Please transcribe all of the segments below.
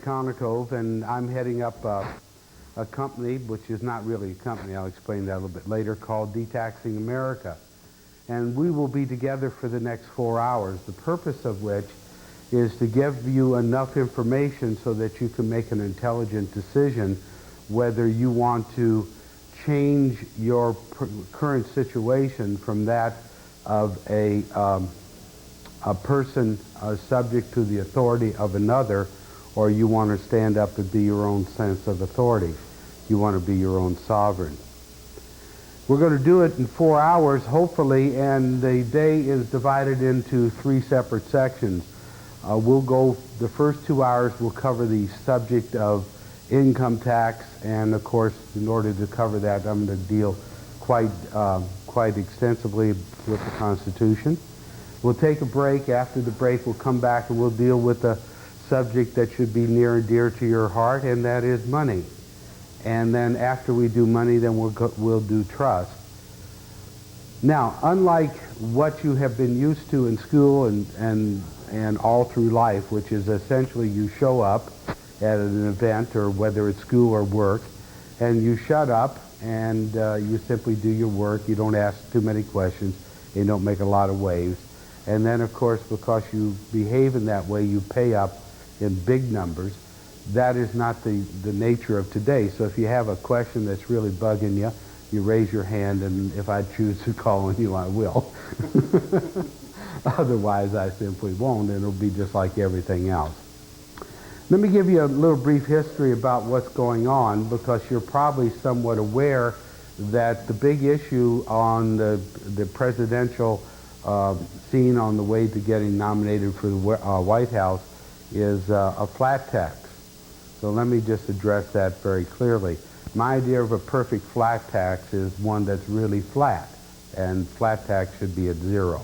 Konikov, and I'm heading up a company, which is not really a company, I'll explain that a little bit later, called Detaxing America. And we will be together for the next 4 hours, the purpose of which is to give you enough information so that you can make an intelligent decision whether you want to change your current situation from that of a person subject to the authority of another, or you want to stand up and be your own sense of authority. You want to be your own sovereign. We're going to do it in 4 hours, hopefully, and the day is divided into 3 separate sections. We'll go, the first 2 hours will cover the subject of income tax, and of course, in order to cover that, I'm going to deal quite extensively with the Constitution. We'll take a break. After the break, we'll come back and we'll deal with a subject that should be near and dear to your heart, and that is money. And then after we do money, then we'll do trust. Now, unlike what you have been used to in school and all through life, which is essentially you show up at an event, or whether it's school or work, and you shut up and you simply do your work. You don't ask too many questions. You don't make a lot of waves. And then, of course, because you behave in that way, you pay up in big numbers. That is not the nature of today. So if you have a question that's really bugging you, you raise your hand, and if I choose to call on you, I will. Otherwise, I simply won't, and it'll be just like everything else. Let me give you a little brief history about what's going on, because you're probably somewhat aware that the big issue on the presidential scene on the way to getting nominated for the White House is a flat tax. So let me just address that very clearly. My idea of a perfect flat tax is one that's really flat, and flat tax should be at 0.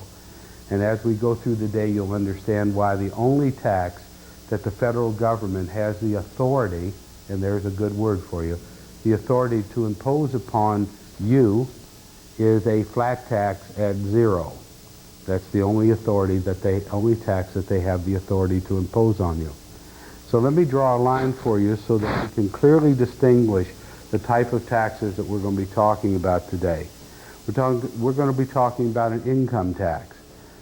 And as we go through the day, you'll understand why the only tax that the federal government has the authority, and there's a good word for you, the authority to impose upon you is a flat tax at 0. That's the only authority only tax that they have the authority to impose on you. So let me draw a line for you so that you can clearly distinguish the type of taxes that we're going to be talking about today. We're going to be talking about an income tax.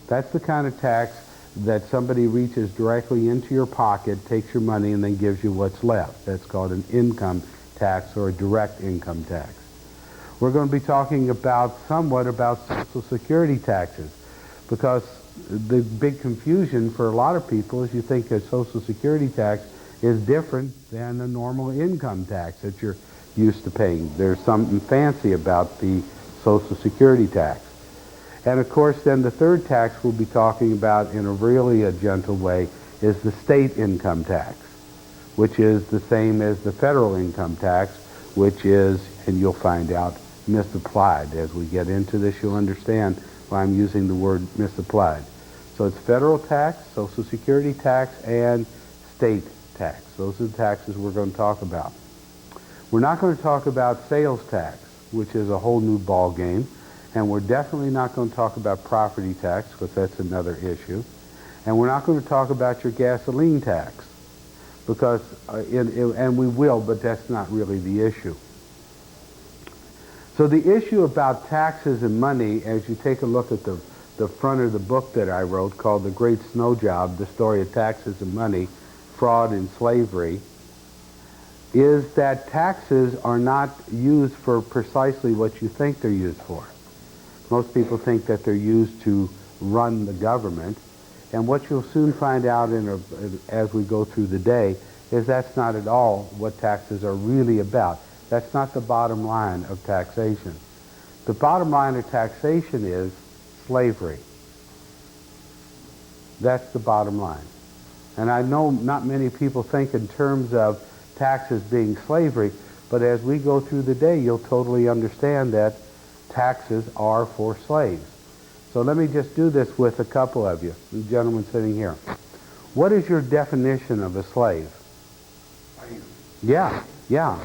That's the kind of tax that somebody reaches directly into your pocket, takes your money, and then gives you what's left. That's called an income tax, or a direct income tax. We're going to be talking somewhat about Social Security taxes, because the big confusion for a lot of people is you think a Social Security tax is different than a normal income tax that you're used to paying. There's something fancy about the Social Security tax. And of course, then the third tax we'll be talking about in a really gentle way is the state income tax, which is the same as the federal income tax, which is, and you'll find out, misapplied. As we get into this, you'll understand why I'm using the word misapplied. So it's federal tax, Social Security tax, and state tax. Those are the taxes we're going to talk about. We're not going to talk about sales tax, which is a whole new ball game. And we're definitely not going to talk about property tax, because that's another issue. And we're not going to talk about your gasoline tax, because, and we will, but that's not really the issue. So the issue about taxes and money, as you take a look at the front of the book that I wrote called The Great Snow Job, The Story of Taxes and Money, Fraud and Slavery, is that taxes are not used for precisely what you think they're used for. Most people think that they're used to run the government, and what you'll soon find out as we go through the day is that's not at all what taxes are really about. That's not the bottom line of taxation. The bottom line of taxation is slavery. That's the bottom line. And I know not many people think in terms of taxes being slavery, but as we go through the day, you'll totally understand that taxes are for slaves. So let me just do this with a couple of you, the gentleman sitting here. What is your definition of a slave? Yeah. Bound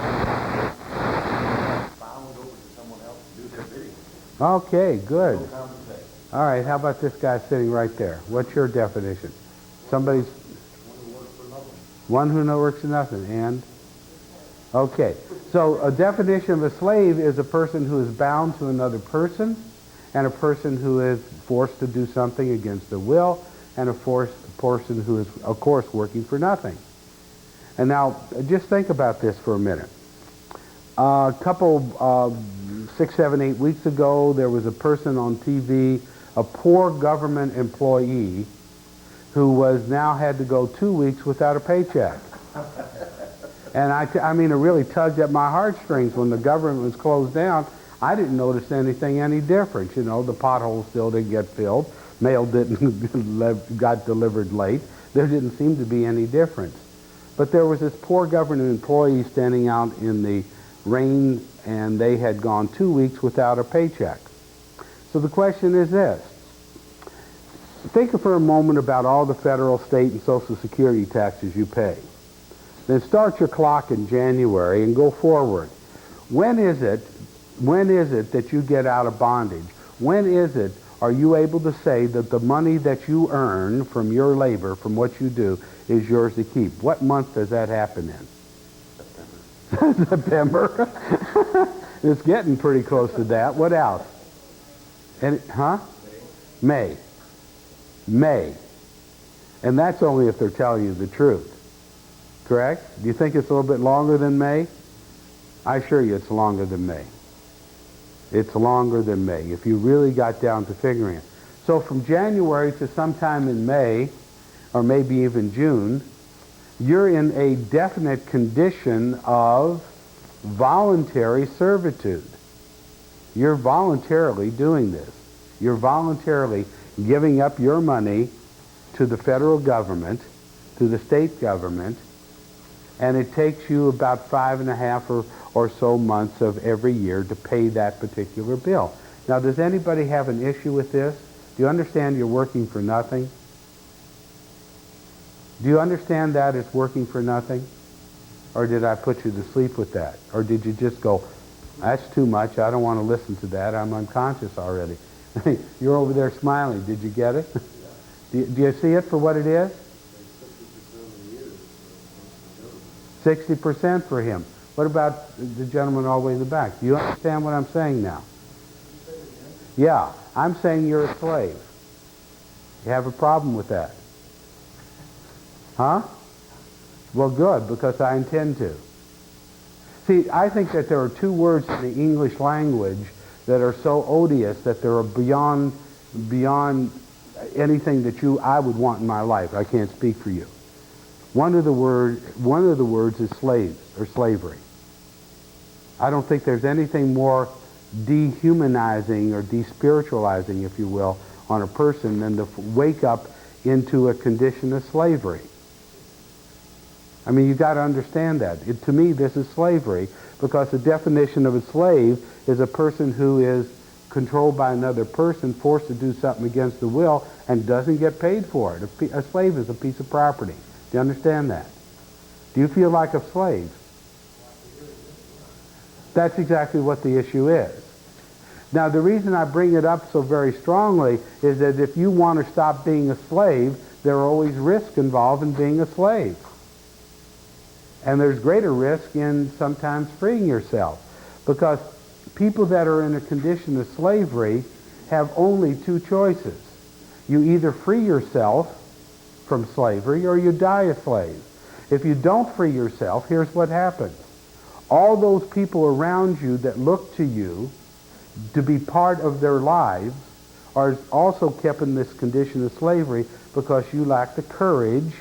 over to someone else to do their bidding. Okay, good. No compensation. All right, how about this guy sitting right there? What's your definition? Somebody's... One who works for nothing. One who no works for nothing. And? Okay. So a definition of a slave is a person who is bound to another person, and a person who is forced to do something against their will, and a person who is, of course, working for nothing. And now, just think about this for a minute. A couple, 6, 7, 8 weeks ago, there was a person on TV, a poor government employee, who was now had to go 2 weeks without a paycheck. And I mean, it really tugged at my heartstrings when the government was closed down. I didn't notice anything any different. You know, the potholes still didn't get filled. Mail didn't got delivered late. There didn't seem to be any difference. But there was this poor government employee standing out in the rain, and they had gone 2 weeks without a paycheck. So the question is this. Think for a moment about all the federal, state, and Social Security taxes you pay. Then start your clock in January and go forward. When is it that you get out of bondage? When is it are you able to say that the money that you earn from your labor, from what you do, is yours to keep? What month does that happen in? September. It's getting pretty close to that. What else? May. May. And that's only if they're telling you the truth. Correct? Do you think it's a little bit longer than May? I assure you it's longer than May. It's longer than May, if you really got down to figuring it. So from January to sometime in May, or maybe even June, you're in a definite condition of voluntary servitude. You're voluntarily doing this. You're voluntarily giving up your money to the federal government, to the state government, and it takes you about 5.5 or so months of every year to pay that particular bill. Now, does anybody have an issue with this? Do you understand you're working for nothing? Do you understand that it's working for nothing? Or did I put you to sleep with that? Or did you just go, that's too much, I don't want to listen to that, I'm unconscious already? You're over there smiling, did you get it? Do you see it for what it is? 60% for him. What about the gentleman all the way in the back? Do you understand what I'm saying now? Yeah, I'm saying you're a slave. You have a problem with that? Huh? Well, good, because I intend to. See, I think that there are two words in the English language that are so odious that they're beyond anything that I would want in my life. I can't speak for you. One of the words is slaves or slavery. I don't think there's anything more dehumanizing or despiritualizing, if you will, on a person than to wake up into a condition of slavery. I mean, you've got to understand that. To me, this is slavery, because the definition of a slave is a person who is controlled by another person, forced to do something against the will, and doesn't get paid for it. A slave is a piece of property. Do you understand that? Do you feel like a slave? That's exactly what the issue is. Now, the reason I bring it up so very strongly is that if you want to stop being a slave, there are always risks involved in being a slave. And there's greater risk in sometimes freeing yourself, because people that are in a condition of slavery have only two choices. You either free yourself from slavery or you die a slave. If you don't free yourself, here's what happens. All those people around you that look to you to be part of their lives are also kept in this condition of slavery because you lack the courage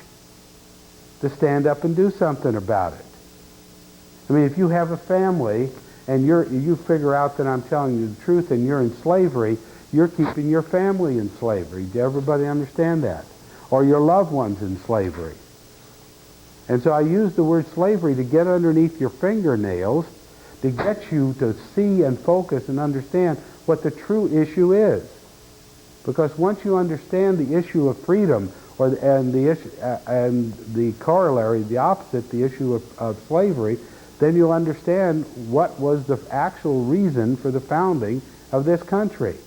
to stand up and do something about it. I mean, if you have a family and you figure out that I'm telling you the truth and you're in slavery, you're keeping your family in slavery. Do everybody understand that? Or your loved ones in slavery. And so I use the word slavery to get underneath your fingernails, to get you to see and focus and understand what the true issue is. Because once you understand the issue of freedom, and the corollary, the opposite, the issue of slavery, then you'll understand what was the actual reason for the founding of this country.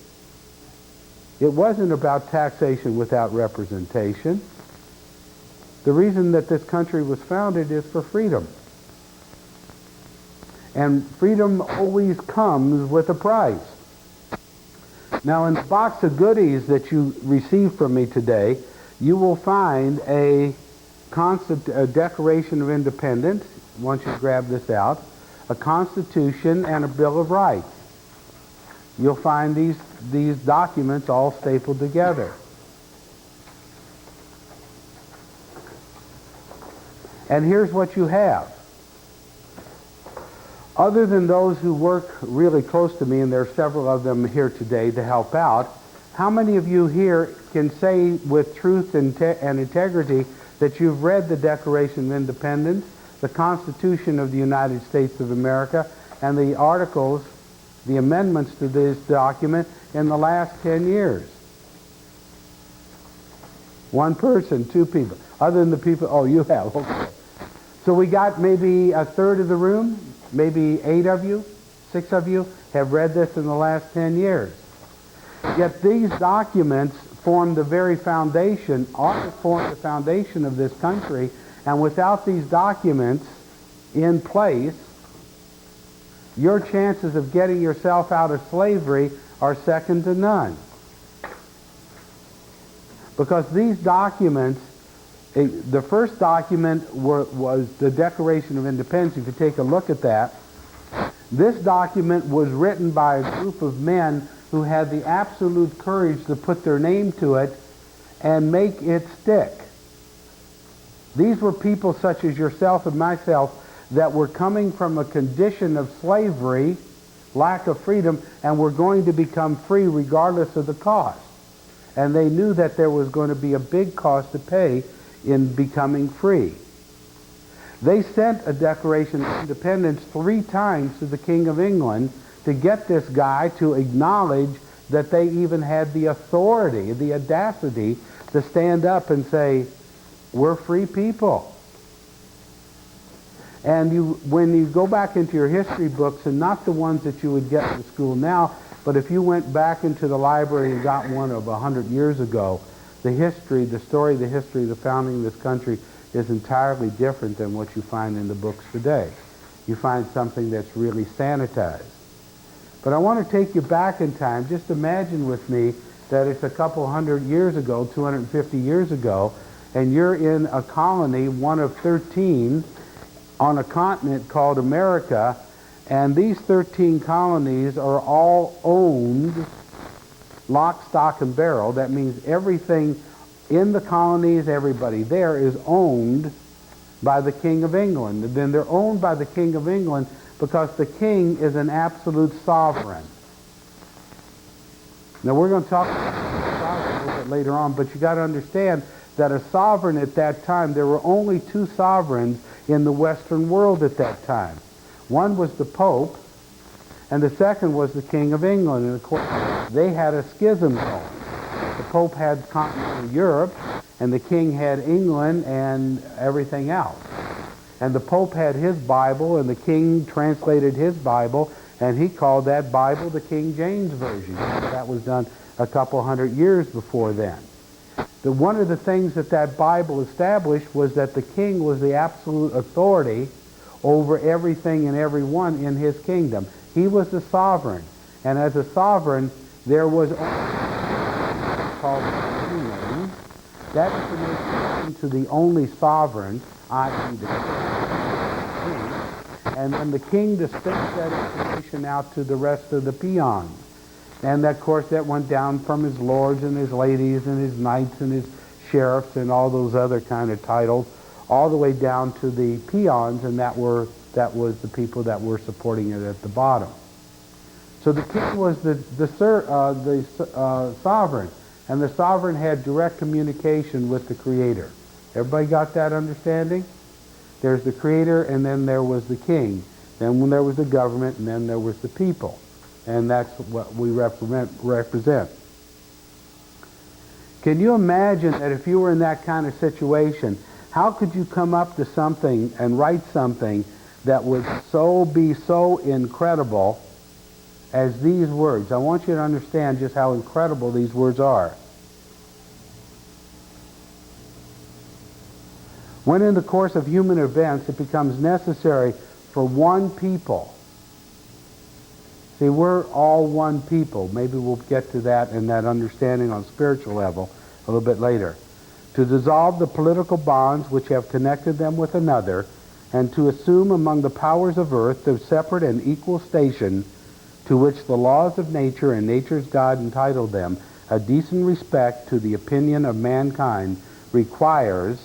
It wasn't about taxation without representation. The reason that this country was founded is for freedom. And freedom always comes with a price. Now, in the box of goodies that you received from me today, you will find a Declaration of Independence, once you grab this out, a Constitution, and a Bill of Rights. You'll find these documents all stapled together. And here's what you have. Other than those who work really close to me, and there are several of them here today to help out, how many of you here can say with truth and integrity that you've read the Declaration of Independence, the Constitution of the United States of America, and the articles, the amendments to this document in the last 10 years? One person, two people. Other than the people, oh, you have, okay. So we got maybe a third of the room, maybe 8 of you, 6 of you have read this in the last 10 years. Yet these documents form the very foundation, ought to form the foundation of this country, and without these documents in place, your chances of getting yourself out of slavery are second to none. Because these documents, the first document was the Declaration of Independence. If you take a look at that, this document was written by a group of men who had the absolute courage to put their name to it and make it stick. These were people such as yourself and myself that were coming from a condition of slavery, lack of freedom, and were going to become free regardless of the cost. And they knew that there was going to be a big cost to pay in becoming free. They sent a Declaration of Independence 3 times to the King of England to get this guy to acknowledge that they even had the authority, the audacity to stand up and say, we're free people. And when you go back into your history books, and not the ones that you would get in school now, but if you went back into the library and got one of 100 years ago, the history of the founding of this country is entirely different than what you find in the books today. You find something that's really sanitized. But I want to take you back in time. Just imagine with me that it's a couple hundred years ago, 250 years ago, and you're in a colony, one of 13, on a continent called America, and these 13 colonies are all owned lock, stock, and barrel. That means everything in the colonies, everybody there is owned by the King of England. And then they're owned by the King of England because the king is an absolute sovereign. Now we're going to talk about sovereign a little bit later on, but you got to understand that a sovereign at that time, there were only 2 sovereigns in the Western world at that time. One was the Pope, and the second was the King of England. And of course, they had a schism going. The Pope had continental Europe, and the King had England and everything else. And the Pope had his Bible, and the King translated his Bible, and he called that Bible the King James Version. That was done a couple hundred years before then. One of the things that Bible established was that the king was the absolute authority over everything and everyone in his kingdom. He was the sovereign. And as a sovereign, there was only called the that information to the only sovereign, i.e. the king, and then the king dispensed that information out to the rest of the peons. And of course that went down from his lords and his ladies and his knights and his sheriffs and all those other kind of titles, all the way down to the peons, and that was the people that were supporting it at the bottom. So the king was the sovereign, and the sovereign had direct communication with the Creator. Everybody got that understanding? There's the Creator, and then there was the king. Then when there was the government, and then there was the people. And that's what we represent. Can you imagine that if you were in that kind of situation, how could you come up to something and write something that would be so incredible as these words? I want you to understand just how incredible these words are. When in the course of human events it becomes necessary for one people. See, we're all one people. Maybe we'll get to that and that understanding on spiritual level a little bit later. To dissolve the political bonds which have connected them with another, and to assume among the powers of earth the separate and equal station to which the laws of nature and nature's God entitled them, a decent respect to the opinion of mankind requires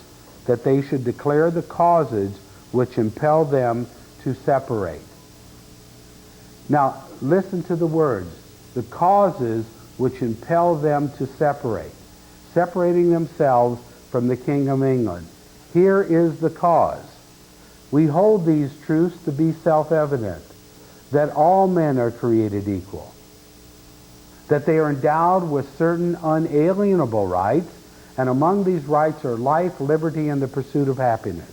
that they should declare the causes which impel them to separate. Now, listen to the words. The causes which impel them to separate. Separating themselves from the King of England. Here is the cause. We hold these truths to be self-evident, that all men are created equal, that they are endowed with certain unalienable rights, and among these rights are life, liberty, and the pursuit of happiness.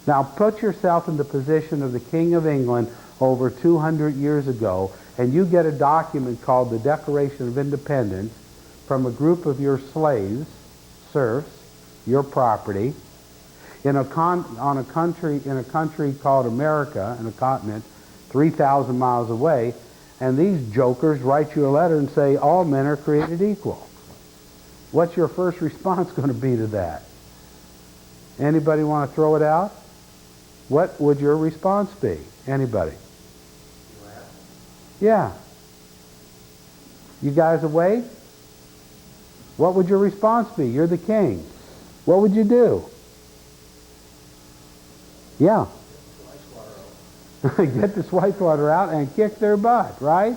Now put yourself in the position of the King of England over 200 years ago, and you get a document called the Declaration of Independence from a group of your slaves, serfs, your property, in a country called America, in a continent 3,000 miles away, and these jokers write you a letter and say all men are created equal. What's your first response going to be to that? Anybody want to throw it out? What would your response be? Anybody? Yeah. You guys awake? What would your response be? You're the king. What would you do? Yeah. Get the Swicewater out and kick their butt, right?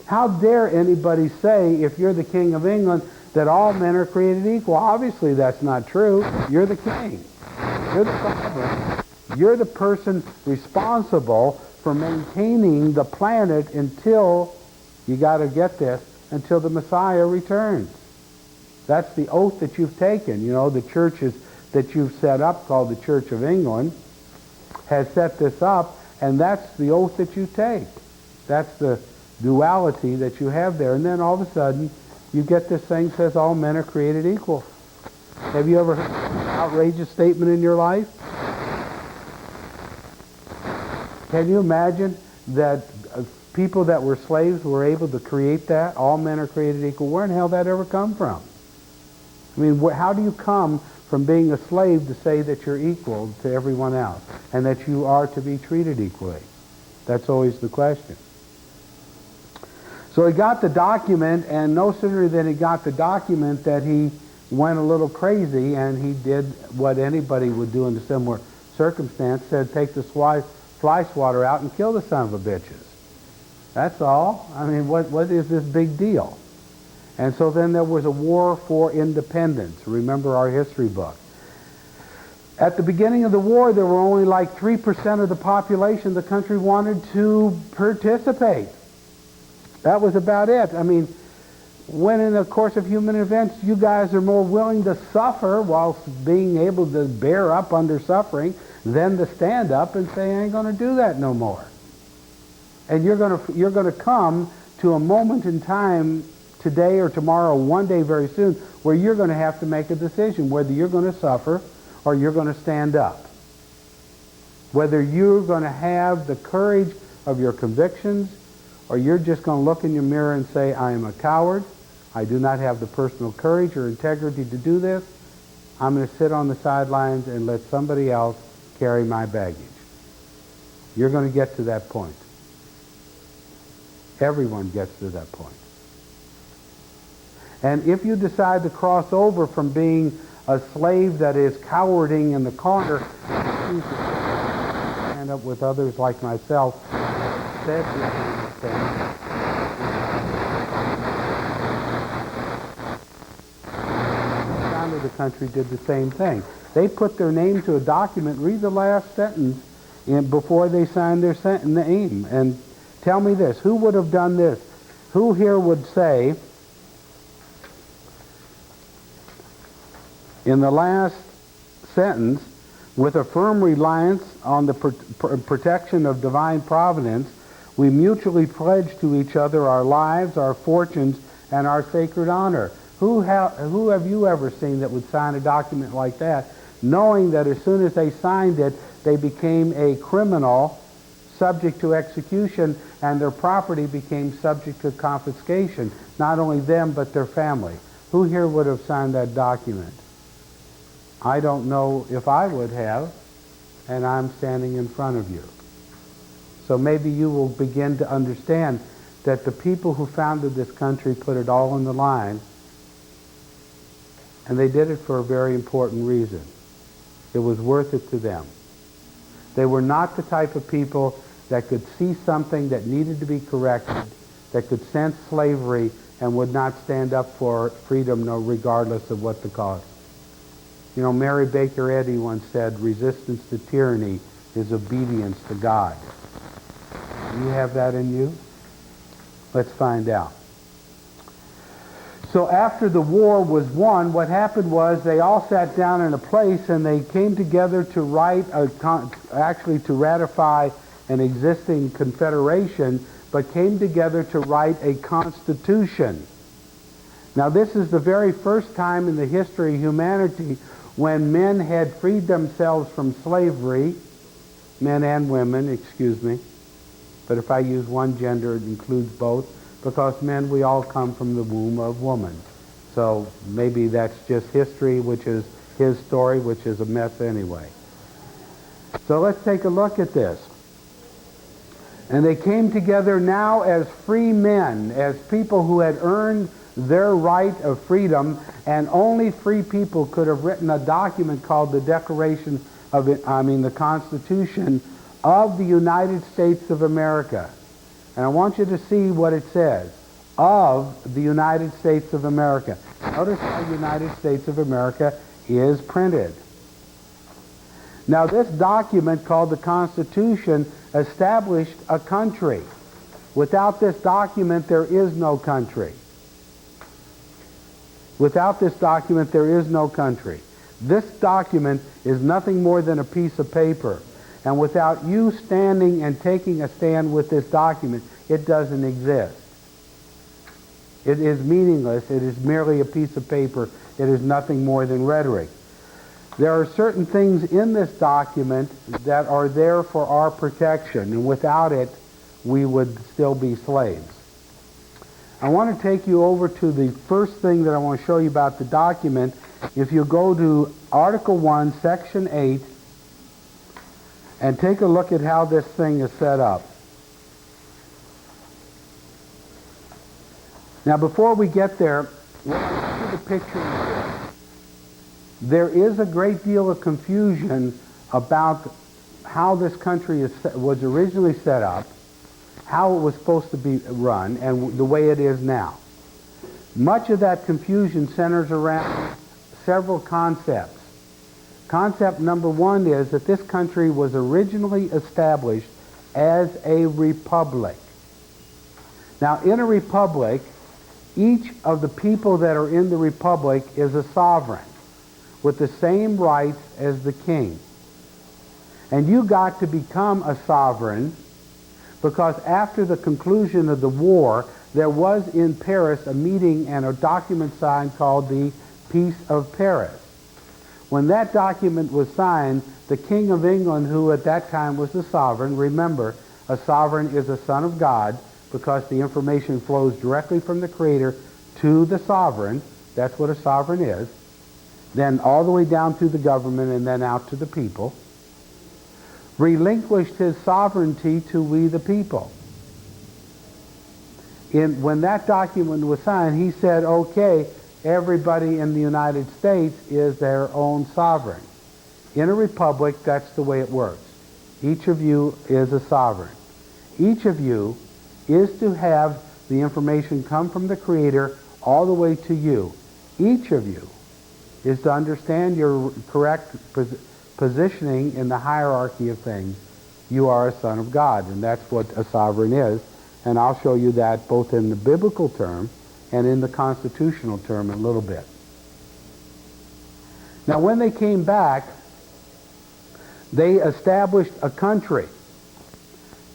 How dare anybody say, if you're the King of England, that all men are created equal? Obviously that's not true. You're the king. You're the sovereign. You're the person responsible for maintaining the planet until, you got to get this, until the Messiah returns. That's the oath that you've taken. You know, the churches that you've set up, called the Church of England, has set this up, and that's the oath that you take. That's the duality that you have there. And then all of a sudden, you get this thing that says all men are created equal. Have you ever heard an outrageous statement in your life? Can you imagine that people that were slaves were able to create that? All men are created equal. Where in the hell did that ever come from? I mean, how do you come from being a slave to say that you're equal to everyone else and that you are to be treated equally? That's always the question. So he got the document, and no sooner than he got the document that he went a little crazy, and he did what anybody would do in a similar circumstance, said take the fly swatter out and kill the son of a bitches. That's all. I mean, what is this big deal? And so then there was a war for independence. Remember our history book. At the beginning of the war, there were only like 3% of the population of the country wanted to participate. That was about it. I mean, when in the course of human events, you guys are more willing to suffer whilst being able to bear up under suffering than to stand up and say, I ain't going to do that no more. And you're going to come to a moment in time today or tomorrow, one day very soon, where you're going to have to make a decision whether you're going to suffer or you're going to stand up. Whether you're going to have the courage of your convictions or you're just going to look in your mirror and say, I am a coward, I do not have the personal courage or integrity to do this, I'm going to sit on the sidelines and let somebody else carry my baggage. You're going to get to that point. Everyone gets to that point. And if you decide to cross over from being a slave that is cowarding in the corner, and choose to stand up with others like myself, said this thing. The founder of the country did the same thing. They put their name to a document. Read the last sentence before they signed their name. And tell me this, who would have done this? Who here would say, in the last sentence, with a firm reliance on the protection of divine providence, we mutually pledge to each other our lives, our fortunes, and our sacred honor. Who have you ever seen that would sign a document like that, knowing that as soon as they signed it, they became a criminal subject to execution, and their property became subject to confiscation, not only them, but their family? Who here would have signed that document? I don't know if I would have, and I'm standing in front of you. So maybe you will begin to understand that the people who founded this country put it all on the line, and they did it for a very important reason. It was worth it to them. They were not the type of people that could see something that needed to be corrected, that could sense slavery, and would not stand up for freedom, no, regardless of what the cost. You know, Mary Baker Eddy once said, resistance to tyranny is obedience to God. Do you have that in you? Let's find out. So after the war was won, what happened was they all sat down in a place and they came together to write, actually to ratify an existing confederation, but came together to write a constitution. Now this is the very first time in the history of humanity when men had freed themselves from slavery, men and women, excuse me, but if I use one gender it includes both, because men, we all come from the womb of woman. So maybe that's just history, which is his story, which is a mess anyway. So let's take a look at this. And they came together now as free men, as people who had earned their right of freedom, and only free people could have written a document called the Declaration of, the Constitution of the United States of America. And I want you to see what it says, of the United States of America. Notice how United States of America is printed. Now this document called the Constitution established a country. Without this document, there is no country. Without this document, there is no country. This document is nothing more than a piece of paper. And without you standing and taking a stand with this document, it doesn't exist. It is meaningless. It is merely a piece of paper. It is nothing more than rhetoric. There are certain things in this document that are there for our protection, and without it, we would still be slaves. I want to take you over to the first thing that I want to show you about the document. If you go to Article 1, Section 8, and take a look at how this thing is set up. Now before we get there, what I want you to picture is there is a great deal of confusion about how this country was originally set up, how it was supposed to be run, and the way it is now. Much of that confusion centers around several concepts. Concept number one is that this country was originally established as a republic. Now, in a republic, each of the people that are in the republic is a sovereign with the same rights as the king. And you got to become a sovereign because after the conclusion of the war, there was in Paris a meeting and a document signed called the Peace of Paris. When that document was signed, the King of England, who at that time was the sovereign, remember, a sovereign is a son of God because the information flows directly from the Creator to the sovereign. That's what a sovereign is. Then all the way down to the government and then out to the people. Relinquished his sovereignty to we the people. When that document was signed, he said, okay, everybody in the United States is their own sovereign. In a republic, that's the way it works. Each of you is a sovereign. Each of you is to have the information come from the Creator all the way to you. Each of you is to understand your correct positioning in the hierarchy of things. You are a son of God, and that's what a sovereign is. And I'll show you that both in the biblical term and in the constitutional term in a little bit. Now, when they came back, they established a country.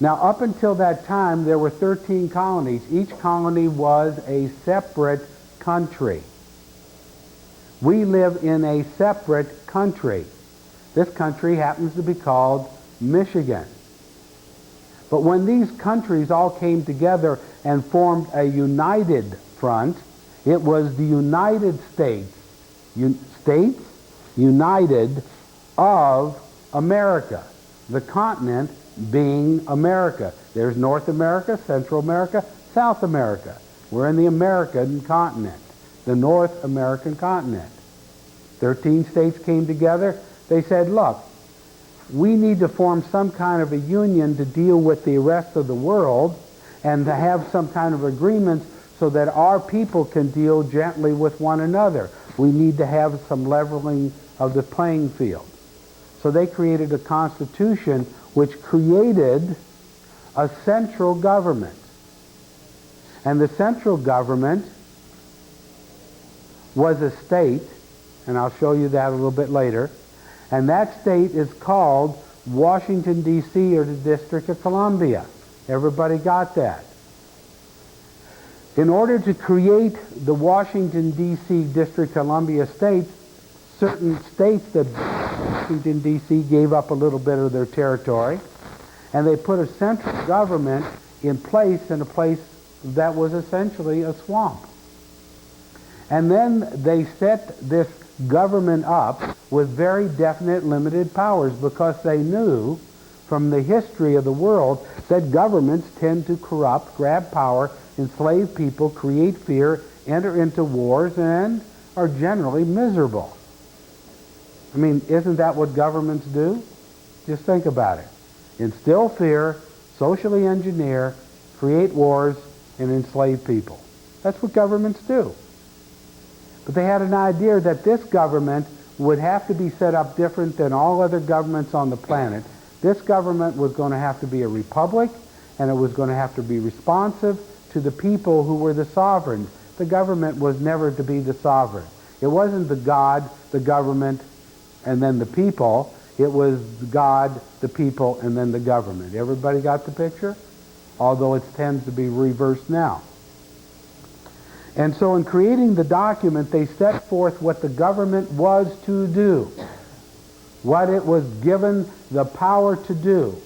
Now, up until that time, there were 13 colonies. Each colony was a separate country. We live in a separate country. This country happens to be called Michigan. But when these countries all came together and formed a united front, it was the United States, States United of America, the continent being America. There's North America, Central America, South America. We're in the American continent, the North American continent. 13 states came together. They said, look, we need to form some kind of a union to deal with the rest of the world and to have some kind of agreements so that our people can deal gently with one another. We need to have some leveling of the playing field. So they created a constitution which created a central government. And the central government was a state, and I'll show you that a little bit later, and that state is called Washington, D.C., or the District of Columbia. Everybody got that? In order to create the Washington, D.C. District of Columbia states, certain states that Washington, D.C. gave up a little bit of their territory, and they put a central government in a place that was essentially a swamp. And then they set this government up with very definite limited powers because they knew from the history of the world that governments tend to corrupt, grab power, enslave people, create fear, enter into wars, and are generally miserable. I mean, isn't that what governments do? Just think about it. Instill fear, socially engineer, create wars, and enslave people. That's what governments do. But they had an idea that this government would have to be set up different than all other governments on the planet. This government was going to have to be a republic, and it was going to have to be responsive to the people who were the sovereigns. The government was never to be the sovereign. It wasn't the God, the government, and then the people. It was God, the people, and then the government. Everybody got the picture? Although it tends to be reversed now. And so in creating the document, they set forth what the government was to do, what it was given the power to do.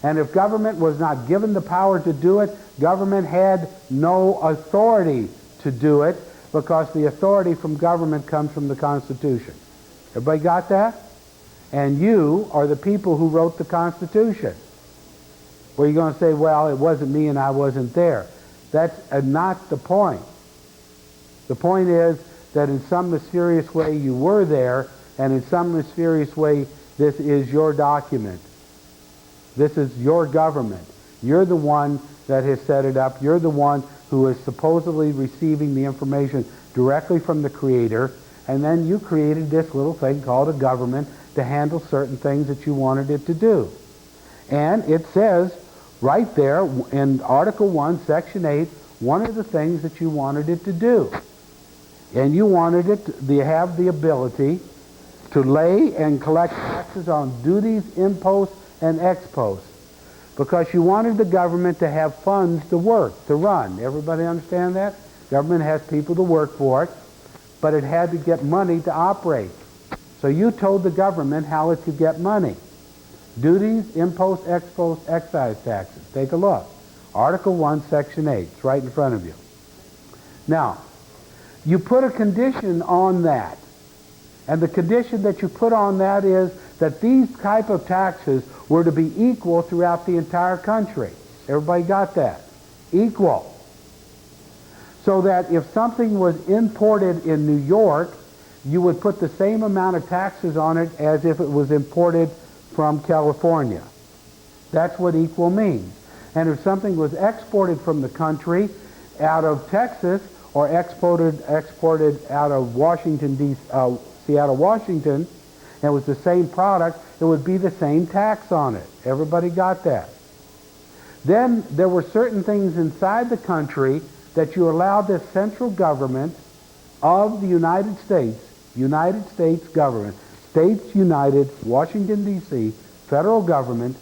And if government was not given the power to do it, government had no authority to do it because the authority from government comes from the Constitution. Everybody got that? And you are the people who wrote the Constitution. Well, you're going to say, well, it wasn't me and I wasn't there. That's not the point. The point is that in some mysterious way you were there, and in some mysterious way this is your document. This is your government. You're the one that has set it up. You're the one who is supposedly receiving the information directly from the Creator, and then you created this little thing called a government to handle certain things that you wanted it to do. And it says right there in Article 1, Section 8, one of the things that you wanted it to do. And you wanted it to have the ability to lay and collect taxes on duties, imposts, and exposts. Because you wanted the government to have funds to work, to run. Everybody understand that? Government has people to work for it, but it had to get money to operate. So you told the government how it could get money. Duties, imposts, exposts, excise taxes. Take a look. Article 1, Section 8. It's right in front of you. Now, you put a condition on that. And the condition that you put on that is that these type of taxes were to be equal throughout the entire country. Everybody got that? Equal. So that if something was imported in New York, you would put the same amount of taxes on it as if it was imported from California. That's what equal means. And if something was exported from the country out of Texas or exported out of Washington, Seattle, Washington, and it was the same product, it would be the same tax on it. Everybody got that? Then there were certain things inside the country that you allowed the central government of the United States government, States United, Washington, D.C., federal government,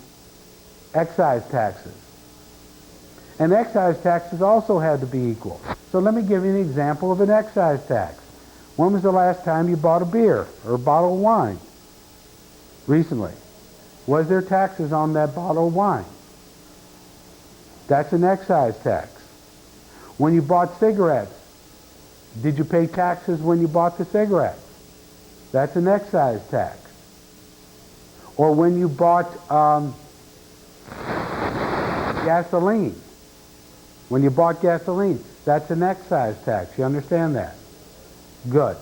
excise taxes. And excise taxes also had to be equal. So let me give you an example of an excise tax. When was the last time you bought a beer or a bottle of wine? Recently. Was there taxes on that bottle of wine? That's an excise tax. When you bought cigarettes, did you pay taxes when you bought the cigarettes? That's an excise tax. Or when you bought gasoline. When you bought gasoline, that's an excise tax. You understand that? Good.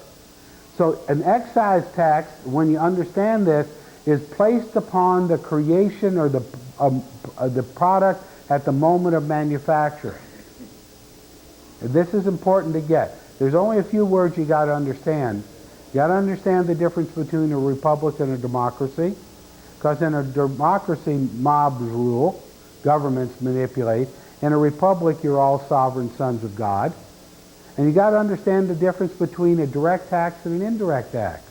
So an excise tax, when you understand this, is placed upon the creation or the product at the moment of manufacturing. This is important to get. There's only a few words you got to understand. You got to understand the difference between a republic and a democracy, because in a democracy, mobs rule, governments manipulate. In a republic, you're all sovereign sons of God. And you got to understand the difference between a direct tax and an indirect tax.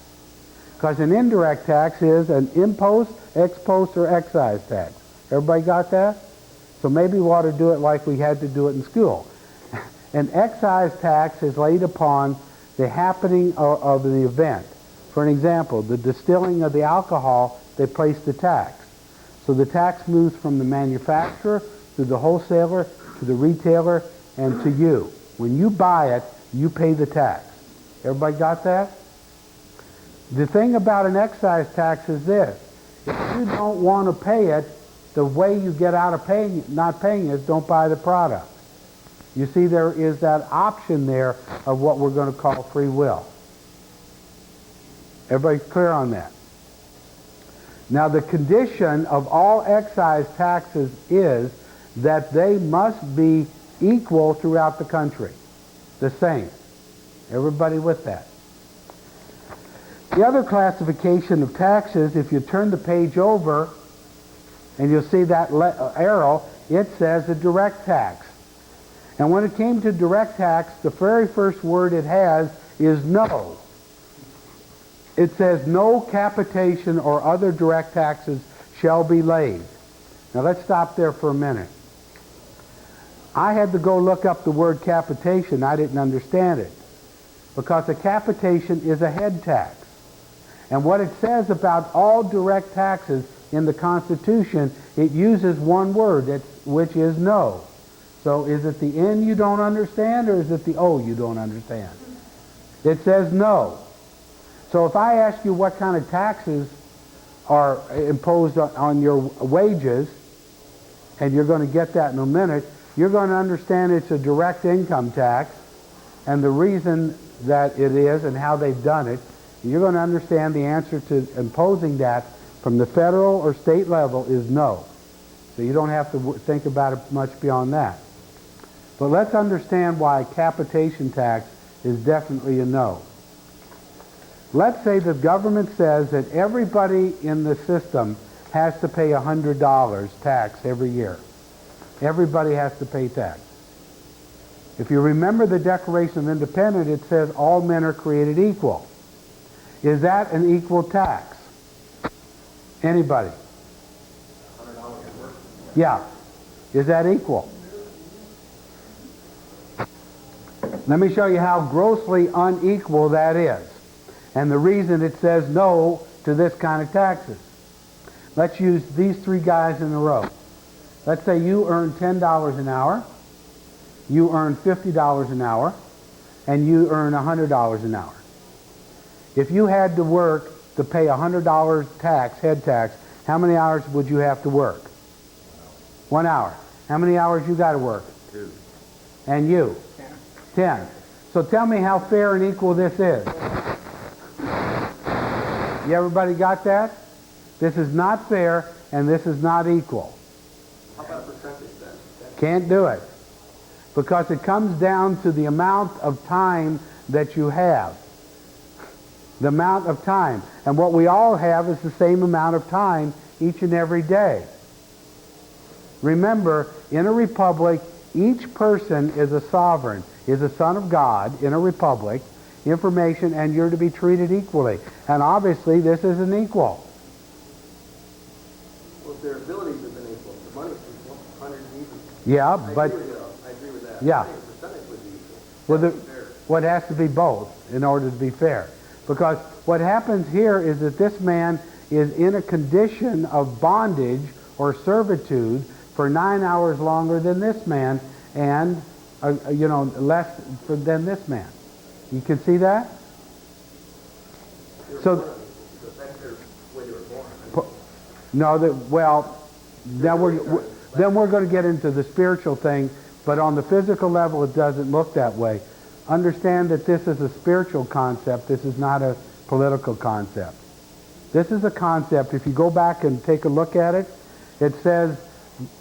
Because an indirect tax is an impost, ex post, or excise tax. Everybody got that? So maybe we ought to do it like we had to do it in school. An excise tax is laid upon the happening of the event. For an example, the distilling of the alcohol, they place the tax. So the tax moves from the manufacturer to the wholesaler, to the retailer, and to you. When you buy it, you pay the tax. Everybody got that? The thing about an excise tax is this. If you don't want to pay it, the way you get out of not paying it is don't buy the product. You see, there is that option there of what we're going to call free will. Everybody clear on that? Now, the condition of all excise taxes is that they must be equal throughout the country. The same. Everybody with that? The other classification of taxes, if you turn the page over and you'll see that arrow, it says a direct tax. And when it came to direct tax, the very first word it has is no. It says no capitation or other direct taxes shall be laid. Now let's stop there for a minute. I had to go look up the word capitation. I didn't understand it. Because a capitation is a head tax. And what it says about all direct taxes in the Constitution, it uses one word, which is no. So is it the N you don't understand, or is it the O you don't understand? It says no. So if I ask you what kind of taxes are imposed on your wages, and you're going to get that in a minute, you're going to understand it's a direct income tax, and the reason that it is and how they've done it. You're going to understand the answer to imposing that from the federal or state level is no. So you don't have to think about it much beyond that. But let's understand why capitation tax is definitely a no. Let's say the government says that everybody in the system has to pay $100 tax every year. Everybody has to pay tax. If you remember the Declaration of Independence, it says all men are created equal. Is that an equal tax? Anybody? Yeah. Is that equal? Let me show you how grossly unequal that is. And the reason it says no to this kind of taxes. Let's use these three guys in a row. Let's say you earn $10 an hour, you earn $50 an hour, and you earn $100 an hour. If you had to work to pay $100 tax, head tax, how many hours would you have to work? 1 hour. How many hours you got to work? 2. And you? 10. So tell me how fair and equal this is. You everybody got that? This is not fair, and this is not equal. How about a percentage then? Can't do it. Because it comes down to the amount of time that you have. The amount of time. And what we all have is the same amount of time each and every day. Remember, in a republic, each person is a sovereign, is a son of God in a republic, information, and you're to be treated equally. And obviously, this isn't equal. Well, if their abilities have been equal, the money's equal, 100 even. Yeah, but... I agree with that. Yeah. I think a percentage would be equal. Well, That's fair. Well, it has to be both in order to be fair. Because what happens here is that this man is in a condition of bondage or servitude for 9 hours longer than this man, and less than this man. You can see that? So, no, then we're going to get into the spiritual thing, but on the physical level it doesn't look that way. Understand that this is a spiritual concept. This is not a political concept. This is a concept. If you go back and take a look at it, it says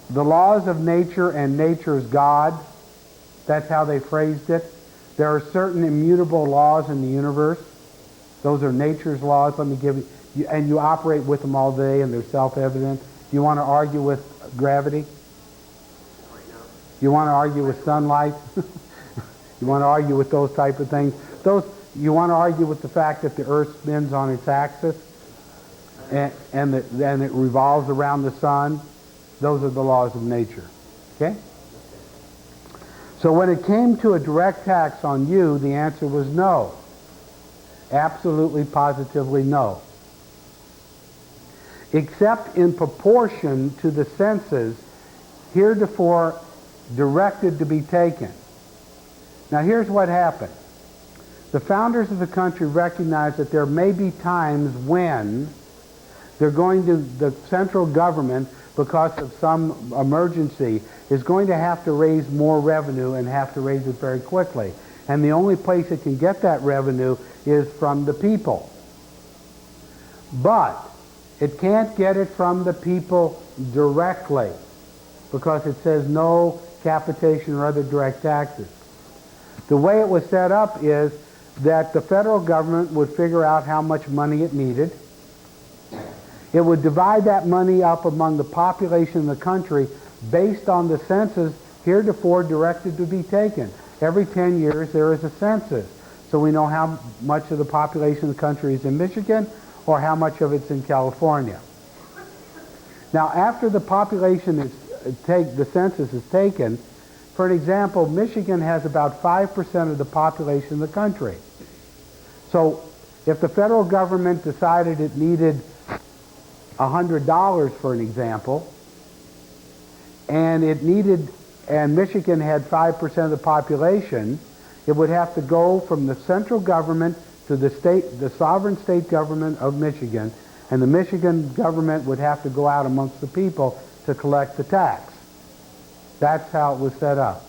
the laws of nature and nature's God. That's how they phrased it. There are certain immutable laws in the universe. Those are nature's laws. Let me give you, and you operate with them all day, and they're self-evident. You want to argue with gravity? You want to argue with sunlight? You want to argue with those type of things? You want to argue with the fact that the earth spins on its axis and it revolves around the sun? Those are the laws of nature. Okay? So when it came to a direct tax on you, the answer was no. Absolutely, positively no. Except in proportion to the census heretofore directed to be taken. Now here's what happened. The founders of the country recognized that there may be times when the central government, because of some emergency, is going to have to raise more revenue and have to raise it very quickly. And the only place it can get that revenue is from the people. But it can't get it from the people directly, because it says no capitation or other direct taxes. The way it was set up is that the federal government would figure out how much money it needed. It would divide that money up among the population of the country based on the census heretofore directed to be taken. Every 10 years there is a census. So we know how much of the population of the country is in Michigan or how much of it's in California. Now after the the census is taken, for an example, Michigan has about 5% of the population of the country. So if the federal government decided it needed $100, for an example, and Michigan had 5% of the population, it would have to go from the central government to the sovereign state government of Michigan, and the Michigan government would have to go out amongst the people to collect the tax. That's how it was set up.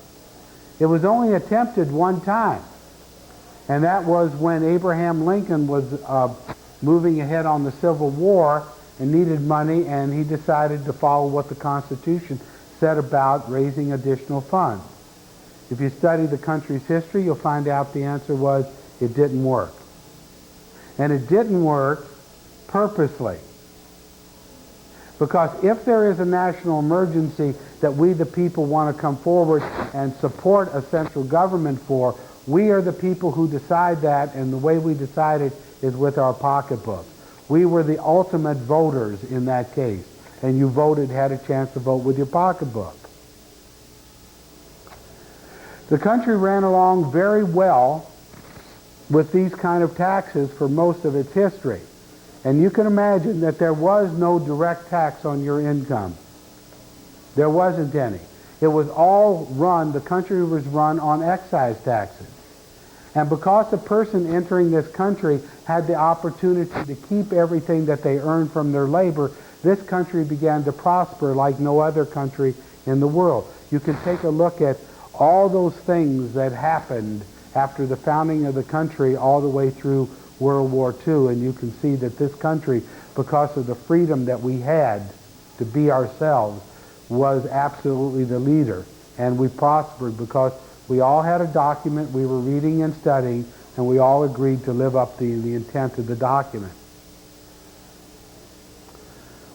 It was only attempted one time, and that was when Abraham Lincoln was moving ahead on the Civil War and needed money, and he decided to follow what the Constitution said about raising additional funds. If you study the country's history, you'll find out the answer was it didn't work. And it didn't work purposely. Because if there is a national emergency that we the people want to come forward and support a central government for, we are the people who decide that, and the way we decide it is with our pocketbook. We were the ultimate voters in that case, and you had a chance to vote with your pocketbook. The country ran along very well with these kind of taxes for most of its history. And you can imagine that there was no direct tax on your income. There wasn't any. It was all the country was run on excise taxes. And because the person entering this country had the opportunity to keep everything that they earned from their labor, this country began to prosper like no other country in the world. You can take a look at all those things that happened after the founding of the country all the way through World War II, and you can see that this country, because of the freedom that we had to be ourselves, was absolutely the leader. And we prospered because we all had a document we were reading and studying, and we all agreed to live up to the intent of the document.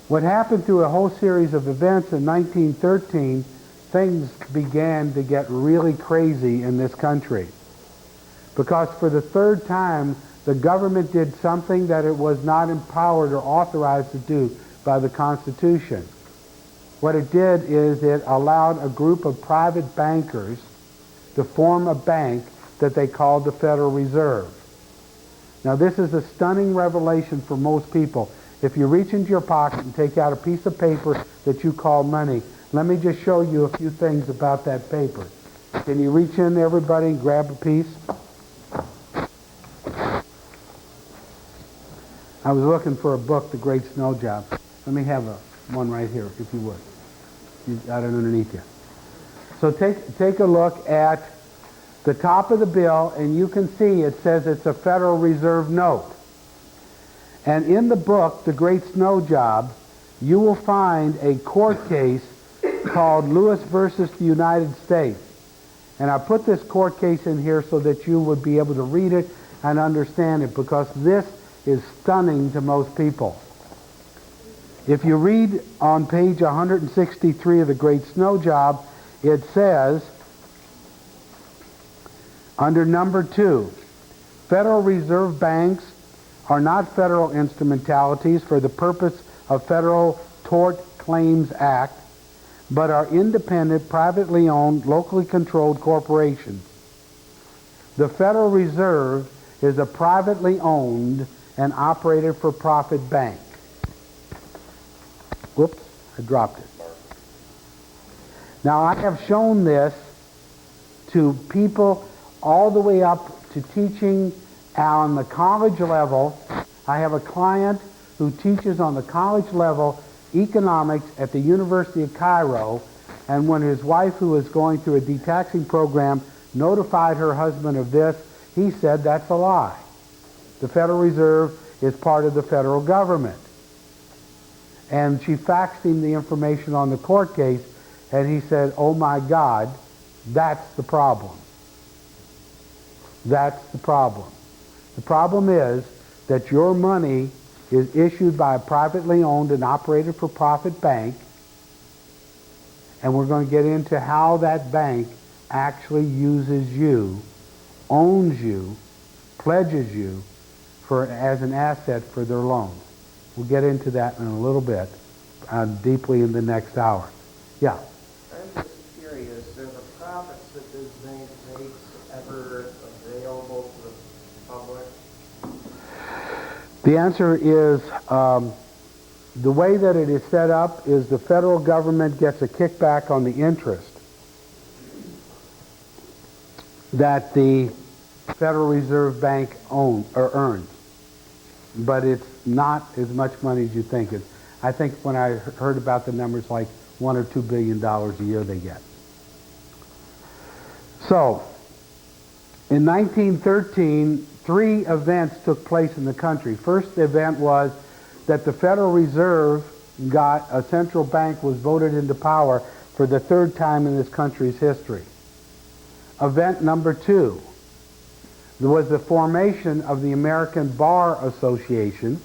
What happened through a whole series of events in 1913, things began to get really crazy in this country. Because for the third time, the government did something that it was not empowered or authorized to do by the Constitution. What it did is it allowed a group of private bankers to form a bank that they called the Federal Reserve. Now this is a stunning revelation for most people. If you reach into your pocket and take out a piece of paper that you call money, let me just show you a few things about that paper. Can you reach in, everybody, and grab a piece? I was looking for a book, The Great Snow Job. Let me have one right here, if you would. You got it underneath you. So take a look at the top of the bill, and you can see it says it's a Federal Reserve note. And in the book, The Great Snow Job, you will find a court case called Lewis versus the United States. And I put this court case in here so that you would be able to read it and understand it, because this is stunning to most people. If you read on page 163 of The Great Snow Job, it says, under number 2, Federal Reserve banks are not federal instrumentalities for the purpose of Federal Tort Claims Act, but are independent, privately owned, locally controlled corporations. The Federal Reserve is a privately owned and operated for-profit bank. Whoops, I dropped it. Now I have shown this to people all the way up to teaching on the college level. I have a client who teaches on the college level economics at the University of Cairo, and when his wife, who was going through a detaxing program, notified her husband of this, he said that's a lie. The Federal Reserve is part of the federal government. And she faxed him the information on the court case, and he said, oh my God, that's the problem. That's the problem. The problem is that your money is issued by a privately owned and operated for-profit bank, and we're going to get into how that bank actually uses you, owns you, pledges you as an asset for their loans. We'll get into that in a little bit, deeply in the next hour. Yeah? I'm just curious, are the profits that this bank makes ever available to the public? The answer is, the way that it is set up is the federal government gets a kickback on the interest that the Federal Reserve Bank earns. But it's not as much money as you think it. I think when I heard about the numbers, like $1 or $2 billion a year they get. So, in 1913, 3 events took place in the country. First event was that the Federal Reserve got a central bank, was voted into power for the 3rd time in this country's history. Event number 2, there was the formation of the American Bar Association,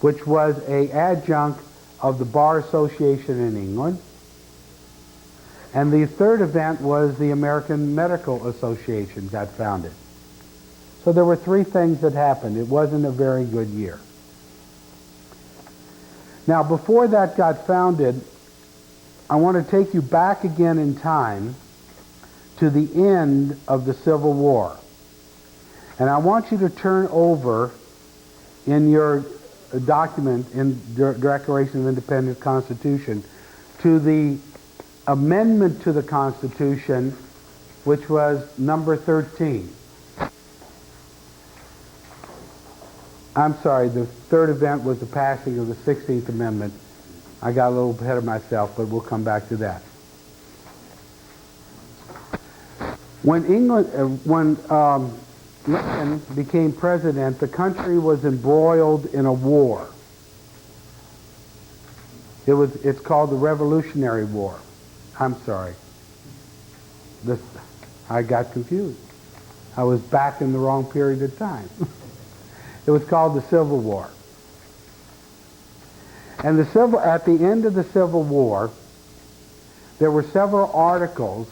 which was an adjunct of the Bar Association in England. And the 3rd event was the American Medical Association got founded. So there were 3 things that happened. It wasn't a very good year. Now, before that got founded, I want to take you back again in time to the end of the Civil War. And I want you to turn over in your document, in the Declaration of Independence Constitution, to the amendment to the Constitution, which was number 13. I'm sorry, the 3rd event was the passing of the 16th Amendment. I got a little ahead of myself, but we'll come back to that. When Lincoln became president, the country was embroiled in a war. It's called the Revolutionary War. I'm sorry. I got confused. I was back in the wrong period of time. It was called the Civil War. And at the end of the Civil War, there were several articles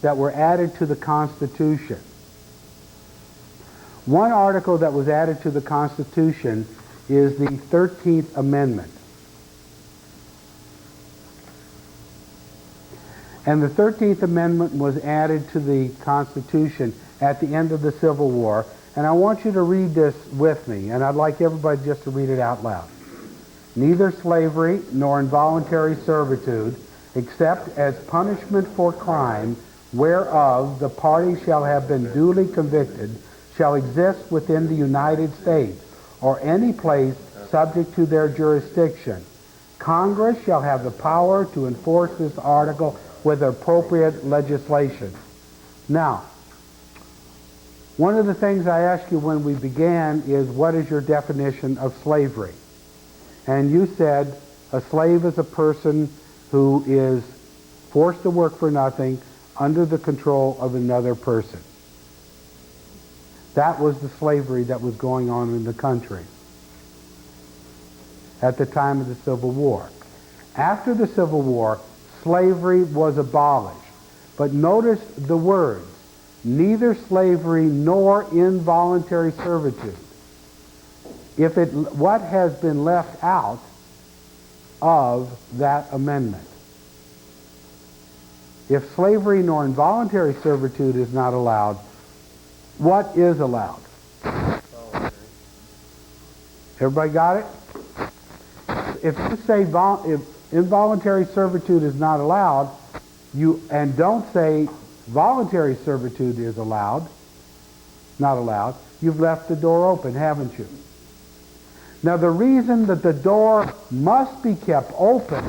that were added to the Constitution. One article that was added to the Constitution is the 13th Amendment. And the 13th Amendment was added to the Constitution at the end of the Civil War. And I want you to read this with me, and I'd like everybody just to read it out loud. Neither slavery nor involuntary servitude, except as punishment for crime whereof the party shall have been duly convicted, shall exist within the United States or any place subject to their jurisdiction. Congress shall have the power to enforce this article with appropriate legislation. Now, one of the things I asked you when we began is, what is your definition of slavery? And you said a slave is a person who is forced to work for nothing under the control of another person. That was the slavery that was going on in the country at the time of the Civil War. After the Civil War, slavery was abolished. But notice the words, neither slavery nor involuntary servitude. What has been left out of that amendment? If slavery nor involuntary servitude is not allowed, what is allowed? Everybody got it? If you say if involuntary servitude is not allowed, and don't say voluntary servitude is allowed, not allowed, you've left the door open, haven't you? Now, the reason that the door must be kept open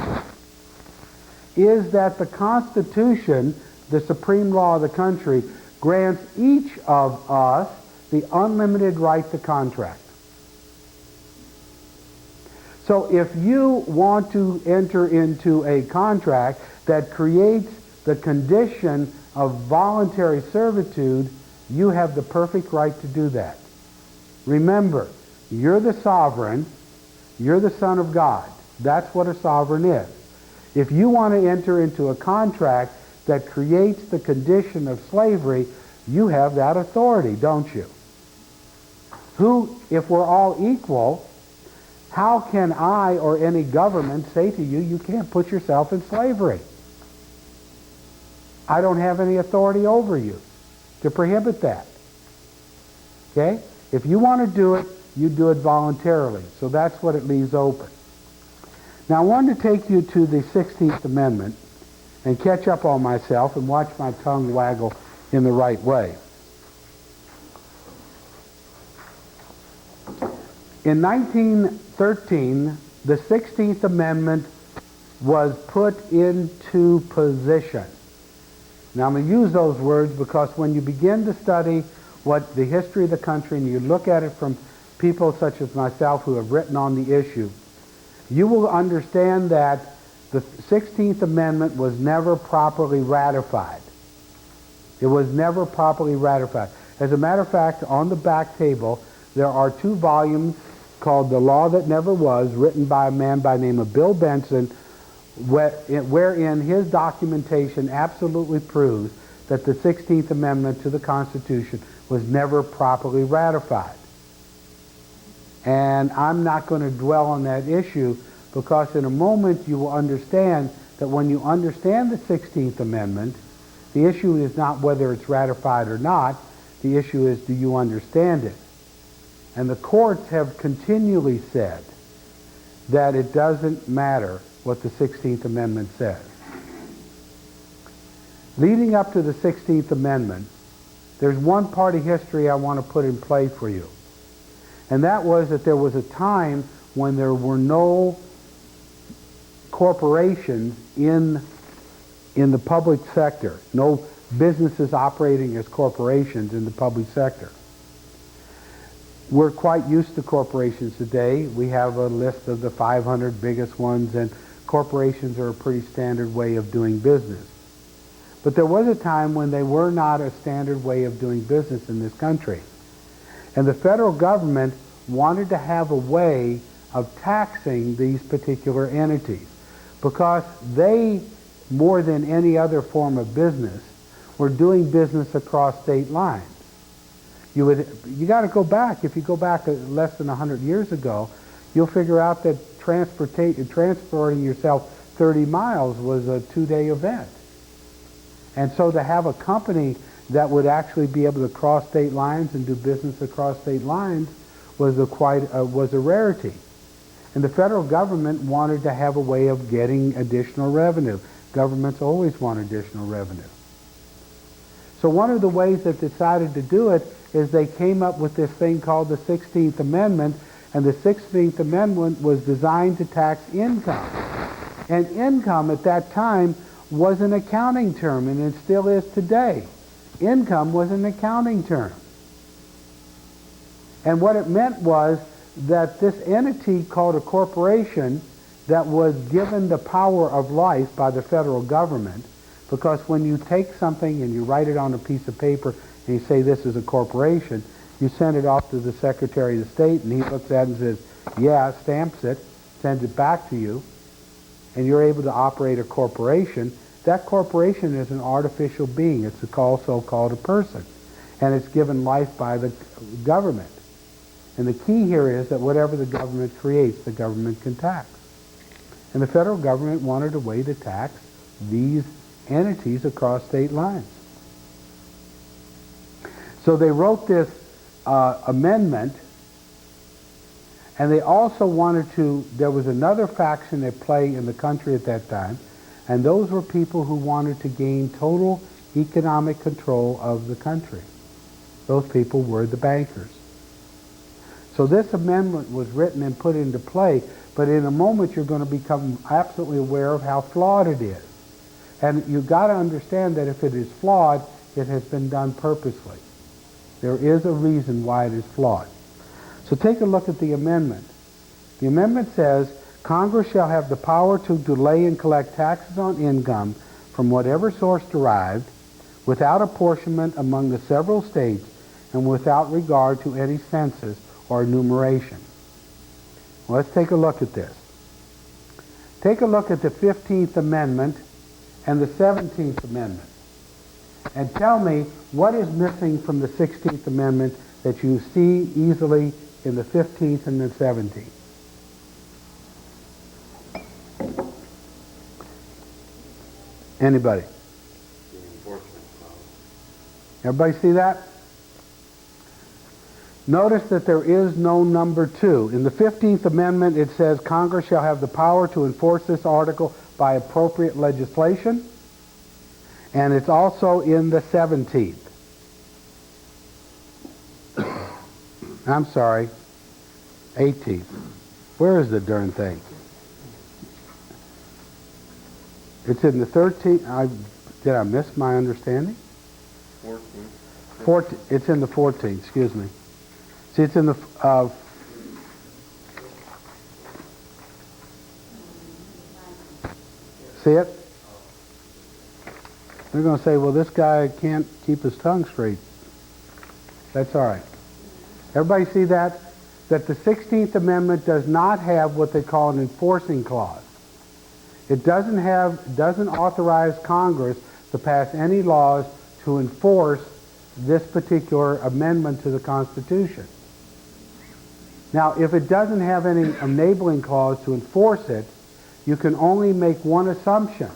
is that the Constitution, the supreme law of the country, grants each of us the unlimited right to contract. So if you want to enter into a contract that creates the condition of voluntary servitude, you have the perfect right to do that. Remember, you're the sovereign, you're the Son of God. That's what a sovereign is. If you want to enter into a contract that creates the condition of slavery, you have that authority, don't you? If we're all equal, how can I or any government say to you, you can't put yourself in slavery? I don't have any authority over you to prohibit that. Okay? If you want to do it, you do it voluntarily. So that's what it leaves open. Now I wanted to take you to the 16th Amendment and catch up on myself and watch my tongue waggle in the right way. In 1913, the 16th Amendment was put into position. Now I'm going to use those words because when you begin to study what the history of the country and you look at it from people such as myself who have written on the issue, you will understand that the 16th Amendment was never properly ratified. It was never properly ratified. As a matter of fact, on the back table, there are 2 volumes called The Law That Never Was, written by a man by the name of Bill Benson, wherein his documentation absolutely proves that the 16th Amendment to the Constitution was never properly ratified. And I'm not going to dwell on that issue because in a moment you will understand that when you understand the 16th Amendment, the issue is not whether it's ratified or not. The issue is, do you understand it? And the courts have continually said that it doesn't matter what the 16th Amendment says. Leading up to the 16th Amendment, there's one part of history I want to put in play for you. And that was that there was a time when there were no corporations in the public sector, no businesses operating as corporations in the public sector. We're quite used to corporations today. We have a list of the 500 biggest ones, and corporations are a pretty standard way of doing business. But there was a time when they were not a standard way of doing business in this country. And the federal government wanted to have a way of taxing these particular entities because they, more than any other form of business, were doing business across state lines. You got to go back. If you go back less than 100 years ago, you'll figure out that transporting yourself 30 miles was a 2-day event. And so to have a company that would actually be able to cross state lines and do business across state lines was a rarity. And the federal government wanted to have a way of getting additional revenue. Governments always want additional revenue. So one of the ways that they decided to do it is they came up with this thing called the 16th Amendment, and the 16th Amendment was designed to tax income. And income at that time was an accounting term, and it still is today. Income was an accounting term. And what it meant was that this entity called a corporation that was given the power of life by the federal government, because when you take something and you write it on a piece of paper and you say this is a corporation, you send it off to the Secretary of State and he looks at it and says, yeah, stamps it, sends it back to you, and you're able to operate a corporation. That corporation is an artificial being. It's also called a person. And it's given life by the government. And the key here is that whatever the government creates, the government can tax. And the federal government wanted a way to tax these entities across state lines. So they wrote this amendment, and they also wanted to, there was another faction at play in the country at that time, and those were people who wanted to gain total economic control of the country. Those people were the bankers. So this amendment was written and put into play, but in a moment you're going to become absolutely aware of how flawed it is. And you've got to understand that if it is flawed, it has been done purposely. There is a reason why it is flawed. So take a look at the amendment. The amendment says, Congress shall have the power to delay and collect taxes on income from whatever source derived, without apportionment among the several states, and without regard to any census or enumeration. Well, let's take a look at this. Take a look at the 15th Amendment and the 17th Amendment, and tell me what is missing from the 16th Amendment that you see easily in the 15th and the 17th. Anybody? The enforcement clause. Everybody see that? Notice that there is no number 2. In the 15th Amendment it says Congress shall have the power to enforce this article by appropriate legislation, and it's also in the 17th. I'm sorry, 18th. Where is the darn thing? It's in the 13th. Did I miss my understanding? 14. It's in the 14th, excuse me. See, it's in the... see it? They're going to say, well, this guy can't keep his tongue straight. That's all right. Everybody see that? That the 16th Amendment does not have what they call an enforcing clause. It doesn't authorize Congress to pass any laws to enforce this particular amendment to the Constitution. Now, if it doesn't have any enabling clause to enforce it, you can only make one assumption,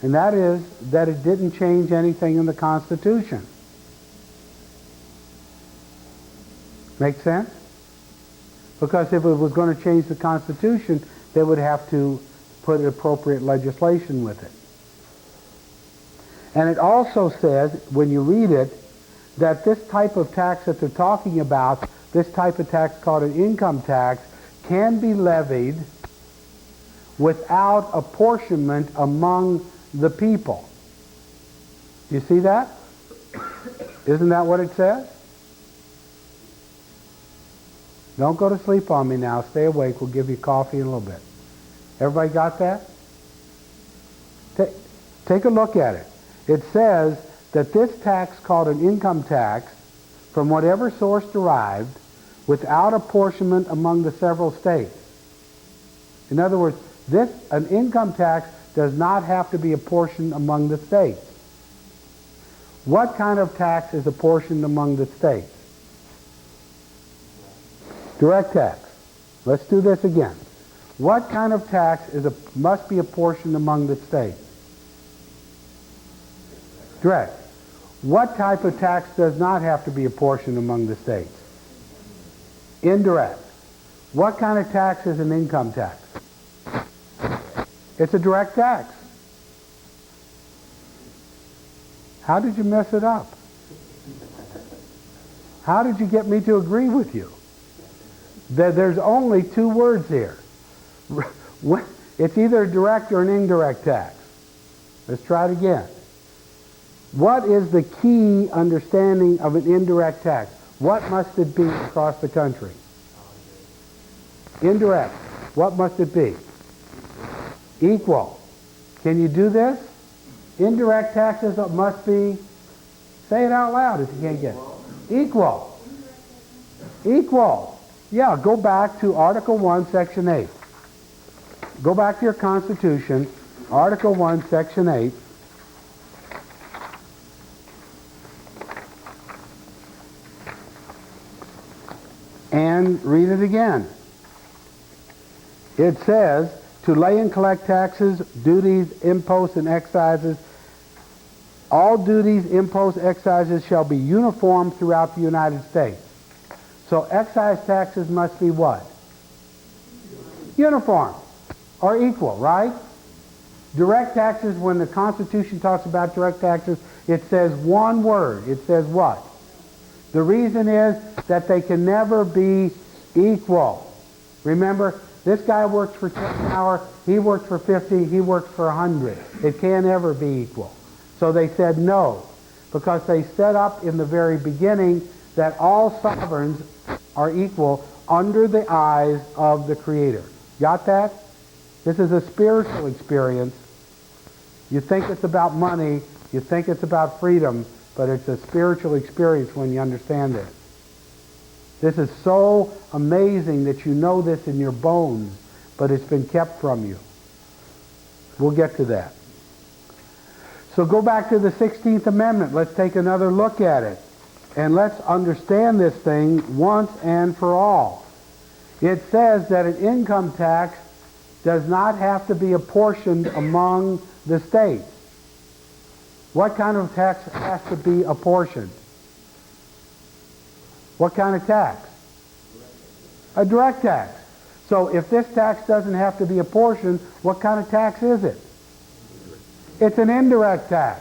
and that is that it didn't change anything in the Constitution. Make sense? Because if it was going to change the Constitution, they would have to put appropriate legislation with it. And it also says, when you read it, that this type of tax that they're talking about, this type of tax called an income tax, can be levied without apportionment among the people. You see that? Isn't that what it says? Don't go to sleep on me now. Stay awake. We'll give you coffee in a little bit. Everybody got that? Take a look at it. It says that this tax, called an income tax, from whatever source derived, without apportionment among the several states. In other words, an income tax does not have to be apportioned among the states. What kind of tax is apportioned among the states? Direct tax. Let's do this again. What kind of tax must be apportioned among the states? Direct. What type of tax does not have to be apportioned among the states? Indirect. What kind of tax is an income tax? It's a direct tax. How did you mess it up? How did you get me to agree with you? There's only two words here. It's either a direct or an indirect tax. Let's try it again. What is the key understanding of an indirect tax? What must it be across the country? Indirect. What must it be? Equal. Can you do this? Indirect taxes must be, say it out loud if you can't get it. Equal. Equal. Yeah, go back to Article 1, Section 8. Go back to your Constitution, Article 1, Section 8. And read it again. It says, to lay and collect taxes, duties, imposts, and excises. All duties, imposts, excises shall be uniform throughout the United States. So excise taxes must be what? Uniform or equal, right? Direct taxes, when the Constitution talks about direct taxes, it says one word. It says what? The reason is that they can never be equal. Remember, this guy works for 10 an hour, he works for 50, he works for 100. It can't ever be equal. So they said no, because they set up in the very beginning that all sovereigns are equal under the eyes of the Creator. Got that? This is a spiritual experience. You think it's about money, you think it's about freedom, but it's a spiritual experience when you understand it. This is so amazing that you know this in your bones, but it's been kept from you. We'll get to that. So go back to the 16th Amendment. Let's take another look at it. And let's understand this thing once and for all. It says that an income tax does not have to be apportioned among the states. What kind of tax has to be apportioned? What kind of tax? A direct tax. So if this tax doesn't have to be apportioned, what kind of tax is it? It's an indirect tax.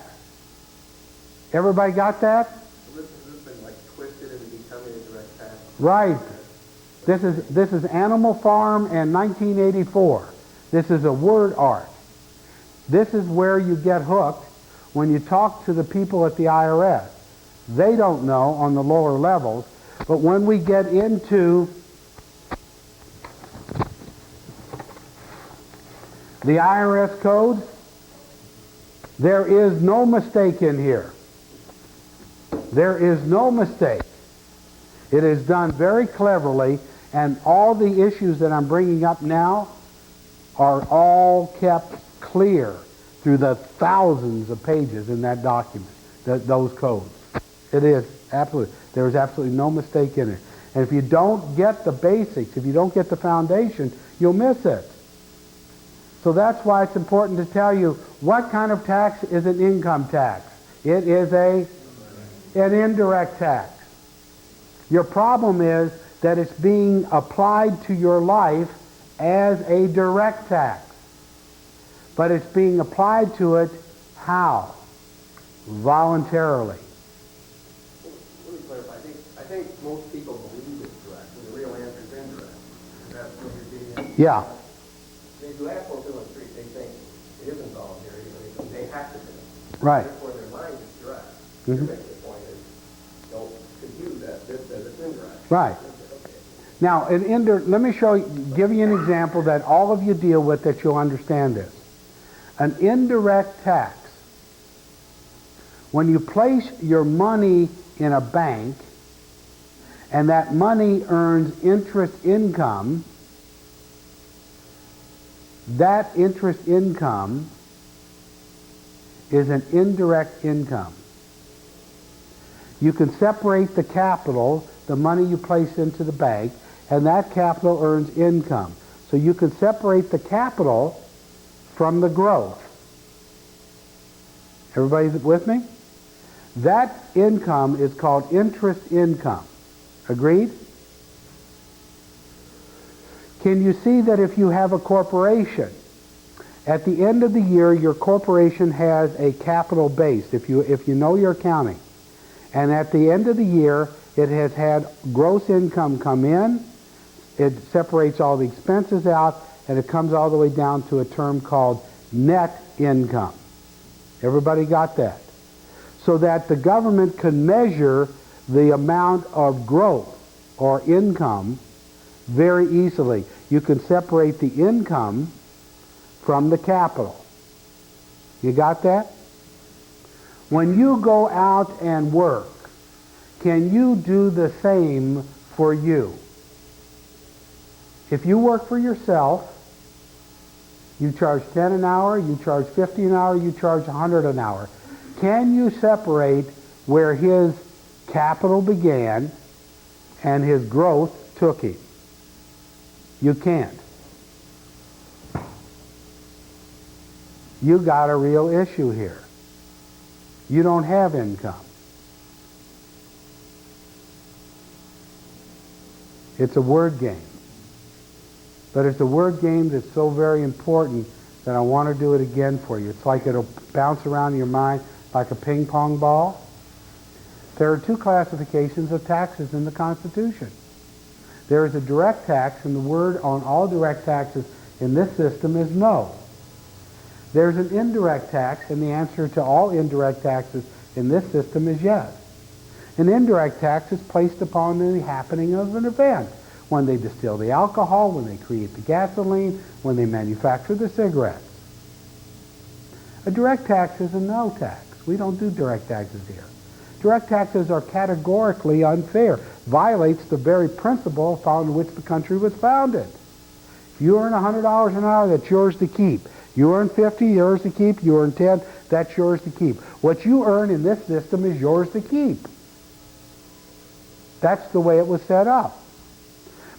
Everybody got that? This has been like twisted into becoming a direct tax. Right. This is Animal Farm and 1984. This is a word art. This is where you get hooked when you talk to the people at the IRS. They don't know on the lower levels, but when we get into the IRS code, there is no mistake in here. There is no mistake. It is done very cleverly, and all the issues that I'm bringing up now are all kept clear through the thousands of pages in that document, those codes. It is absolutely, there is absolutely no mistake in it. And if you don't get the basics, if you don't get the foundation, you'll miss it. So that's why it's important to tell you what kind of tax is an income tax. It is an indirect tax. Your problem is that it's being applied to your life as a direct tax. But it's being applied to it how? Voluntarily. Let me clarify. I think most people believe it's direct, and the real answer is indirect. That's what you're getting at. Yeah. They do ask folks on the street, they think it isn't voluntary, but they have to do it. Right. Therefore, their mind is direct. Mm-hmm. Your basic point is, don't confuse that. This says it's indirect. Right. Okay. Now, let me give you an example that all of you deal with that you'll understand this. An indirect tax. When you place your money in a bank and that money earns interest income, that interest income is an indirect income. You can separate the capital, the money you place into the bank, and that capital earns income. So you can separate the capital from the growth. Everybody with me? That income is called interest income. Agreed? Can you see that if you have a corporation, at the end of the year, your corporation has a capital base, if you know your accounting. And at the end of the year, it has had gross income come in, it separates all the expenses out, and it comes all the way down to a term called net income. Everybody got that? So that the government can measure the amount of growth or income very easily. You can separate the income from the capital. You got that? When you go out and work, can you do the same for you? If you work for yourself, you charge 10 an hour, you charge 50 an hour, you charge 100 an hour. Can you separate where his capital began and his growth took him? You can't. You got a real issue here. You don't have income. It's a word game. But it's a word game that's so very important that I want to do it again for you. It's like it'll bounce around in your mind like a ping pong ball. There are two classifications of taxes in the Constitution. There is a direct tax, and the word on all direct taxes in this system is no. There's an indirect tax, and the answer to all indirect taxes in this system is yes. An indirect tax is placed upon the happening of an event. When they distill the alcohol, when they create the gasoline, when they manufacture the cigarettes. A direct tax is a no tax. We don't do direct taxes here. Direct taxes are categorically unfair, violates the very principle upon which the country was founded. If you earn $100 an hour, that's yours to keep. You earn 50, yours to keep. You earn 10, that's yours to keep. What you earn in this system is yours to keep. That's the way it was set up.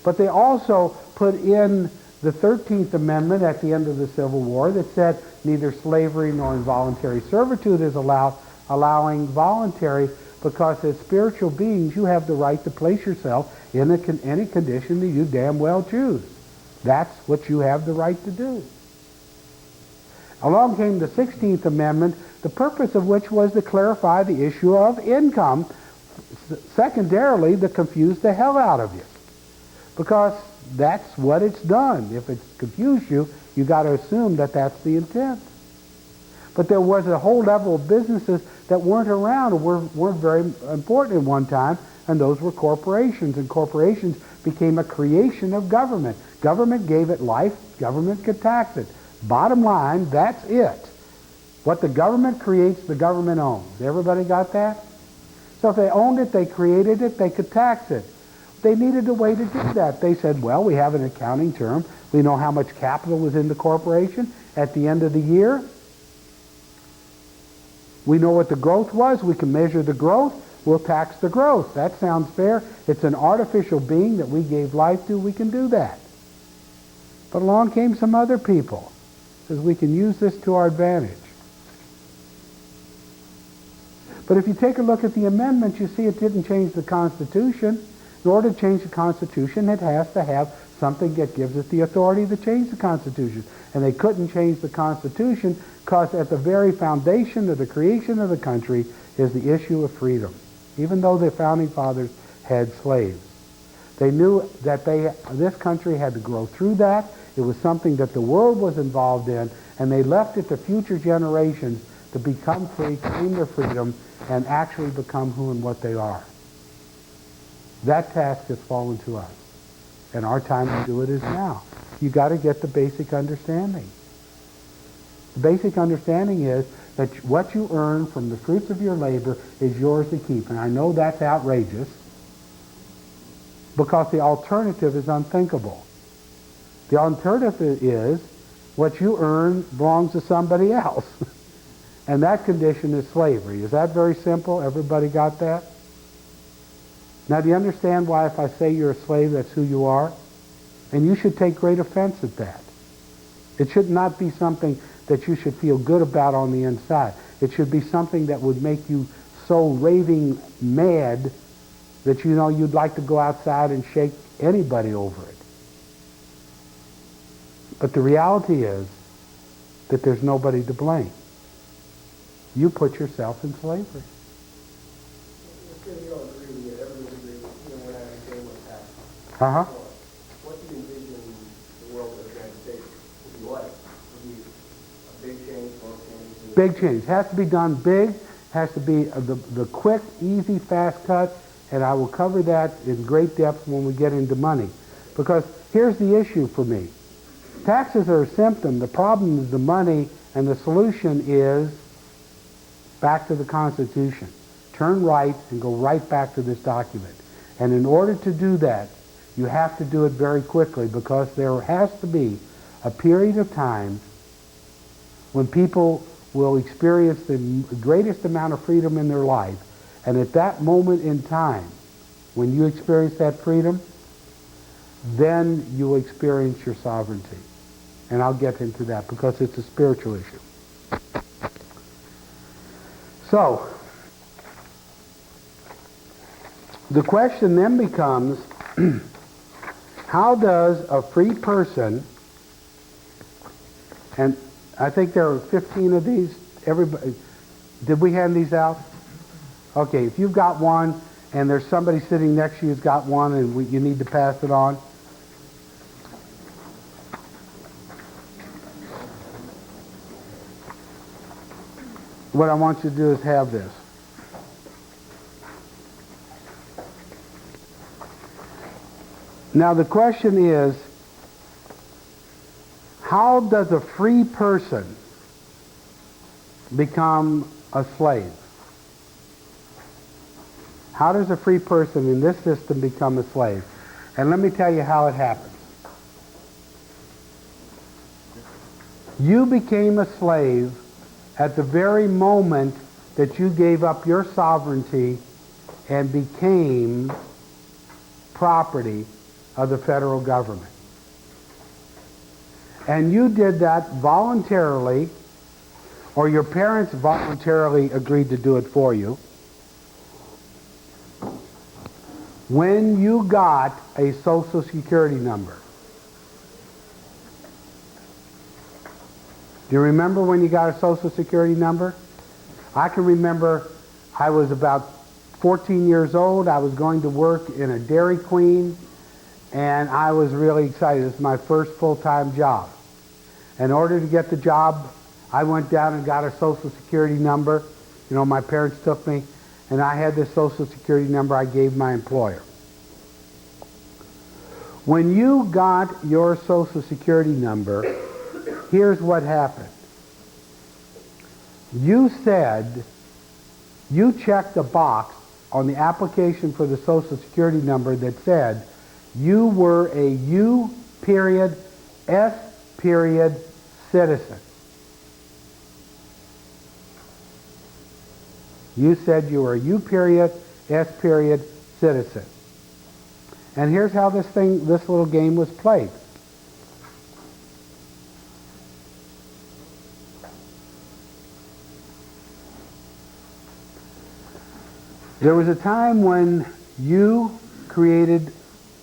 But they also put in the 13th Amendment at the end of the Civil War that said neither slavery nor involuntary servitude is allowed, allowing voluntary, because as spiritual beings you have the right to place yourself in any condition that you damn well choose. That's what you have the right to do. Along came the 16th Amendment, the purpose of which was to clarify the issue of income, secondarily to confuse the hell out of you. Because that's what it's done. If it's confused you, you got to assume that that's the intent. But there was a whole level of businesses that weren't around or weren't very important at one time, and those were corporations. And corporations became a creation of government. Government gave it life. Government could tax it. Bottom line, that's it. What the government creates, the government owns. Everybody got that? So if they owned it, they created it, they could tax it. They needed a way to do that. They said, well, we have an accounting term. We know how much capital was in the corporation at the end of the year. We know what the growth was. We can measure the growth. We'll tax the growth. That sounds fair. It's an artificial being that we gave life to. We can do that. But along came some other people. Says we can use this to our advantage. But if you take a look at the amendments, you see it didn't change the Constitution. In order to change the Constitution, it has to have something that gives it the authority to change the Constitution. And they couldn't change the Constitution because at the very foundation of the creation of the country is the issue of freedom. Even though the Founding Fathers had slaves. They knew that this country had to grow through that. It was something that the world was involved in, and they left it to future generations to become free, claim their freedom, and actually become who and what they are. That task has fallen to us, and our time to do it is now. You got to get the basic understanding. The basic understanding is that what you earn from the fruits of your labor is yours to keep, and I know that's outrageous because the alternative is unthinkable. The alternative is what you earn belongs to somebody else, and that condition is slavery. Is that very simple? Everybody got that? Now, do you understand why if I say you're a slave, that's who you are? And you should take great offense at that. It should not be something that you should feel good about on the inside. It should be something that would make you so raving mad that you know you'd like to go outside and shake anybody over it. But the reality is that there's nobody to blame. You put yourself in slavery. You don't agree with it. Everyone agrees. When I became a pastor. Uh-huh. What do you envision the world of the United States to be like? Would be a big change, small change? Big change. Has to be done big. Has to be the quick, easy, fast cut. And I will cover that in great depth when we get into money. Because here's the issue for me. Taxes are a symptom. The problem is the money, and the solution is back to the Constitution. Turn right and go right back to this document. And in order to do that, you have to do it very quickly, because there has to be a period of time when people will experience the greatest amount of freedom in their life. And at that moment in time, when you experience that freedom, then you will experience your sovereignty. And I'll get into that because it's a spiritual issue. So, the question then becomes, how does a free person, and I think there are 15 of these, everybody, did we hand these out? Okay, if you've got one and there's somebody sitting next to you who's got one and you need to pass it on. What I want you to do is have this. Now the question is, how does a free person become a slave? How does a free person in this system become a slave? And let me tell you how it happens. You became a slave at the very moment that you gave up your sovereignty and became property of the federal government. And you did that voluntarily, or your parents voluntarily agreed to do it for you, when you got a Social Security number. Do you remember when you got a Social Security number? I can remember I was about 14 years old. I was going to work in a Dairy Queen, and I was really excited. It's my first full-time job. In order to get the job, I went down and got a Social Security number. You know, my parents took me, and I had this Social Security number I gave my employer. When you got your Social Security number, here's what happened. You said, you checked a box on the application for the Social Security number that said you were a U period S period citizen. You said you were a U period S period citizen. And here's how this little game was played. There was a time when you created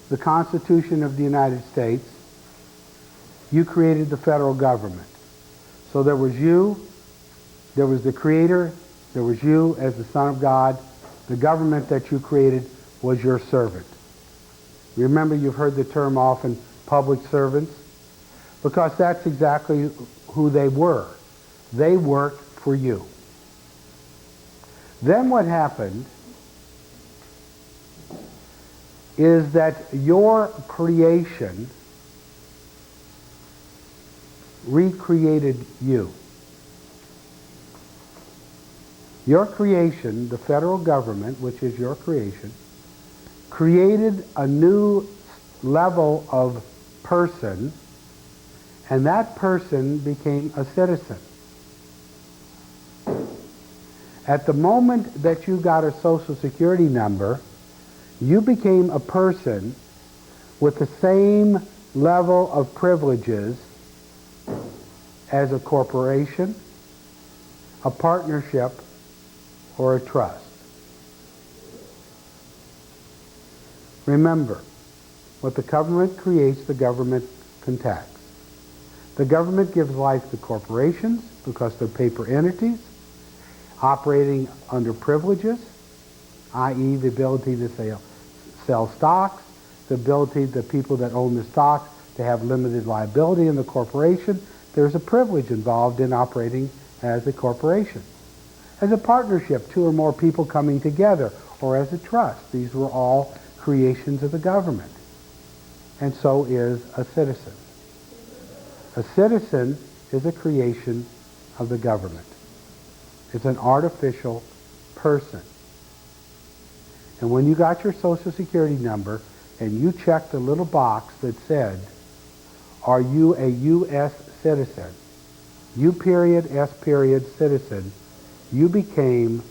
the Constitution of the United States. You created the federal government. So there was you, there was the Creator, there was you as the Son of God. The government that you created was your servant. Remember, you've heard the term often, public servants, because that's exactly who they were. They worked for you. Then what happened is that your creation recreated you. Your creation, the federal government, which is your creation, created a new level of person, and that person became a citizen. At the moment that you got a Social Security number, you became a person with the same level of privileges as a corporation, a partnership, or a trust. Remember, what the government creates, the government can tax. The government gives life to corporations because they're paper entities operating under privileges, i.e. the ability to sell stocks, the people that own the stocks to have limited liability in the corporation. There's a privilege involved in operating as a corporation. As a partnership, two or more people coming together, or as a trust. These were all creations of the government. And so is a citizen. A citizen is a creation of the government. It's an artificial person. And when you got your Social Security number and you checked the little box that said, are you a U.S. citizen? U period, S period, citizen. You became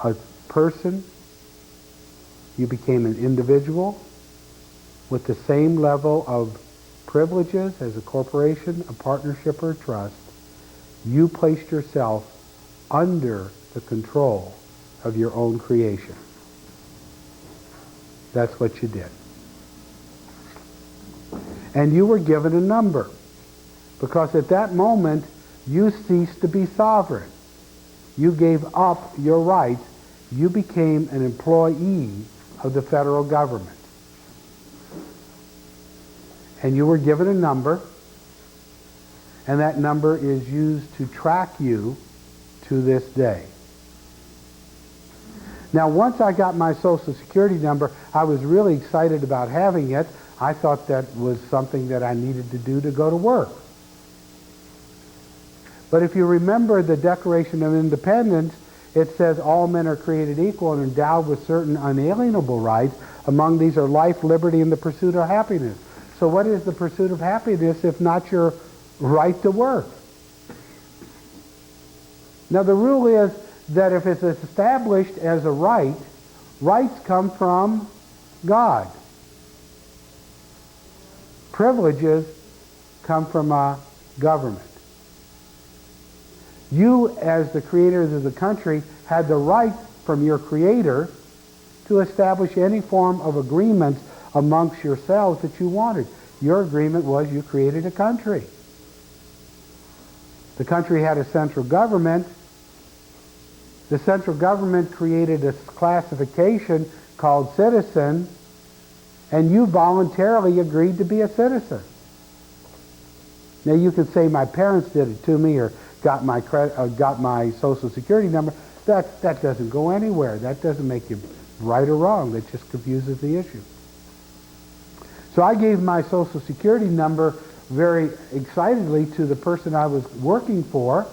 a person, you became an individual with the same level of privileges as a corporation, a partnership, or a trust. You placed yourself under the control of your own creation. That's what you did. And you were given a number, because at that moment you ceased to be sovereign. You gave up your rights. You became an employee of the federal government. And you were given a number, and that number is used to track you to this day. Now, once I got my Social Security number, I was really excited about having it. I thought that was something that I needed to do to go to work. But if you remember the Declaration of Independence, it says all men are created equal and endowed with certain unalienable rights. Among these are life, liberty, and the pursuit of happiness. So what is the pursuit of happiness if not your right to work? Now the rule is that if it's established as a right, rights come from God. Privileges come from a government. You, as the creators of the country, had the right from your creator to establish any form of agreements amongst yourselves that you wanted. Your agreement was you created a country. The country had a central government. The central government created a classification called citizen, and you voluntarily agreed to be a citizen. Now you could say my parents did it to me, or got my Social Security number. That doesn't go anywhere. That doesn't make you right or wrong. That just confuses the issue. So I gave my Social Security number very excitedly to the person I was working for.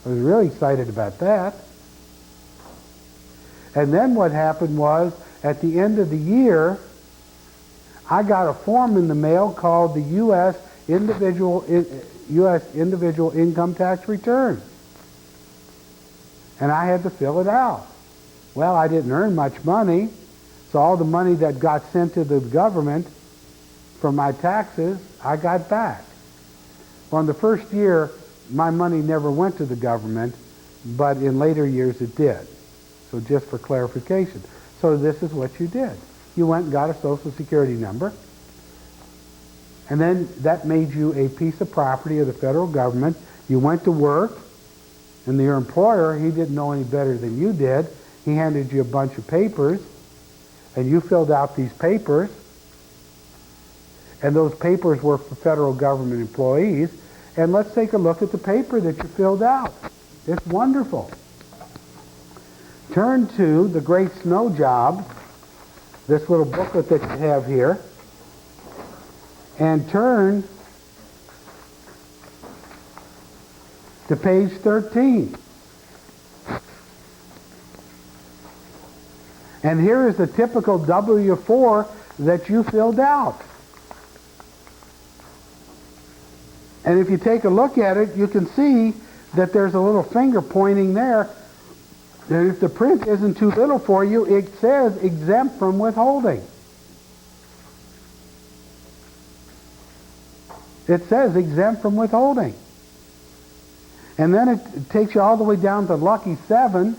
I was really excited about that. And then what happened was, at the end of the year, I got a form in the mail called the U.S. Individual Income Tax Return. And I had to fill it out. Well, I didn't earn much money, so all the money that got sent to the government from my taxes, I got back. Well, in the first year, my money never went to the government, but in later years it did. So just for clarification. So this is what you did. You went and got a Social Security number, and then that made you a piece of property of the federal government. You went to work, and your employer, he didn't know any better than you did. He handed you a bunch of papers, and you filled out these papers, and those papers were for federal government employees. And let's take a look at the paper that you filled out. It's wonderful. Turn to The Great Snow Job, this little booklet that you have here, and turn to page 13. And here is the typical W-4 that you filled out. And if you take a look at it, you can see that there's a little finger pointing there. And if the print isn't too little for you, it says exempt from withholding. It says exempt from withholding. And then it takes you all the way down to lucky 7,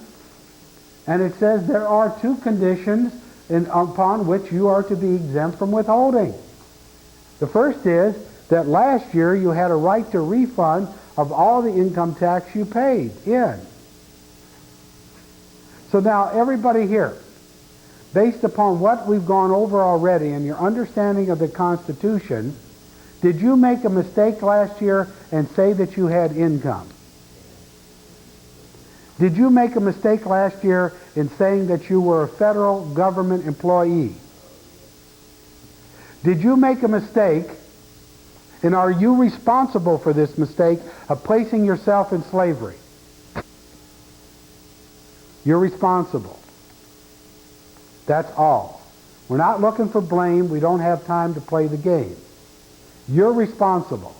and it says there are two conditions and upon which you are to be exempt from withholding. The first is that last year you had a right to refund of all the income tax you paid in. So now everybody here, based upon what we've gone over already and your understanding of the Constitution, did you make a mistake last year and say that you had income? Did you make a mistake last year in saying that you were a federal government employee? Did you make a mistake, and are you responsible for this mistake of placing yourself in slavery? You're responsible. That's all. We're not looking for blame. We don't have time to play the game. You're responsible.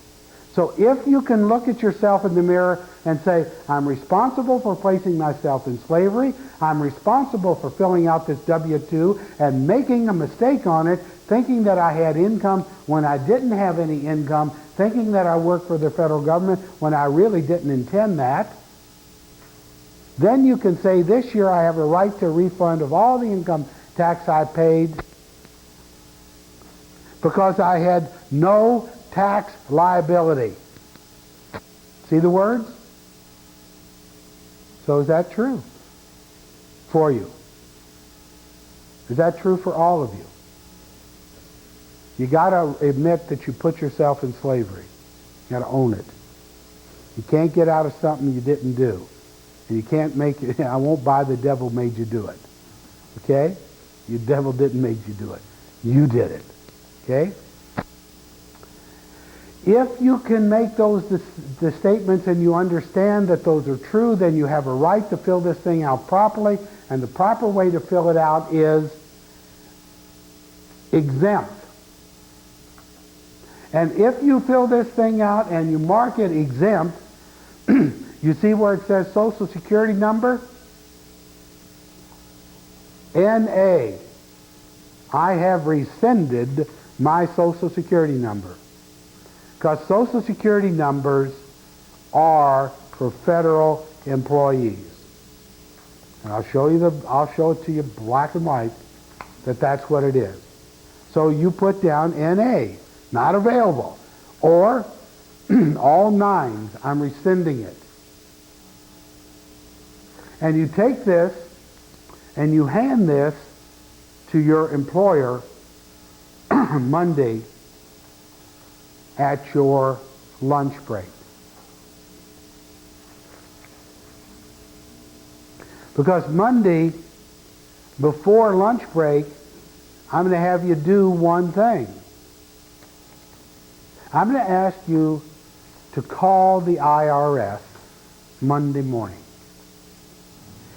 So if you can look at yourself in the mirror and say, I'm responsible for placing myself in slavery, I'm responsible for filling out this W-2 and making a mistake on it, thinking that I had income when I didn't have any income, thinking that I worked for the federal government when I really didn't intend that, then you can say, this year I have a right to a refund of all the income tax I paid because I had no tax liability. See the words? So is that true for you? Is that true for all of you? You got to admit that you put yourself in slavery. You got to own it. You can't get out of something you didn't do. And you can't make it. I won't buy the devil made you do it. Okay? The devil didn't make you do it. You did it. Okay? If you can make those the statements and you understand that those are true, then you have a right to fill this thing out properly. And the proper way to fill it out is exempt. And if you fill this thing out and you mark it exempt, you see where it says Social Security number? N.A. I have rescinded my Social Security number. Because Social Security numbers are for federal employees. And I'll show it to you black and white that that's what it is. So you put down N.A., not available. Or all nines, I'm rescinding it. And you take this and you hand this to your employer Monday at your lunch break. Because Monday, before lunch break, I'm going to have you do one thing. I'm going to ask you to call the IRS Monday morning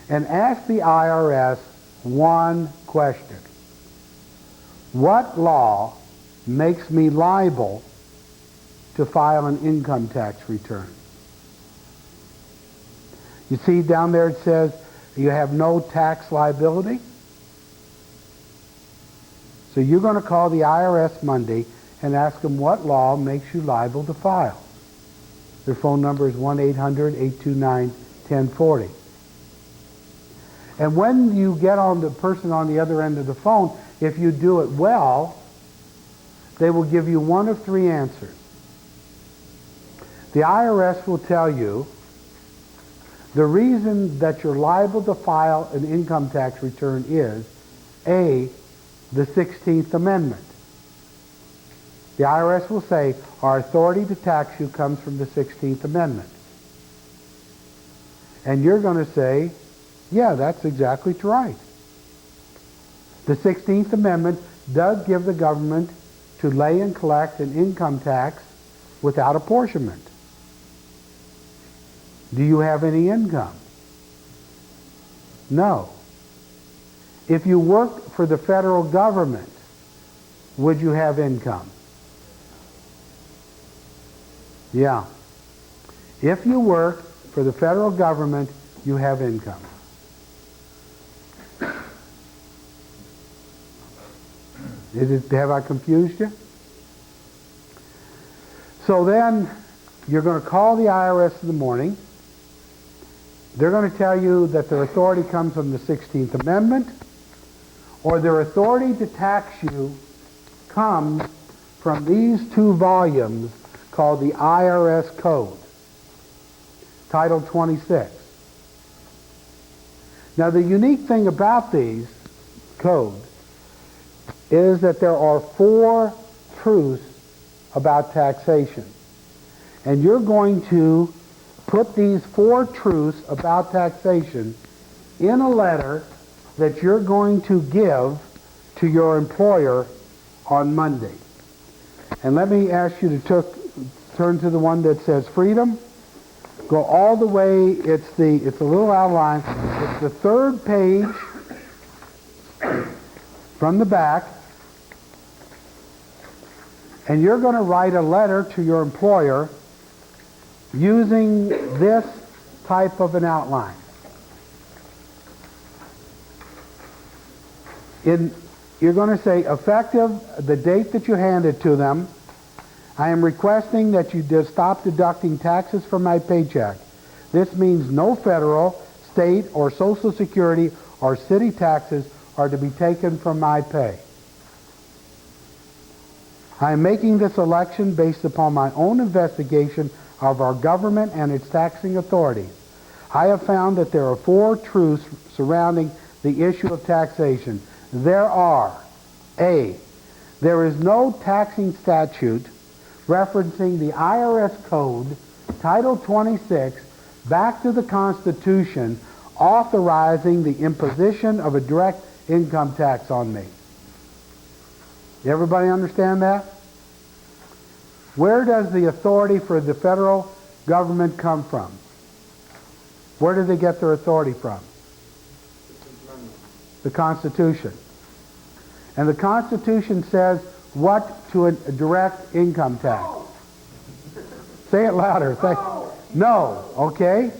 and ask the IRS one question. What law makes me liable to file an income tax return? You see down there it says you have no tax liability. So you're going to call the IRS Monday and ask them what law makes you liable to file. Their phone number is 1-800-829-1040. And when you get on the person on the other end of the phone, if you do it well, they will give you one of three answers. The IRS will tell you the reason that you're liable to file an income tax return is A, the 16th Amendment. The IRS will say, our authority to tax you comes from the 16th Amendment. And you're going to say, yeah, that's exactly right. The 16th Amendment does give the government to lay and collect an income tax without apportionment. Do you have any income? No. If you work for the federal government, would you have income? Yeah. If you work for the federal government, you have income. Have I confused you? So then, you're going to call the IRS in the morning. They're going to tell you that their authority comes from the 16th Amendment, or their authority to tax you comes from these two volumes called the IRS Code, Title 26. Now, the unique thing about these codes is that there are 4 truths about taxation. And you're going to put these 4 truths about taxation in a letter that you're going to give to your employer on Monday. And let me ask you to turn to the one that says freedom. Go all the way, it's a little outline. It's the 3rd page from the back. And you're going to write a letter to your employer using this type of an outline. You're going to say, effective the date that you hand it to them, I am requesting that you stop deducting taxes from my paycheck. This means no federal, state, or Social Security or city taxes are to be taken from my pay. I am making this election based upon my own investigation of our government and its taxing authorities. I have found that there are 4 truths surrounding the issue of taxation. There are: A, there is no taxing statute referencing the IRS Code, Title 26, back to the Constitution, authorizing the imposition of a direct income tax on me. Everybody understand that? Where does the authority for the federal government come from? Where do they get their authority from? The Constitution. And the Constitution says what to a direct income tax? Say it louder. No, okay?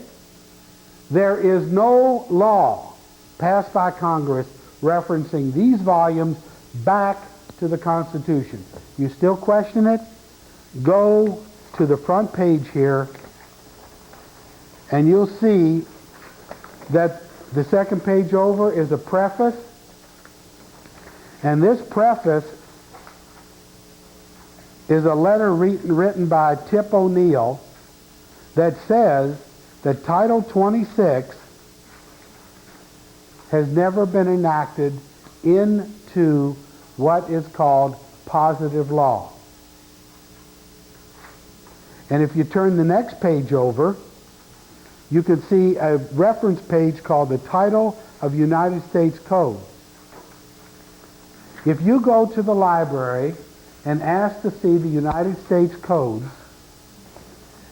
There is no law passed by Congress referencing these volumes back to the Constitution. You still question it? Go to the front page here and you'll see that the 2nd page over is a preface, and this preface is a letter written by Tip O'Neill that says that Title 26 has never been enacted into what is called positive law. And if you turn the next page over, you can see a reference page called the Title of United States Code. If you go to the library and ask to see the United States codes,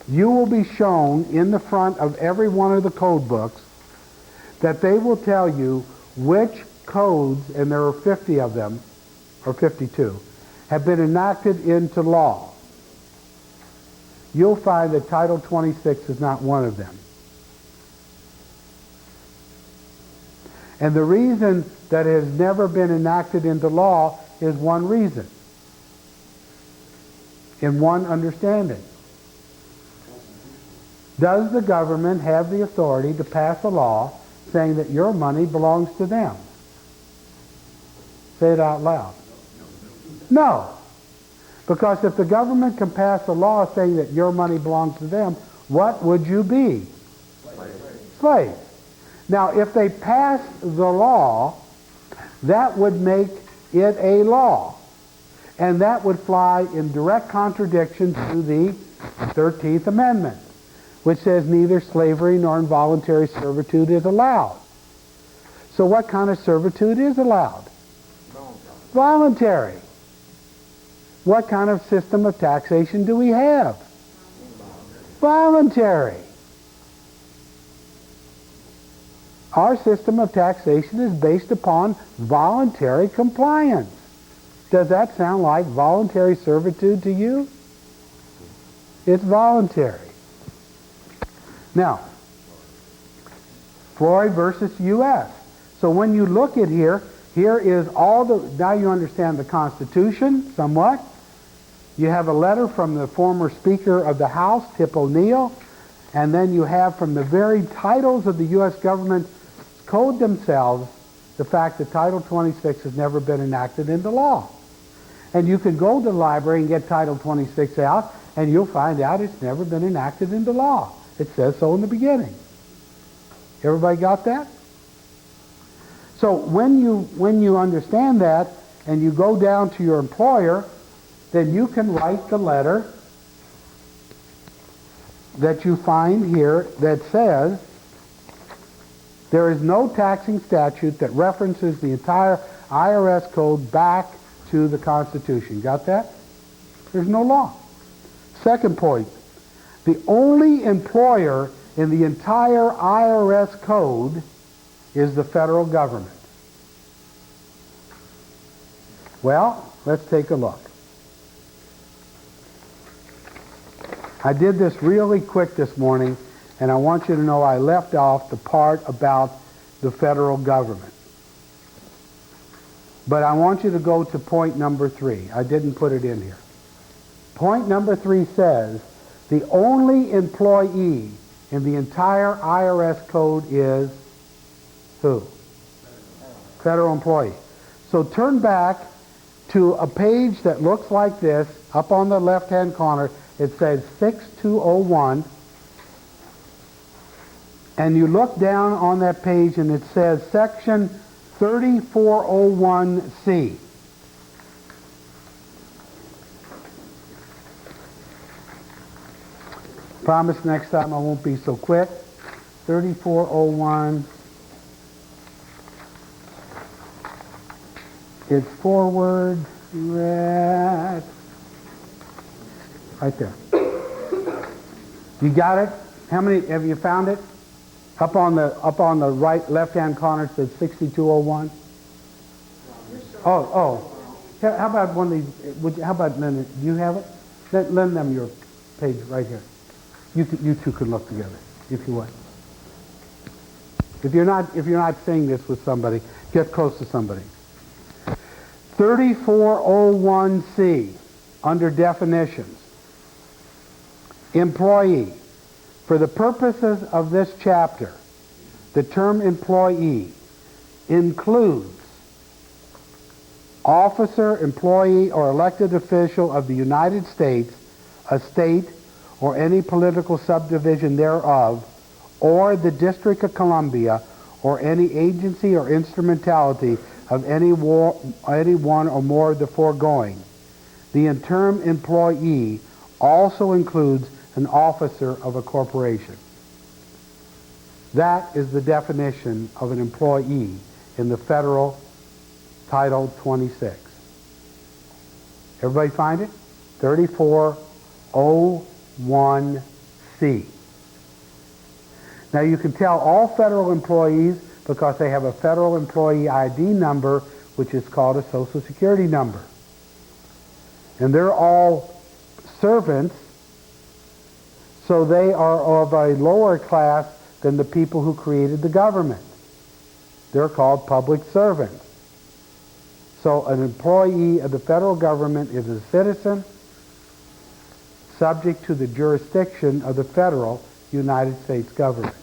you will be shown in the front of every one of the code books that they will tell you which codes, and there are 50 of them, or 52, have been enacted into law. You'll find that Title 26 is not one of them. And the reason that it has never been enacted into law is one reason, in one understanding. Does the government have the authority to pass a law saying that your money belongs to them? Say it out loud. No. Because if the government can pass a law saying that your money belongs to them, what would you be? Slaves. Now, if they pass the law, that would make it a law. And that would fly in direct contradiction to the 13th Amendment, which says neither slavery nor involuntary servitude is allowed. So what kind of servitude is allowed? Voluntary. What kind of system of taxation do we have? Voluntary. Our system of taxation is based upon voluntary compliance. Does that sound like voluntary servitude to you? It's voluntary. Now, Floyd versus U.S. So when you look at here is all the, now you understand the Constitution somewhat. You have a letter from the former Speaker of the House, Tip O'Neill, and then you have from the very titles of the U.S. government code themselves the fact that Title 26 has never been enacted into law. And you can go to the library and get Title 26 out, and you'll find out it's never been enacted into law. It says so in the beginning. Everybody got that? So when you understand that, and you go down to your employer, then you can write the letter that you find here that says, there is no taxing statute that references the entire IRS code back to the Constitution. Got that? There's no law. Second point, the only employer in the entire IRS code is the federal government. Well, let's take a look. I did this really quick this morning, and I want you to know I left off the part about the federal government. But I want you to go to point number 3. I didn't put it in here. Point number 3 says, the only employee in the entire IRS code is who? Federal employee. So turn back to a page that looks like this. Up on the left-hand corner, it says 6201. And you look down on that page and it says section 3401C. Promise next time I won't be so quick. 3401. It's forward, right there. You got it? How many have you found it? Up on the right left-hand corner it says 6201. Oh. How about one of these? How about Lynn? Do you have it? Lend them your page right here. You two can look together if you want. If you're not seeing this with somebody, get close to somebody. 3401C under definitions. Employee. For the purposes of this chapter, the term employee includes officer, employee, or elected official of the United States, a state, or any political subdivision thereof, or the District of Columbia, or any agency or instrumentality of any one or more of the foregoing. The term employee also includes an officer of a corporation. That is the definition of an employee in the federal Title 26. Everybody find it? 3401C. Now you can tell all federal employees because they have a federal employee ID number, which is called a Social Security number. And they're all servants, so they are of a lower class than the people who created the government. They're called public servants. So an employee of the federal government is a citizen subject to the jurisdiction of the federal United States government.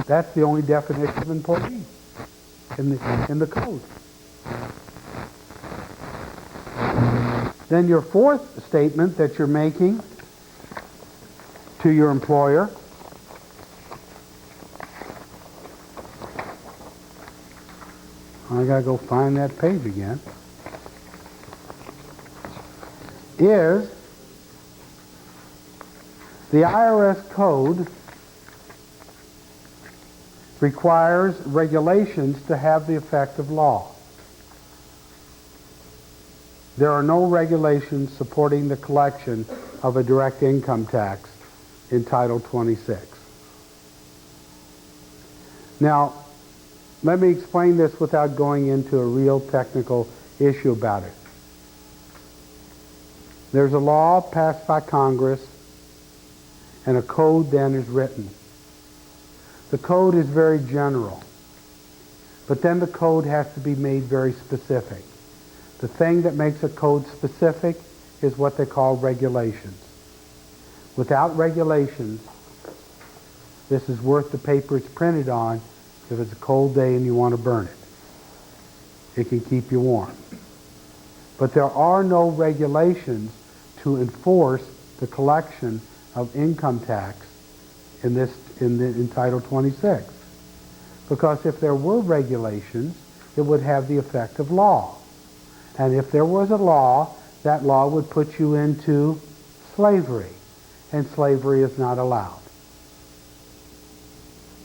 That's the only definition of employee in the code. Then your fourth statement that you're making to your employer I gotta go find that page again, is the IRS code requires regulations to have the effect of law. There are no regulations supporting the collection of a direct income tax in Title 26. Now, let me explain this without going into a real technical issue about it. There's a law passed by Congress, and a code then is written. The code is very general, but then the code has to be made very specific. The thing that makes a code specific is what they call regulations. Without regulations, this is worth the paper it's printed on, if it's a cold day and you want to burn it. It can keep you warm. But there are no regulations to enforce the collection of income tax in Title 26. Because if there were regulations, it would have the effect of law. And if there was a law, that law would put you into slavery. And slavery is not allowed.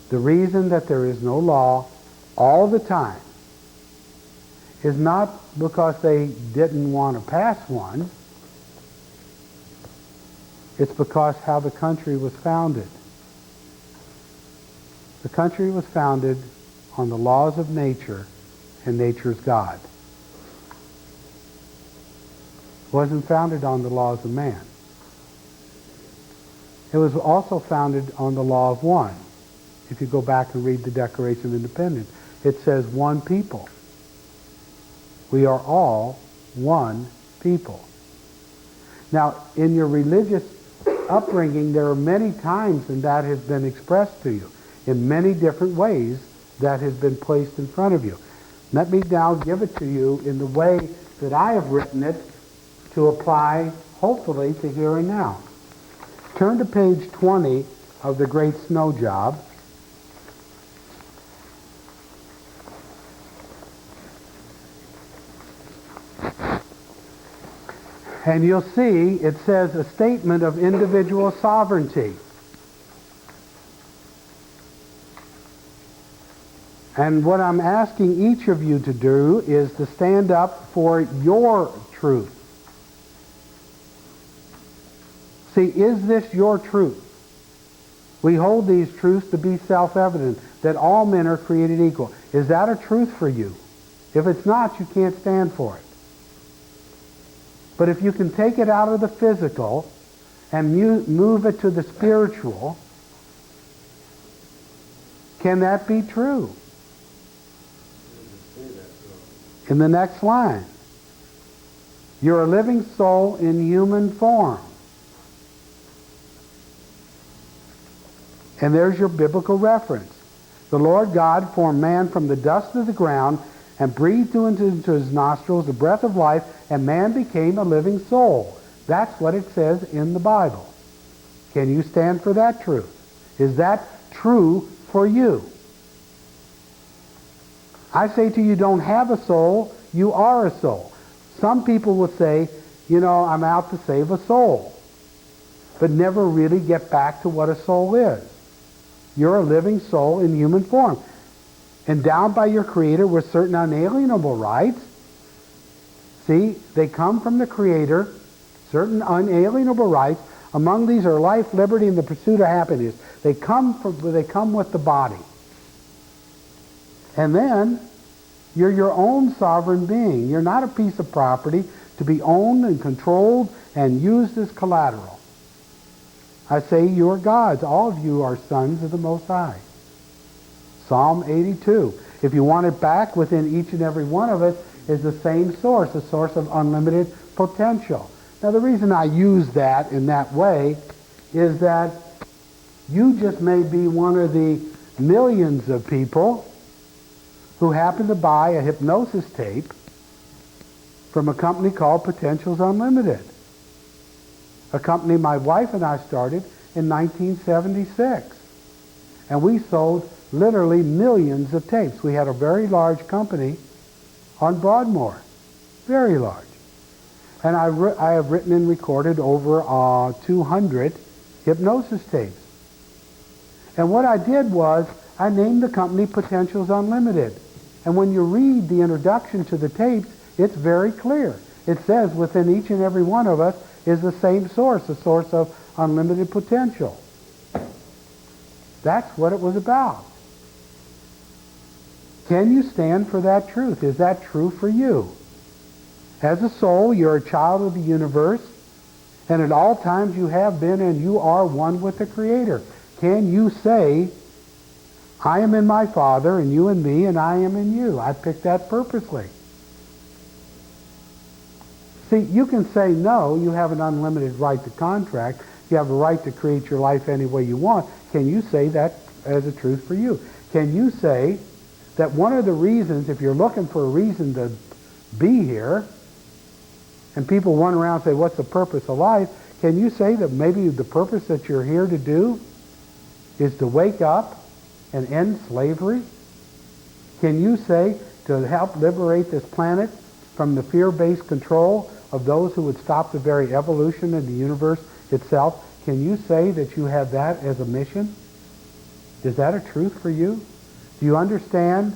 The reason that there is no law all the time is not because they didn't want to pass one. It's because how the country was founded. The country was founded on the laws of nature and nature's God. It wasn't founded on the laws of man. It was also founded on the law of one. If you go back and read the Declaration of Independence, it says one people. We are all one people. Now, in your religious upbringing, there are many times when that has been expressed to you. In many different ways, that has been placed in front of you. Let me now give it to you in the way that I have written it to apply, hopefully, to here and now. Turn to page 20 of The Great Snow Job. And you'll see it says a statement of individual sovereignty. And what I'm asking each of you to do is to stand up for your truth. See, is this your truth? We hold these truths to be self-evident, that all men are created equal. Is that a truth for you? If it's not, you can't stand for it. But if you can take it out of the physical and move it to the spiritual, can that be true? In the next line, you're a living soul in human form. And there's your biblical reference. The Lord God formed man from the dust of the ground and breathed into his nostrils the breath of life, and man became a living soul. That's what it says in the Bible. Can you stand for that truth? Is that true for you? I say to you, don't have a soul, you are a soul. Some people will say, you know, I'm out to save a soul, but never really get back to what a soul is. You're a living soul in human form, endowed by your Creator with certain unalienable rights. See, they come from the Creator, certain unalienable rights. Among these are life, liberty, and the pursuit of happiness. They come with the body. And then, you're your own sovereign being. You're not a piece of property to be owned and controlled and used as collateral. I say you are God's. All of you are sons of the Most High. Psalm 82. If you want it back, within each and every one of us is the same source, a source of unlimited potential. Now, the reason I use that in that way is that you just may be one of the millions of people who happen to buy a hypnosis tape from a company called Potentials Unlimited. A company my wife and I started in 1976. And we sold literally millions of tapes. We had a very large company on Broadmoor. Very large. And I have written and recorded over 200 hypnosis tapes. And what I did was, I named the company Potentials Unlimited. And when you read the introduction to the tapes, it's very clear. It says within each and every one of us is the same source, a source of unlimited potential. That's what it was about. Can you stand for that truth? Is that true for you? As a soul, you're a child of the universe, and at all times you have been and you are one with the Creator. Can you say, I am in my Father, and you in me, and I am in you? I picked that purposely. See, you can say no. You have an unlimited right to contract. You have a right to create your life any way you want. Can you say that as a truth for you? can you say that one of the reasons, if you're looking for a reason to be here, and people run around and say, what's the purpose of life? Can you say that maybe the purpose that you're here to do is to wake up and end slavery? Can you say to help liberate this planet from the fear-based control of those who would stop the very evolution of the universe itself? Can you say that you have that as a mission? Is that a truth for you? Do you understand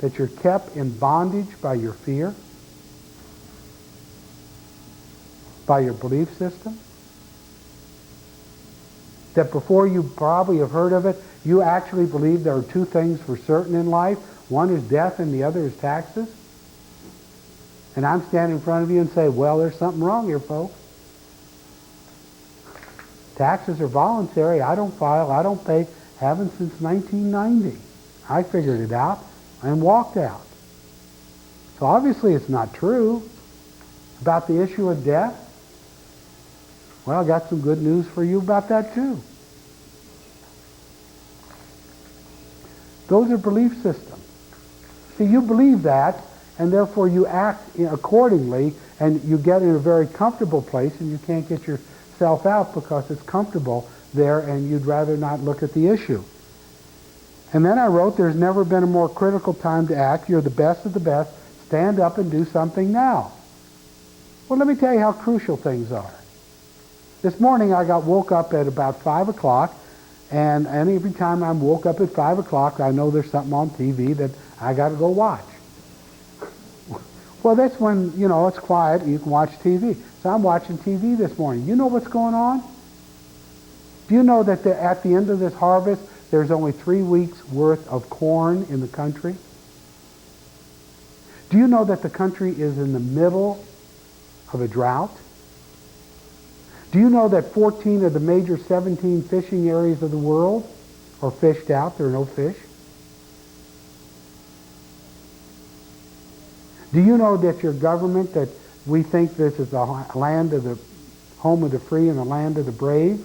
that you're kept in bondage by your fear? By your belief system? That before you probably have heard of it, you actually believe there are two things for certain in life. One is death and the other is taxes. And I'm standing in front of you and say, well, there's something wrong here, folks. Taxes are voluntary. I don't file. I don't pay. Haven't since 1990. I figured it out and walked out. So obviously it's not true. About the issue of death, well, I got some good news for you about that too. Those are belief systems. See, you believe that, and therefore you act accordingly, and you get in a very comfortable place, and you can't get yourself out because it's comfortable there, and you'd rather not look at the issue. And then I wrote, there's never been a more critical time to act. You're the best of the best. Stand up and do something now. Well, let me tell you how crucial things are. This morning I woke up at about 5 o'clock, and every time I woke up at 5 o'clock, I know there's something on TV that I got to go watch. Well, that's when, it's quiet and you can watch TV. So I'm watching TV this morning. You know what's going on? Do you know that at the end of this harvest, there's only 3 weeks worth of corn in the country? Do you know that the country is in the middle of a drought? Do you know that 14 of the major 17 fishing areas of the world are fished out? There are no fish. Do you know that your government, that we think this is the land of the home of the free and the land of the brave,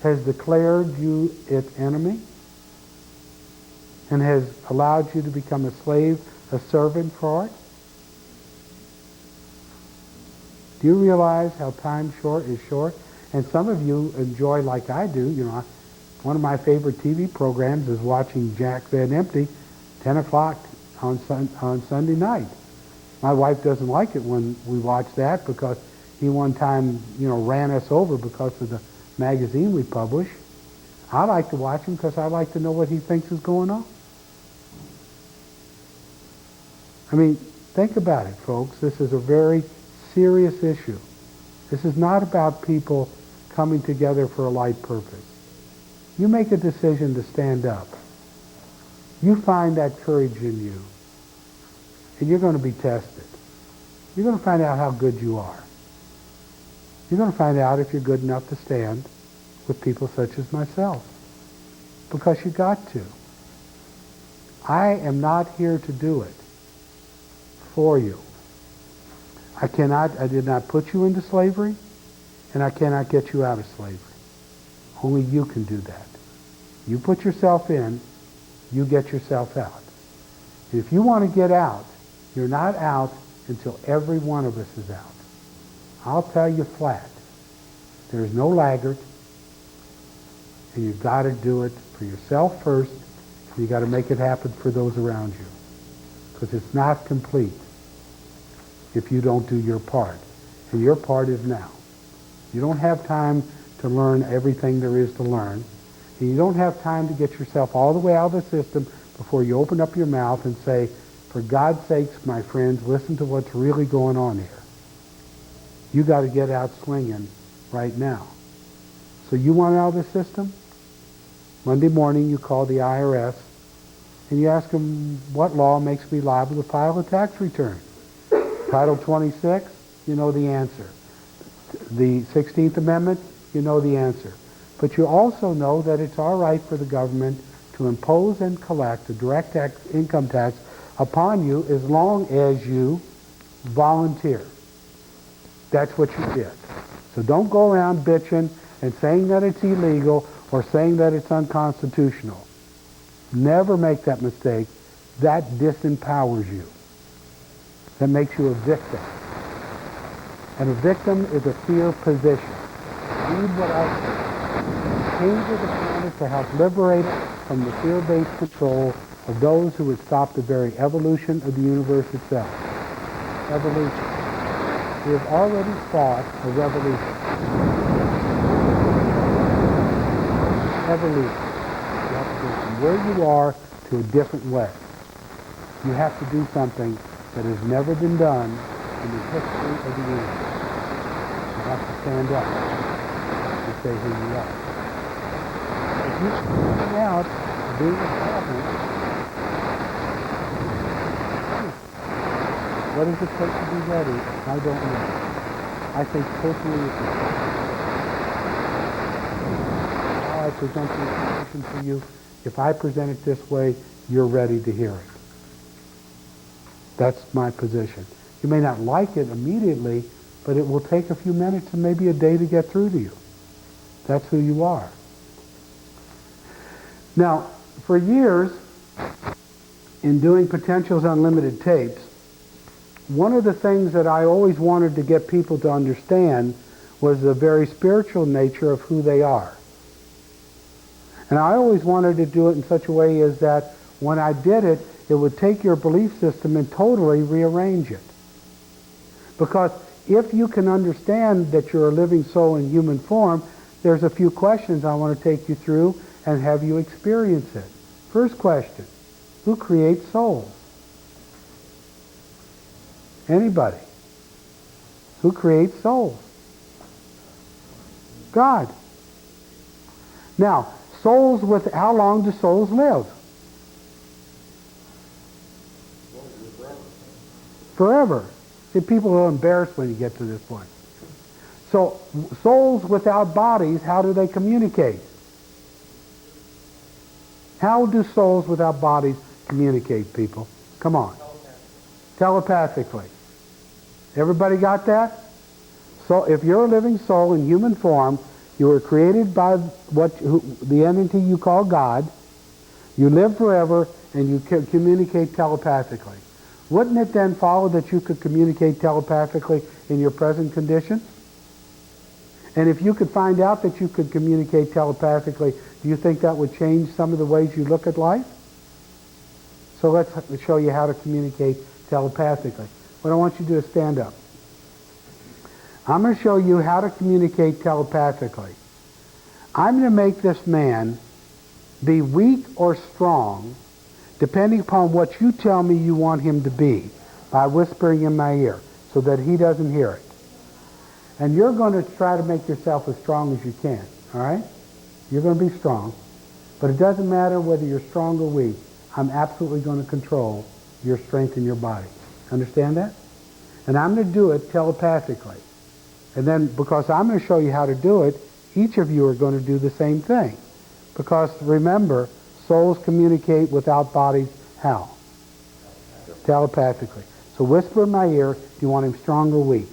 has declared you its enemy and has allowed you to become a slave, a servant for it? Do you realize how time short is short? And some of you enjoy, like I do, one of my favorite TV programs is watching Jack Van Empty, 10 o'clock on Sunday night. My wife doesn't like it when we watch that because he one time, ran us over because of the magazine we publish. I like to watch him because I like to know what he thinks is going on. I mean, think about it, folks. This is a very serious issue. This is not about people coming together for a light purpose. You make a decision to stand up. You find that courage in you, and you're going to be tested. You're going to find out how good you are. You're going to find out if you're good enough to stand with people such as myself, because you got to. I am not here to do it for you. I did not put you into slavery, and I cannot get you out of slavery. Only you can do that. You put yourself in, you get yourself out. If you want to get out, you're not out until every one of us is out. I'll tell you flat, there's no laggard, and you've got to do it for yourself first, and you've got to make it happen for those around you, because it's not complete if you don't do your part. And your part is now. You don't have time to learn everything there is to learn. And you don't have time to get yourself all the way out of the system before you open up your mouth and say, for God's sakes, my friends, listen to what's really going on here. You got to get out swinging right now. So you want out of the system? Monday morning you call the IRS and you ask them, what law makes me liable to file a tax return? Title 26, you know the answer. The 16th Amendment, you know the answer. But you also know that it's all right for the government to impose and collect a direct income tax upon you as long as you volunteer. That's what you did. So don't go around bitching and saying that it's illegal or saying that it's unconstitutional. Never make that mistake. That disempowers you. That makes you a victim. And a victim is a fear position. Read what I say. Change the planet to help liberate it from the fear-based control of those who would stop the very evolution of the universe itself. Evolution. We have already fought a revolution. Evolution. You have to go from where you are to a different way. You have to do something that has never been done in the history of the universe. You have to stand up and say who you are. If you're standing out of being a problem, what does it take to be ready? I don't know. I think personally it's how I present the information to you. If I present it this way, you're ready to hear it. That's my position. You may not like it immediately, but it will take a few minutes and maybe a day to get through to you. That's who you are. Now, for years, in doing Potentials Unlimited tapes, one of the things that I always wanted to get people to understand was the very spiritual nature of who they are. And I always wanted to do it in such a way as that when I did it, it would take your belief system and totally rearrange it. Because if you can understand that you're a living soul in human form, there's a few questions I want to take you through and have you experience it. First question, who creates souls? Anybody? Who creates souls? God. Now, souls with, how long do souls live? Forever. See, people are embarrassed when you get to this point. So, souls without bodies, how do they communicate? How do souls without bodies communicate, people? Come on. Telepathically. Everybody got that? So, if you're a living soul in human form, you were created by the entity you call God, you live forever, and you communicate telepathically. Wouldn't it then follow that you could communicate telepathically in your present condition? And if you could find out that you could communicate telepathically, do you think that would change some of the ways you look at life? So let's show you how to communicate telepathically. What I want you to do is stand up. I'm going to show you how to communicate telepathically. I'm going to make this man be weak or strong depending upon what you tell me you want him to be by whispering in my ear so that he doesn't hear it. And you're going to try to make yourself as strong as you can, all right? You're going to be strong. But it doesn't matter whether you're strong or weak. I'm absolutely going to control your strength in your body. Understand that? And I'm going to do it telepathically. And then, because I'm going to show you how to do it, each of you are going to do the same thing. Because, remember, souls communicate without bodies how? Telepathically. So whisper in my ear, do you want him strong or weak?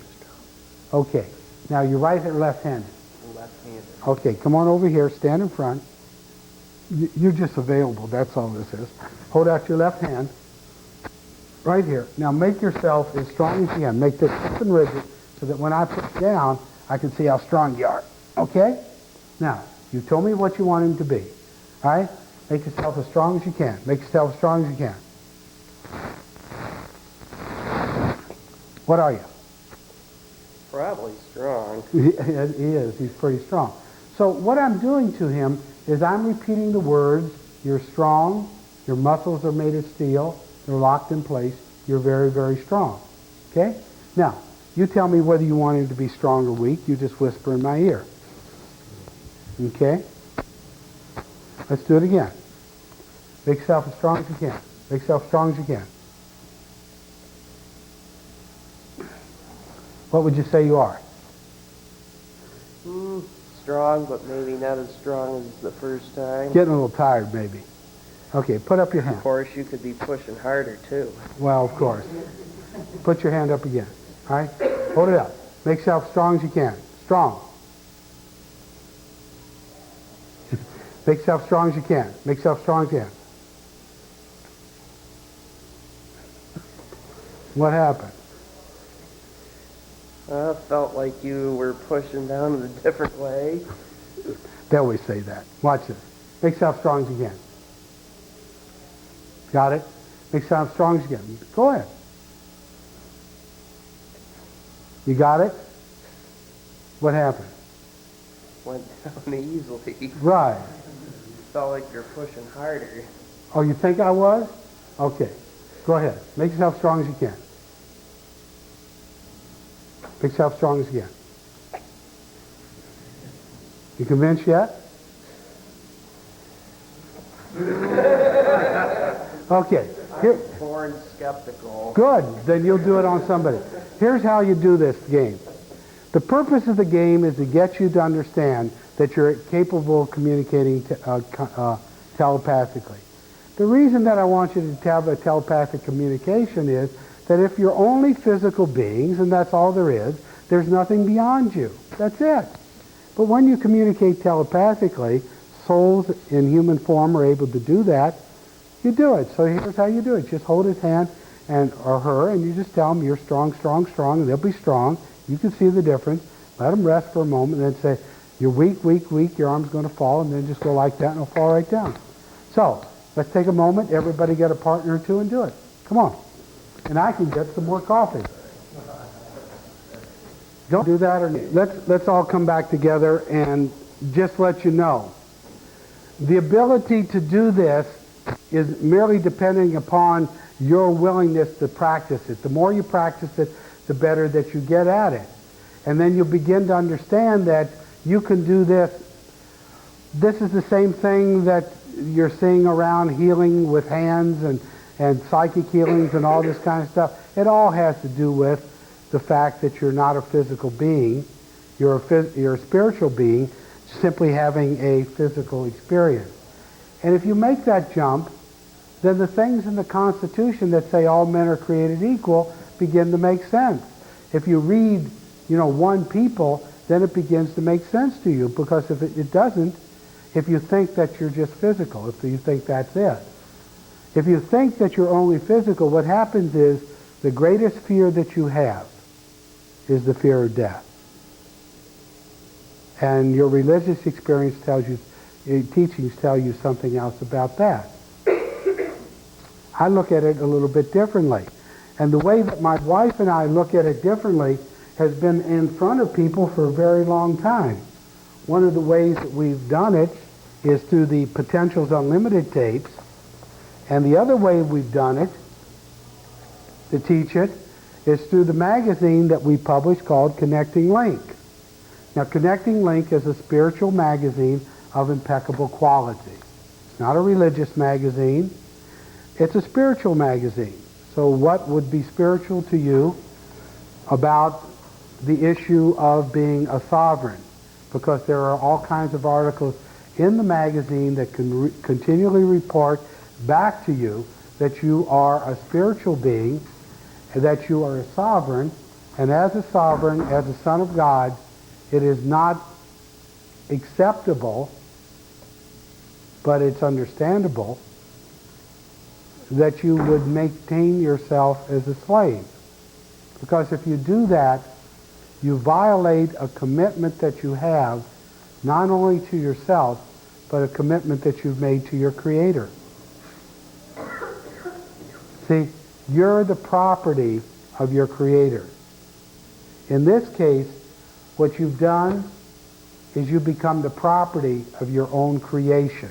Okay. Now, you're right or left-handed? Left-handed. Okay, come on over here, stand in front. You're just available, that's all this is. Hold out your left hand. Right here. Now make yourself as strong as you can. Make this stiff and rigid so that when I put down, I can see how strong you are. Okay? Now, you told me what you want him to be. All right? Make yourself as strong as you can. Make yourself as strong as you can. What are you? Probably strong. He is. He's pretty strong. So what I'm doing to him is I'm repeating the words, you're strong, your muscles are made of steel, they're locked in place, you're very, very strong. Okay? Now, you tell me whether you want him to be strong or weak, you just whisper in my ear. Okay? Let's do it again. Make yourself as strong as you can. Make yourself as strong as you can. What would you say you are? Strong, but maybe not as strong as the first time. Getting a little tired, maybe. Okay, put up your hand. Of course, you could be pushing harder, too. Well, of course. Put your hand up again. All right? Hold it up. Make yourself as strong as you can. Strong. Make yourself as strong as you can. Make yourself as strong as you can. What happened? Felt like you were pushing down in a different way. They always say that. Watch this. Make yourself strong as you can. Got it? Make yourself strong as you can. Go ahead. You got it? What happened? Went down easily. Right. Felt like you're pushing harder. Oh, you think I was? Okay. Go ahead. Make yourself strong as you can. Make yourself strong as you can. You convinced yet? Okay. Here. Born skeptical. Good. Then you'll do it on somebody. Here's how you do this game. The purpose of the game is to get you to understand that you're capable of communicating telepathically. The reason that I want you to have a telepathic communication is that if you're only physical beings, and that's all there is, there's nothing beyond you. That's it. But when you communicate telepathically, souls in human form are able to do that. You do it. So here's how you do it. Just hold his hand or her, and you just tell them you're strong, strong, strong, and they'll be strong. You can see the difference. Let them rest for a moment, and then say, you're weak, weak, weak, your arm's going to fall, and then just go like that, and it'll fall right down. So let's take a moment. Everybody get a partner or two and do it. Come on. And I can get some more coffee. Don't do that. Or let's all come back together and just let you know. The ability to do this is merely depending upon your willingness to practice it. The more you practice it, the better that you get at it. And then you'll begin to understand that you can do this. This is the same thing that you're seeing around healing with hands and psychic healings and all this kind of stuff. It all has to do with the fact that you're not a physical being. You're a spiritual being simply having a physical experience. And if you make that jump, then the things in the Constitution that say all men are created equal begin to make sense. If you read, one people, then it begins to make sense to you, because if it doesn't, if you think that you're just physical, if you think that's it. If you think that you're only physical, what happens is the greatest fear that you have is the fear of death. And your religious experience teachings tell you something else about that. I look at it a little bit differently. And the way that my wife and I look at it differently has been in front of people for a very long time. One of the ways that we've done it is through the Potentials Unlimited tapes. And the other way we've done it, to teach it, is through the magazine that we publish called Connecting Link. Now, Connecting Link is a spiritual magazine of impeccable quality. It's not a religious magazine. It's a spiritual magazine. So what would be spiritual to you about the issue of being a sovereign? Because there are all kinds of articles in the magazine that can continually report back to you that you are a spiritual being, and that you are a sovereign, and as a sovereign, as a son of God, it is not acceptable, but it's understandable, that you would maintain yourself as a slave. Because if you do that, you violate a commitment that you have, not only to yourself, but a commitment that you've made to your Creator. See, you're the property of your Creator. In this case, what you've done is you become the property of your own creation.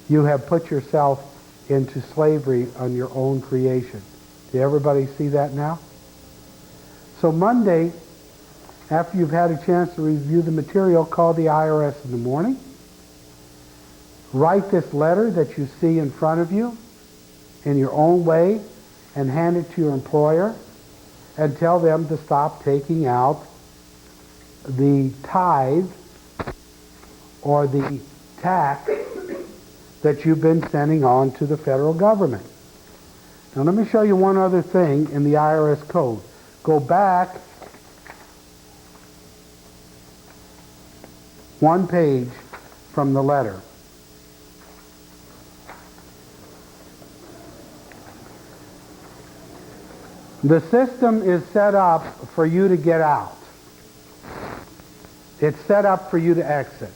You have put yourself into slavery on your own creation. Did everybody see that now? So Monday, after you've had a chance to review the material, call the IRS in the morning. Write this letter that you see in front of you in your own way and hand it to your employer and tell them to stop taking out the tithe or the tax that you've been sending on to the federal government. Now let me show you one other thing in the IRS code. Go back one page from the letter. The system is set up for you to get out. It's set up for you to exit.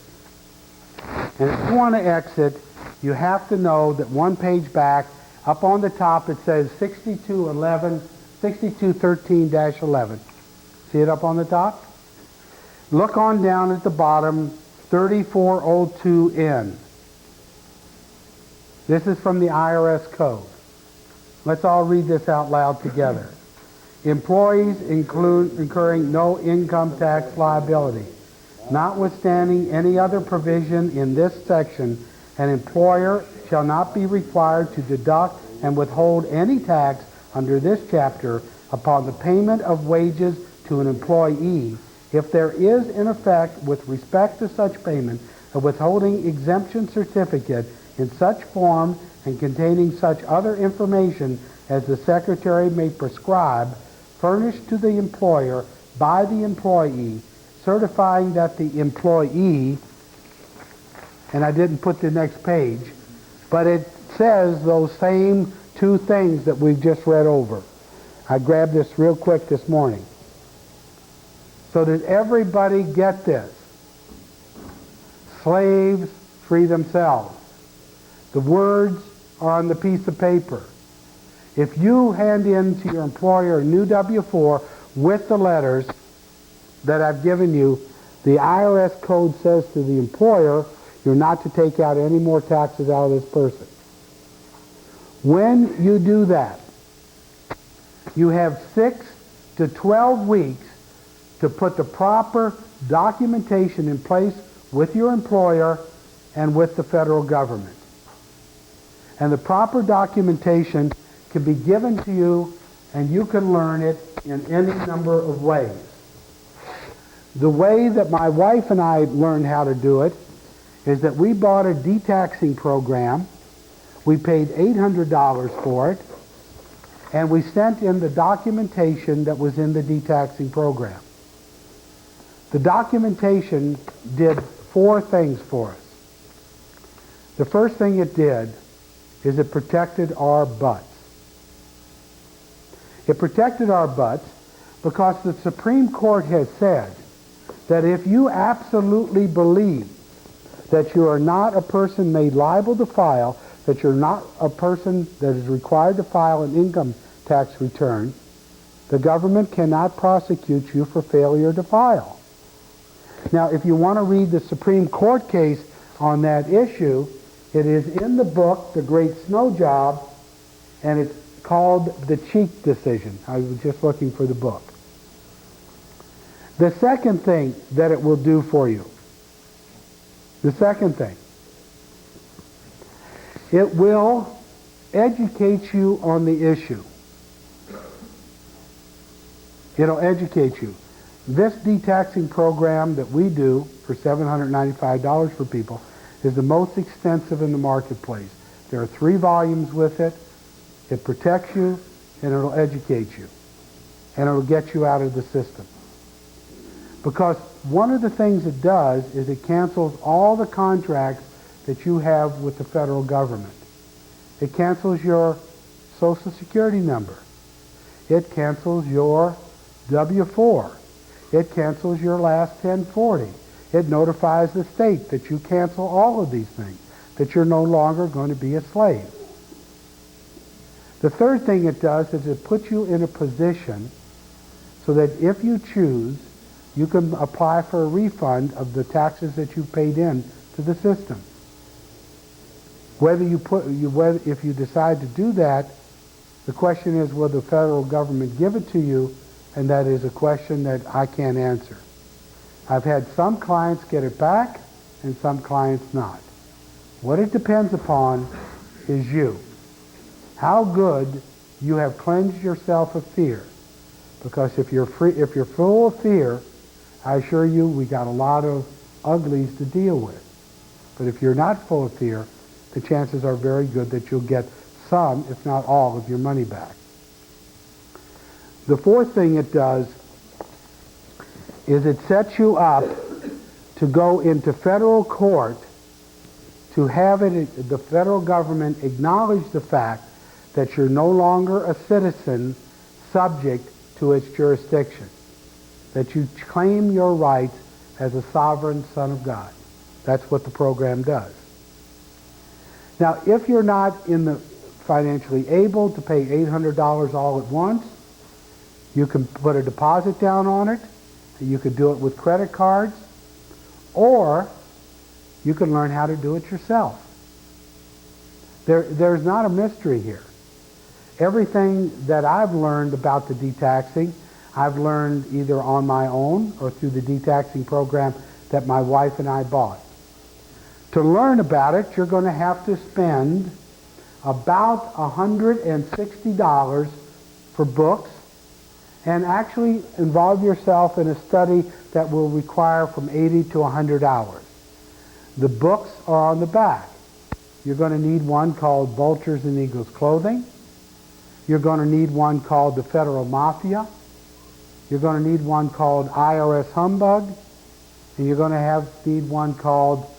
And if you want to exit, you have to know that one page back, up on the top, it says 6213-11. See it up on the top? Look on down at the bottom, 3402N. This is from the IRS code. Let's all read this out loud together. Employees incurring no income tax liability. Notwithstanding any other provision in this section, an employer shall not be required to deduct and withhold any tax under this chapter upon the payment of wages to an employee if there is in effect with respect to such payment a withholding exemption certificate in such form and containing such other information as the Secretary may prescribe, furnished to the employer by the employee, certifying that the employee, and I didn't put the next page, but it says those same two things that we've just read over. I grabbed this real quick this morning. So did everybody get this? Slaves free themselves. The words are on the piece of paper. If you hand in to your employer a new W-4 with the letters that I've given you, the IRS code says to the employer, you're not to take out any more taxes out of this person. When you do that, you have 6 to 12 weeks to put the proper documentation in place with your employer and with the federal government. And the proper documentation can be given to you, and you can learn it in any number of ways. The way that my wife and I learned how to do it is that we bought a detaxing program. We paid $800 for it, and we sent in the documentation that was in the detaxing program. The documentation did 4 things for us. The first thing it did is it protected our butts. It protected our butts because the Supreme Court has said that if you absolutely believe that you are not a person made liable to file, that you're not a person that is required to file an income tax return, the government cannot prosecute you for failure to file. Now, if you want to read the Supreme Court case on that issue, it is in the book, The Great Snow Job, and it's called the Cheek Decision. I was just looking for the book. The second thing that it will do for you, the second thing, it will educate you on the issue. It'll educate you. This detaxing program that we do for $795 for people is the most extensive in the marketplace. There are 3 volumes with it. It protects you, and it'll educate you. And it'll get you out of the system. Because one of the things it does is it cancels all the contracts that you have with the federal government. It cancels your Social Security number. It cancels your W-4. It cancels your last 1040. It notifies the state that you cancel all of these things, that you're no longer going to be a slave. The third thing it does is it puts you in a position so that if you choose, you can apply for a refund of the taxes that you paid in to the system. If you decide to do that, the question is, will the federal government give it to you? And that is a question that I can't answer. I've had some clients get it back and some clients not. What it depends upon is you. How good you have cleansed yourself of fear. Because if you're full of fear, I assure you we got a lot of uglies to deal with. But if you're not full of fear, the chances are very good that you'll get some, if not all, of your money back. The fourth thing it does is it sets you up to go into federal court to have the federal government acknowledge the fact that you're no longer a citizen subject to its jurisdiction, that you claim your rights as a sovereign son of God. That's what the program does. Now, if you're not financially able to pay $800 all at once, you can put a deposit down on it. You could do it with credit cards, or you can learn how to do it yourself. There's not a mystery here. Everything that I've learned about the detaxing, I've learned either on my own or through the detaxing program that my wife and I bought. To learn about it, you're going to have to spend about $160 for books, and actually involve yourself in a study that will require from 80 to 100 hours. The books are on the back. You're going to need one called Vultures in Eagles' Clothing. You're going to need one called The Federal Mafia. You're going to need one called IRS Humbug. And you're going to need one called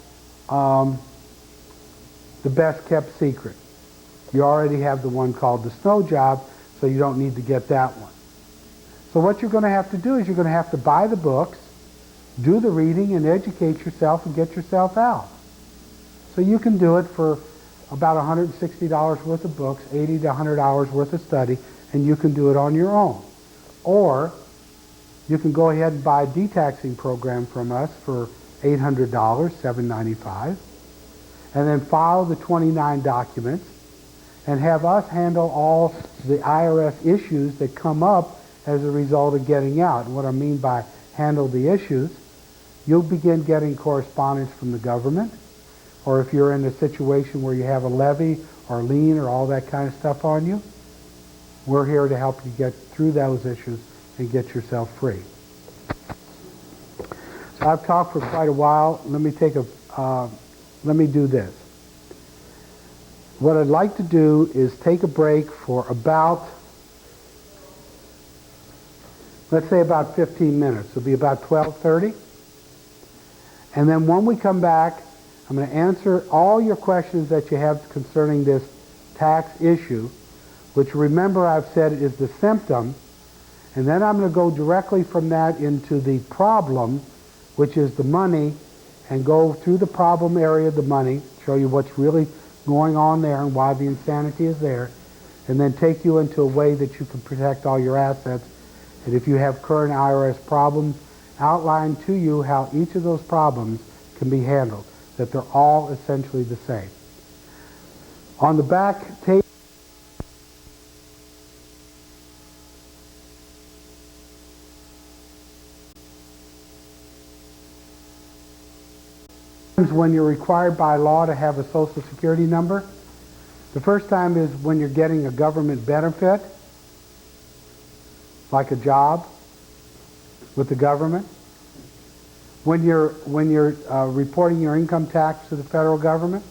The Best Kept Secret. You already have the one called The Snow Job, so you don't need to get that one. So what you're going to have to do is you're going to have to buy the books, do the reading, and educate yourself and get yourself out. So you can do it for about $160 worth of books, 80 to 100 hours worth of study, and you can do it on your own. Or you can go ahead and buy a detaxing program from us for $800, $795, and then file the 29 documents and have us handle all the IRS issues that come up as a result of getting out. And what I mean by handle the issues, you'll begin getting correspondence from the government, or if you're in a situation where you have a levy or lien or all that kind of stuff on you, we're here to help you get through those issues and get yourself free. So I've talked for quite a while. Let me do this. What I'd like to do is take a break for about, let's say about 15 minutes. It'll be about 12:30. And then when we come back, I'm going to answer all your questions that you have concerning this tax issue, which remember I've said is the symptom. And then I'm going to go directly from that into the problem, which is the money, and go through the problem area of the money, show you what's really going on there and why the insanity is there, and then take you into a way that you can protect all your assets. And if you have current IRS problems, outline to you how each of those problems can be handled, that they're all essentially the same. On the back table, when you're required by law to have a Social Security number. The first time is when you're getting a government benefit, like a job with the government. When you're reporting your income tax to the federal government.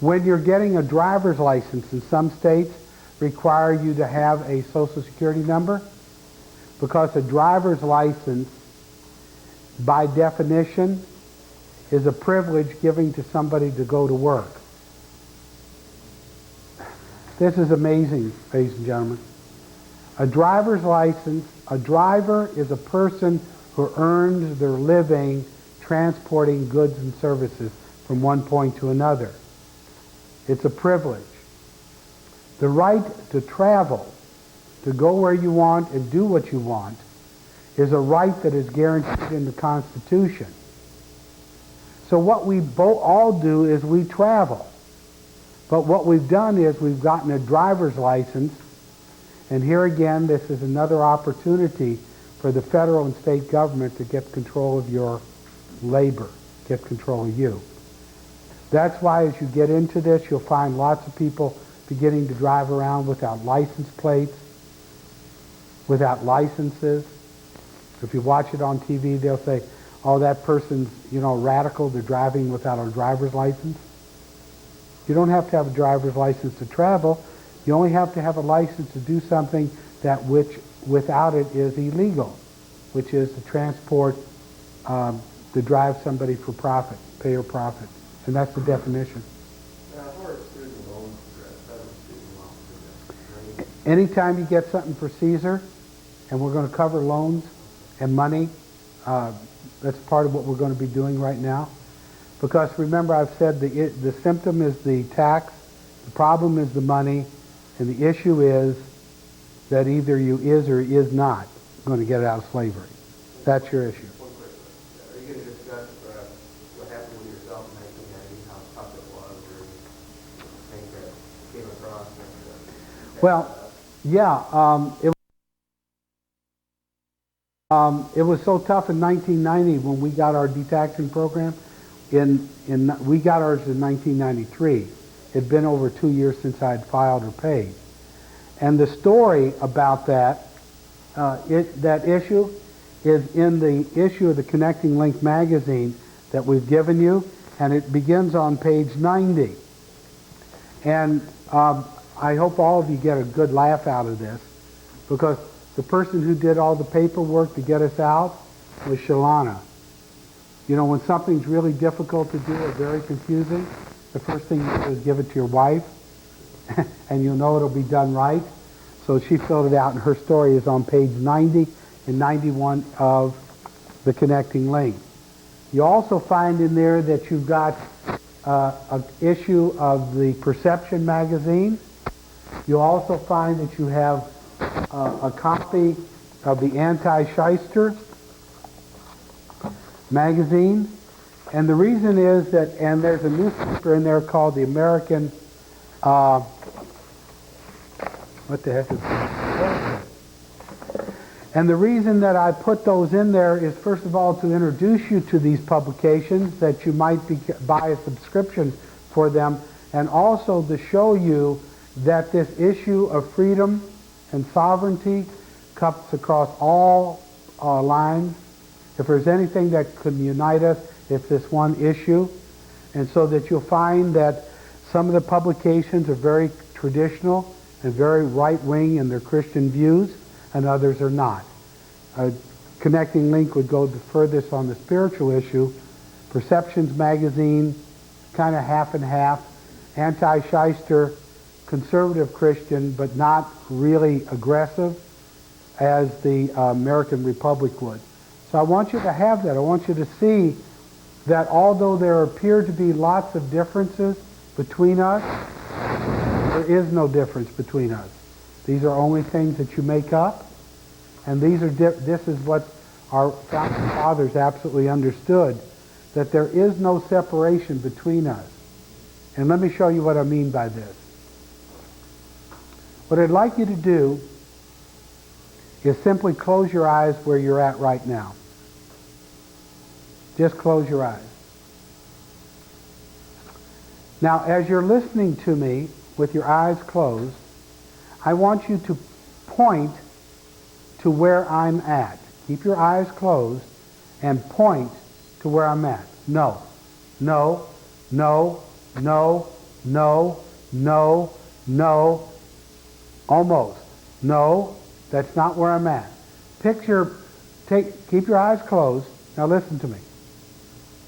When you're getting a driver's license, in some states require you to have a Social Security number, because a driver's license, by definition, is a privilege given to somebody to go to work. This is amazing, ladies and gentlemen. A driver's license, a driver is a person who earns their living transporting goods and services from one point to another. It's a privilege. The right to travel, to go where you want and do what you want, is a right that is guaranteed in the Constitution. So what we all do is we travel. But what we've done is we've gotten a driver's license, and here again, this is another opportunity for the federal and state government to get control of your labor, get control of you. That's why as you get into this, you'll find lots of people beginning to drive around without license plates, without licenses. If you watch it on TV, they'll say, oh, that person's, radical, they're driving without a driver's license. You don't have to have a driver's license to travel. You only have to have a license to do something that which without it is illegal, which is to transport, to drive somebody for profit, pay or profit. And that's the definition. Now, for a student loan, federal student loan, Anytime you get something for Caesar, and we're going to cover loans and money, that's part of what we're going to be doing right now. Because remember, I've said the symptom is the tax, the problem is the money, and the issue is that either you is or is not going to get out of slavery. That's your issue. One quick question. Are you going to discuss what happened with yourself in 1990, how tough it was, or things that came across? Well, yeah, it was so tough in 1990 when we got our detaxing program. We got ours in 1993. It'd been over 2 years since I'd filed or paid. And the story about that issue is in the issue of the Connecting Link magazine that we've given you, and it begins on page 90. And I hope all of you get a good laugh out of this, because the person who did all the paperwork to get us out was Shalana. You know, when something's really difficult to do or very confusing, the first thing you do is give it to your wife, and you'll know it'll be done right. So she filled it out, and her story is on page 90 and 91 of the Connecting Link. You also find in there that you've got an issue of the Perception magazine. You also find that you have a copy of the Anti-Shyster magazine. And the reason is that, and there's a newspaper in there called the American, what the heck is that? And the reason that I put those in there is, first of all, to introduce you to these publications, that you might buy a subscription for them, and also to show you that this issue of freedom and sovereignty cuts across all lines. If there's anything that could unite us, it's this one issue. And so that you'll find that some of the publications are very traditional and very right-wing in their Christian views, and others are not. Connecting Link would go the furthest on the spiritual issue. Perceptions magazine, kind of half and half. Anti-Shyster, conservative Christian, but not really aggressive as the American Republic would. So I want you to have that. I want you to see that although there appear to be lots of differences between us, there is no difference between us. These are only things that you make up, and this is what our founding fathers absolutely understood, that there is no separation between us. And let me show you what I mean by this. What I'd like you to do is simply close your eyes where you're at right now. Just close your eyes. Now, as you're listening to me with your eyes closed, I want you to point to where I'm at. Keep your eyes closed and point to where I'm at. No, no, no, no, no, no, no, almost. No, that's not where I'm at. Keep your eyes closed. Now listen to me.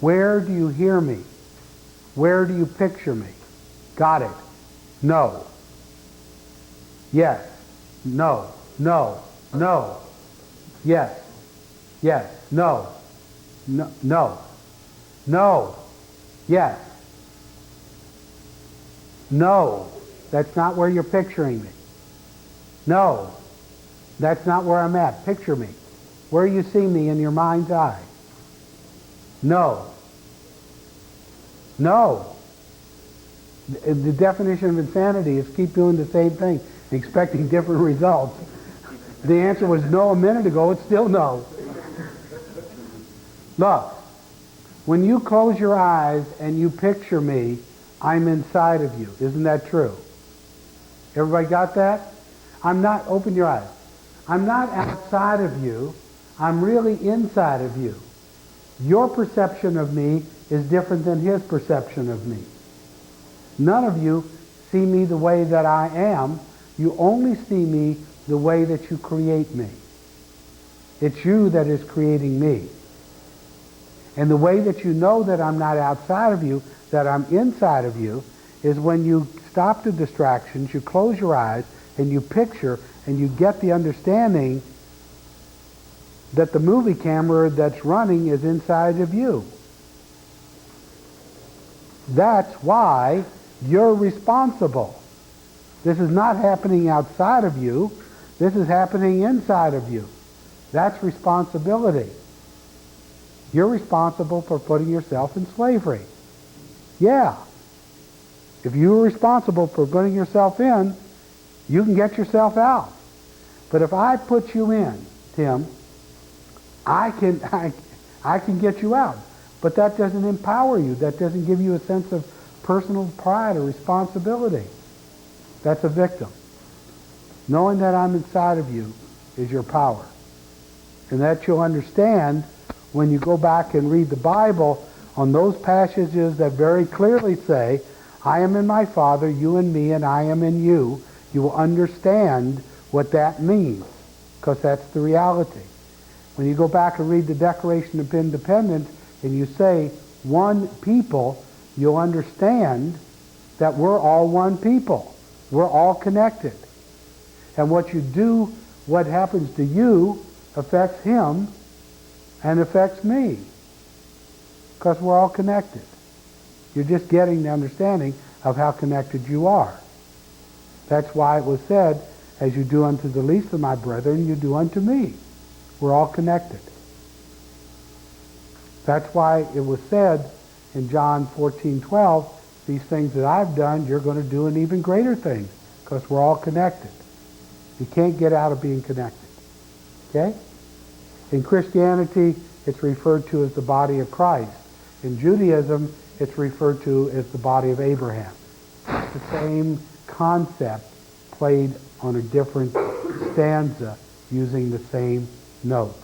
Where do you hear me? Where do you picture me? Got it. No. Yes. No. No. No. Yes. Yes. No. No. No. No. Yes. No. That's not where you're picturing me. No. That's not where I'm at. Picture me. Where you see me in your mind's eye. No. No. The definition of insanity is keep doing the same thing, expecting different results. The answer was no a minute ago, it's still no. Look, when you close your eyes and you picture me, I'm inside of you. Isn't that true? Everybody got that? Open your eyes. I'm not outside of you. I'm really inside of you. Your perception of me is different than his perception of me. None of you see me the way that I am. You only see me the way that you create me. It's you that is creating me. And the way that you know that I'm not outside of you, that I'm inside of you, is when you stop the distractions, you close your eyes, and you picture and you get the understanding that the movie camera that's running is inside of you. That's why you're responsible. This is not happening outside of you. This is happening inside of you. That's responsibility. You're responsible for putting yourself in slavery. Yeah. If you were responsible for putting yourself in, you can get yourself out. But if I put you in, Tim, I can get you out. But that doesn't empower you. That doesn't give you a sense of personal pride or responsibility. That's a victim. Knowing that I'm inside of you is your power. And that you'll understand when you go back and read the Bible on those passages that very clearly say, I am in my Father, you in me, and I am in you. You will understand what that means, because that's the reality. When you go back and read the Declaration of Independence and you say one people, you'll understand that we're all one people. We're all connected. And what you do, what happens to you, affects him and affects me, because we're all connected. You're just getting the understanding of how connected you are. That's why it was said, as you do unto the least of my brethren, you do unto me. We're all connected. That's why it was said in John 14:12, these things that I've done, you're going to do an even greater thing, because we're all connected. You can't get out of being connected. Okay? In Christianity, it's referred to as the body of Christ. In Judaism, it's referred to as the body of Abraham. It's the same concept played on a different stanza using the same notes.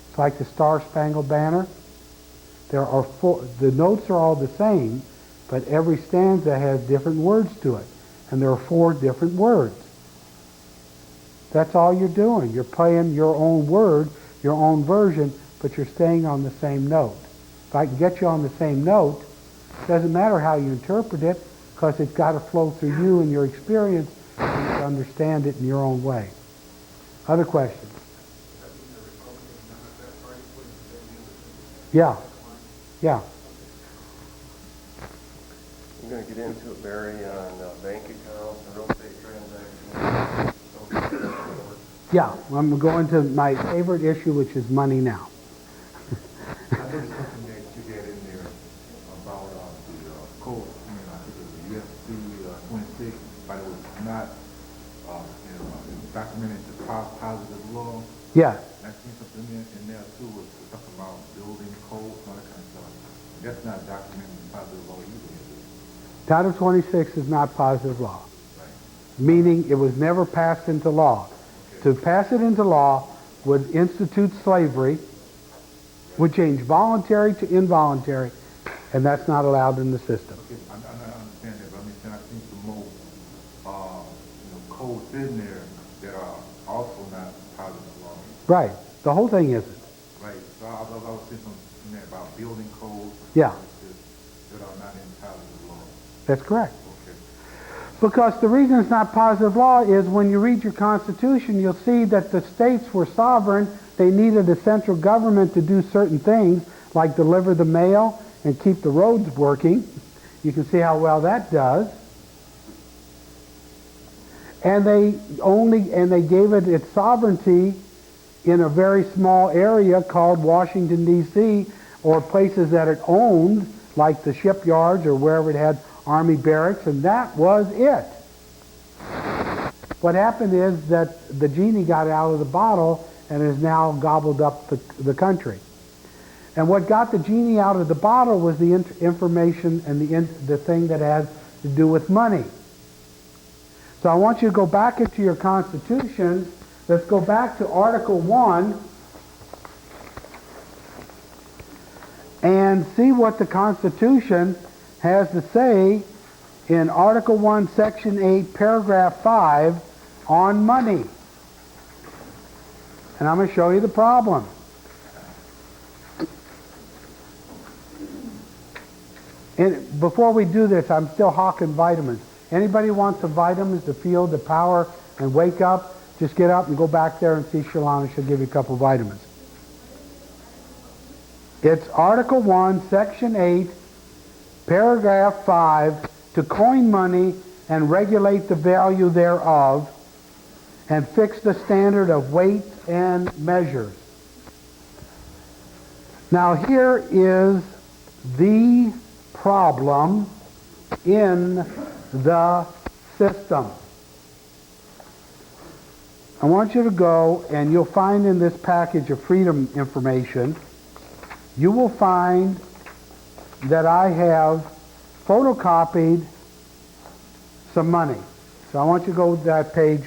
It's like the Star-Spangled Banner. There are the notes are all the same, but every stanza has different words to it. And there are 4 different words. That's all you're doing. You're playing your own word, your own version, but you're staying on the same note. If I can get you on the same note, it doesn't matter how you interpret it, because it's got to flow through you and your experience and you understand it in your own way. Other questions? Yeah. Yeah. I'm going to get into it, Barrie, on bank accounts and real estate transactions. Yeah, I'm going to go into my favorite issue, which is money now. I noticed something that you had in there about the code, I think it was USC 26, but it was not documented to positive law. Yeah. And I seen something in there too, was talking about building codes and all that kind of stuff. That's not documented in positive law either, is it? Title 26 is not positive law, Right. meaning it was never passed into law. Okay. To pass it into law would institute slavery, would change voluntary to involuntary, and that's not allowed in the system. Okay, I understand that, but I'm saying I think some more codes in there that are also not positive law. Right. The whole thing isn't. Right. So I was saying something there about building codes. Yeah. That are not in positive law. That's correct. Okay. Because the reason it's not positive law is when you read your Constitution, you'll see that the states were sovereign. They needed a central government to do certain things, like deliver the mail and keep the roads working. You can see how well that does. And they gave it its sovereignty in a very small area called Washington, D.C., or places that it owned, like the shipyards or wherever it had army barracks, and that was it. What happened is that the genie got out of the bottle and has now gobbled up the country. And what got the genie out of the bottle was the information and the thing that has to do with money. So I want you to go back into your Constitution. Let's go back to Article 1 and see what the Constitution has to say in Article 1, Section 8, Paragraph 5 on money. And I'm going to show you the problem. And before we do this, I'm still hawking vitamins. Anybody want some vitamins to feel the power and wake up, just get up and go back there and see Shalana. She'll give you a couple vitamins. It's Article 1, Section 8, Paragraph 5, to coin money and regulate the value thereof and fix the standard of weight and measures. Now here is the problem in the system. I want you to go, and you'll find in this package of freedom information, you will find that I have photocopied some money. So I want you to go to that page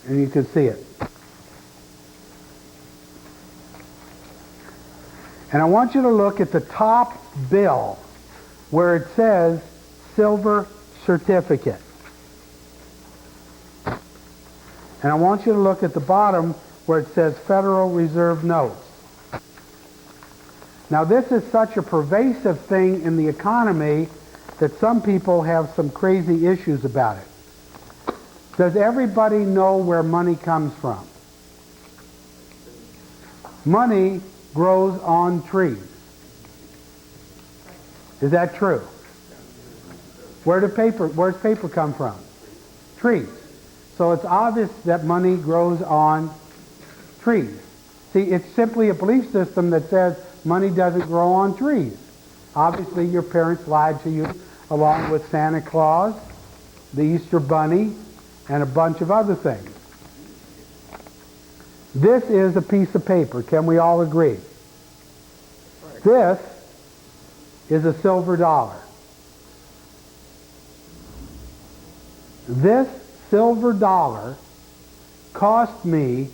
and you can see it. And I want you to look at the top bill where it says silver certificate. And I want you to look at the bottom where it says Federal Reserve notes. Now this is such a pervasive thing in the economy that some people have some crazy issues about it. Does everybody know where money comes from? Money grows on trees. Is that true? Where's paper come from? Trees. So it's obvious that money grows on trees. See, it's simply a belief system that says money doesn't grow on trees. Obviously, your parents lied to you, along with Santa Claus, the Easter Bunny, and a bunch of other things. This is a piece of paper. Can we all agree? This is a silver dollar. This silver dollar cost me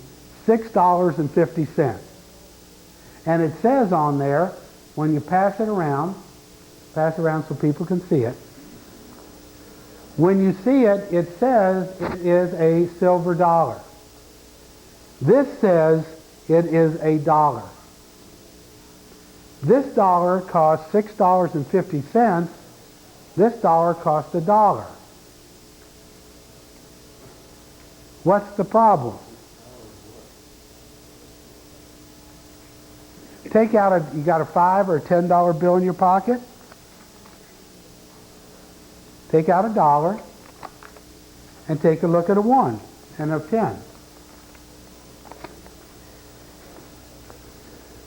$6.50. And it says on there, when you pass it around so people can see it, when you see it, it says it is a silver dollar. This says it is a dollar. This dollar costs $6.50. This dollar costs $1. What's the problem? Take out you got a $5 or a $10 bill in your pocket? Take out $1 and take a look at a 1 and a 10.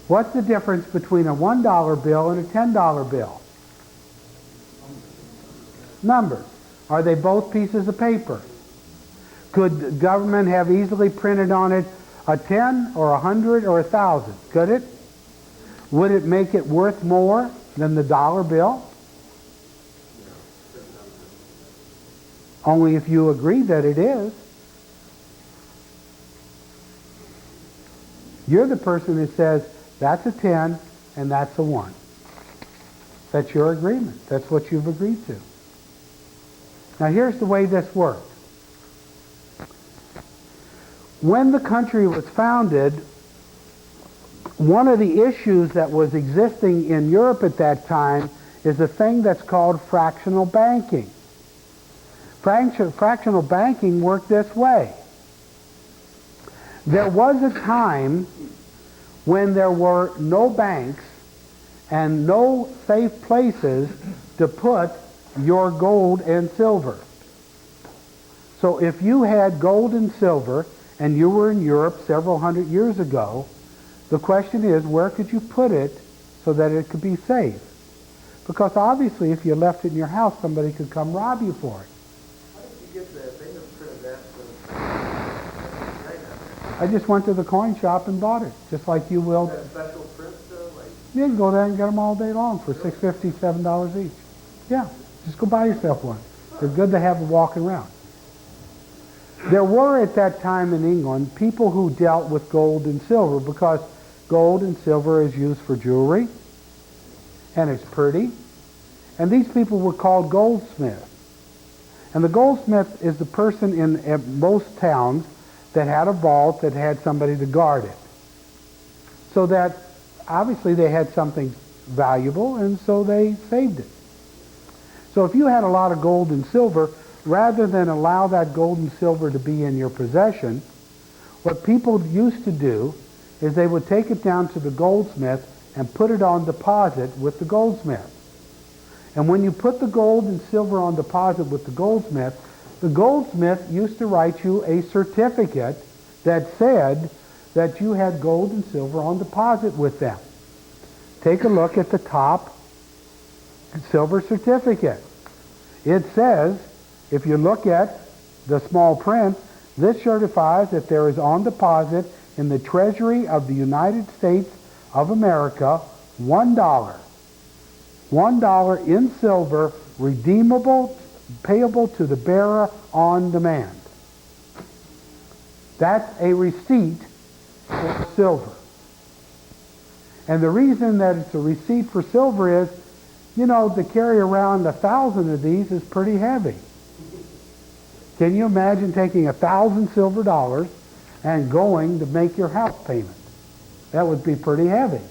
What's the difference between a $1 bill and a $10 bill? Numbers. Are they both pieces of paper? Could the government have easily printed on it a 10 or 100 or 1,000? Could it? Would it make it worth more than the dollar bill? Only if you agree that it is. You're the person that says, that's a 10 and that's a 1. That's your agreement. That's what you've agreed to. Now here's the way this works. When the country was founded, one of the issues that was existing in Europe at that time is a thing that's called fractional banking. Fractional banking worked this way. There was a time when there were no banks and no safe places to put your gold and silver. So if you had gold and silver and you were in Europe several hundred years ago, the question is, where could you put it so that it could be safe? Because obviously if you left it in your house, somebody could come rob you for it. How did you get that? They never printed that since I just went to the coin shop and bought it, just like you will. that special print stuff? Like, You can go there and get them all day long for $6.50, $7 each. Yeah, just go buy yourself one. They're good to have walking around. There were at that time in England people who dealt with gold and silver because gold and silver is used for jewelry and it's pretty. And these people were called goldsmiths. And the goldsmith is the person in most towns that had a vault that had somebody to guard it. So that obviously they had something valuable and so they saved it. So if you had a lot of gold and silver, rather than allow that gold and silver to be in your possession, what people used to do is they would take it down to the goldsmith and put it on deposit with the goldsmith. And when you put the gold and silver on deposit with the goldsmith used to write you a certificate that said that you had gold and silver on deposit with them. Take a look at the top silver certificate. It says, if you look at the small print, this certifies that there is on deposit in the Treasury of the United States of America $1. $1 in silver, redeemable, payable to the bearer on demand. That's a receipt for silver. And the reason that it's a receipt for silver is, you know, to carry around 1,000 of these is pretty heavy. Can you imagine taking 1,000 silver dollars and going to make your house payment? That would be pretty heavy.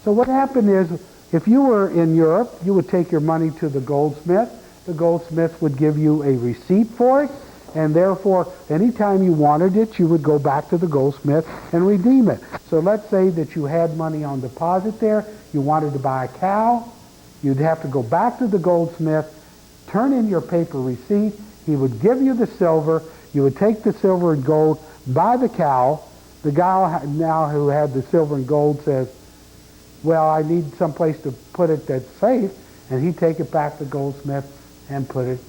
So what happened is, if you were in Europe, you would take your money to the goldsmith. The goldsmith would give you a receipt for it, and therefore, anytime you wanted it, you would go back to the goldsmith and redeem it. So let's say that you had money on deposit there, you wanted to buy a cow, you'd have to go back to the goldsmith, turn in your paper receipt, he would give you the silver, you would take the silver and gold, buy the cow. The guy now who had the silver and gold says, well, I need someplace to put it that's safe, and he'd take it back to the goldsmith and put it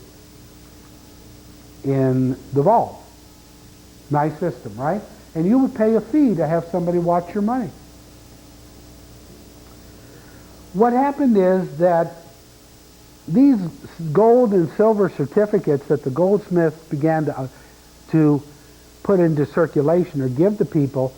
in the vault. Nice system, right? And you would pay a fee to have somebody watch your money. What happened is that these gold and silver certificates that the goldsmiths began to put into circulation or give to people,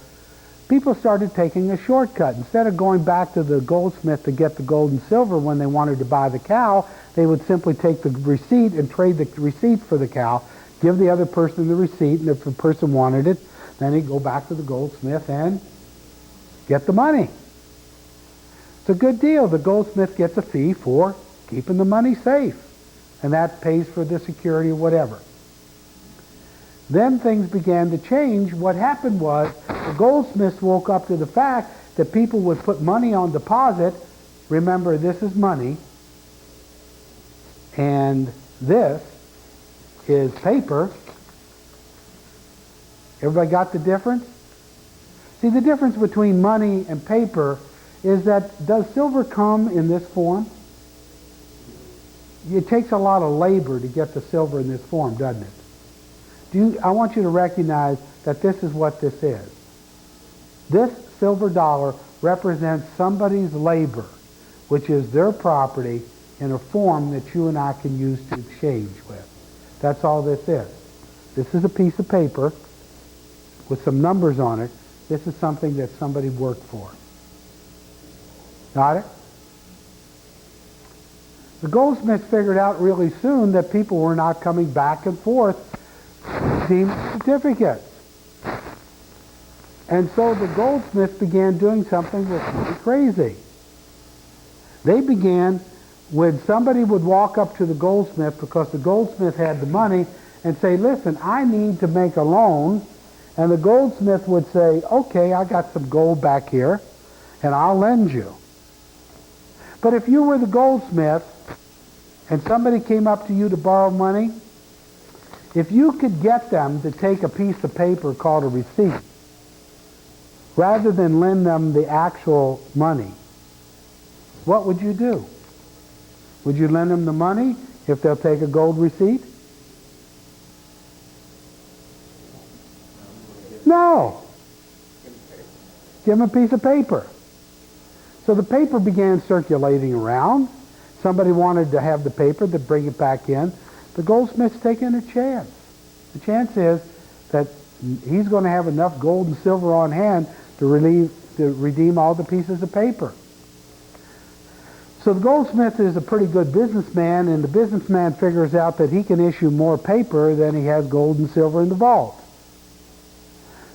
people started taking a shortcut. Instead of going back to the goldsmith to get the gold and silver when they wanted to buy the cow, they would simply take the receipt and trade the receipt for the cow, give the other person the receipt, and if the person wanted it, then he'd go back to the goldsmith and get the money. It's a good deal. The goldsmith gets a fee for keeping the money safe, and that pays for the security or whatever. Then things began to change. What happened was the goldsmiths woke up to the fact that people would put money on deposit. Remember, this is money, and this is paper. Everybody got the difference? See, the difference between money and paper is that, does silver come in this form? It takes a lot of labor to get the silver in this form, doesn't it? I want you to recognize that this is what this is. This silver dollar represents somebody's labor, which is their property, in a form that you and I can use to exchange with. That's all this is. This is a piece of paper with some numbers on it. This is something that somebody worked for. Got it? The goldsmiths figured out really soon that people were not coming back and forth redeem certificates. And so the goldsmiths began doing something that was crazy. They began, when somebody would walk up to the goldsmith, because the goldsmith had the money, and say, listen, I need to make a loan, and the goldsmith would say, okay, I got some gold back here, and I'll lend you. But if you were the goldsmith, and somebody came up to you to borrow money, if you could get them to take a piece of paper called a receipt, rather than lend them the actual money, what would you do? Would you lend them the money if they'll take a gold receipt? No. Give them a piece of paper. So the paper began circulating around. Somebody wanted to have the paper, to bring it back in. The goldsmith's taking a chance. The chance is that he's going to have enough gold and silver on hand to redeem all the pieces of paper. So the goldsmith is a pretty good businessman, and the businessman figures out that he can issue more paper than he has gold and silver in the vault.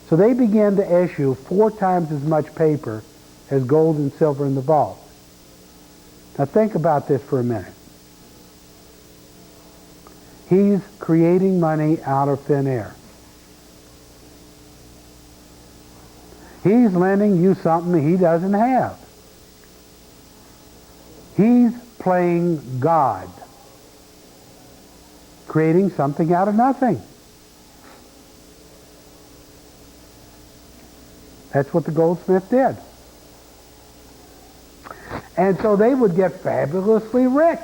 So they began to issue 4 times as much paper as gold and silver in the vault. Now think about this for a minute. He's creating money out of thin air. He's lending you something he doesn't have. He's playing God, creating something out of nothing. That's what the goldsmith did. And so they would get fabulously rich,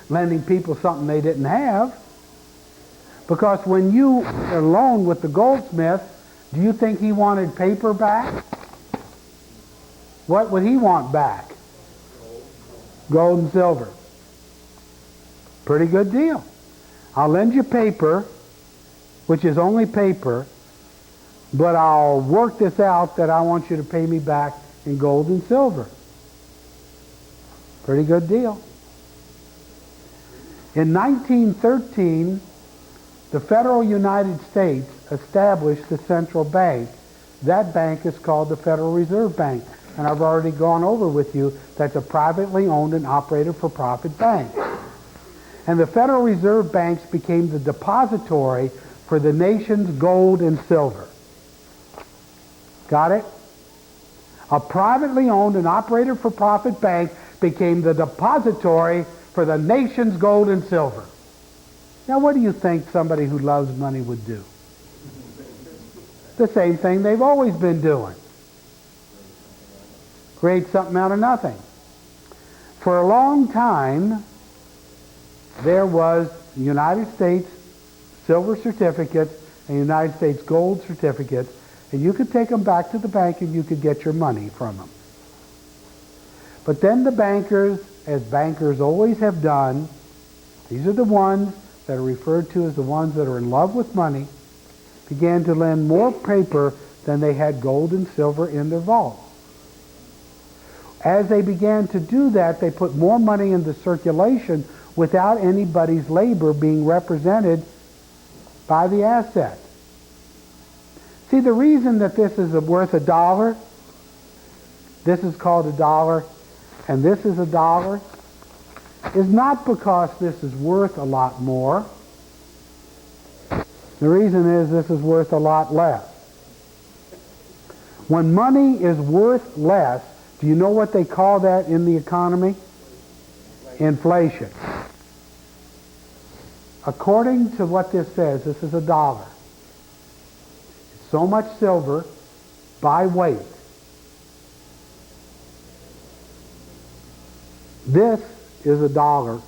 lending people something they didn't have. Because when you are alone with the goldsmith, do you think he wanted paper back? What would he want back? Gold and silver. Pretty good deal. I'll lend you paper, which is only paper, but I'll work this out that I want you to pay me back in gold and silver. Pretty good deal. In 1913, the federal United States established the central bank. That bank is called the Federal Reserve Bank. And I've already gone over with you that's a privately owned and operated for-profit bank. And the Federal Reserve Banks became the depository for the nation's gold and silver. Got it? A privately owned and operated for-profit bank became the depository for the nation's gold and silver. Now, what do you think somebody who loves money would do? The same thing they've always been doing. Create something out of nothing. For a long time, there was United States silver certificates and United States gold certificates, and you could take them back to the bank and you could get your money from them. But then the bankers, as bankers always have done, these are the ones that are referred to as the ones that are in love with money, began to lend more paper than they had gold and silver in their vaults. As they began to do that, they put more money into circulation without anybody's labor being represented by the asset. See, the reason that this is worth $1, this is called $1, and this is $1, is not because this is worth a lot more. The reason is this is worth a lot less. When money is worth less, do you know what they call that in the economy? Inflation. According to what this says, this is $1. It's so much silver by weight. This is $1.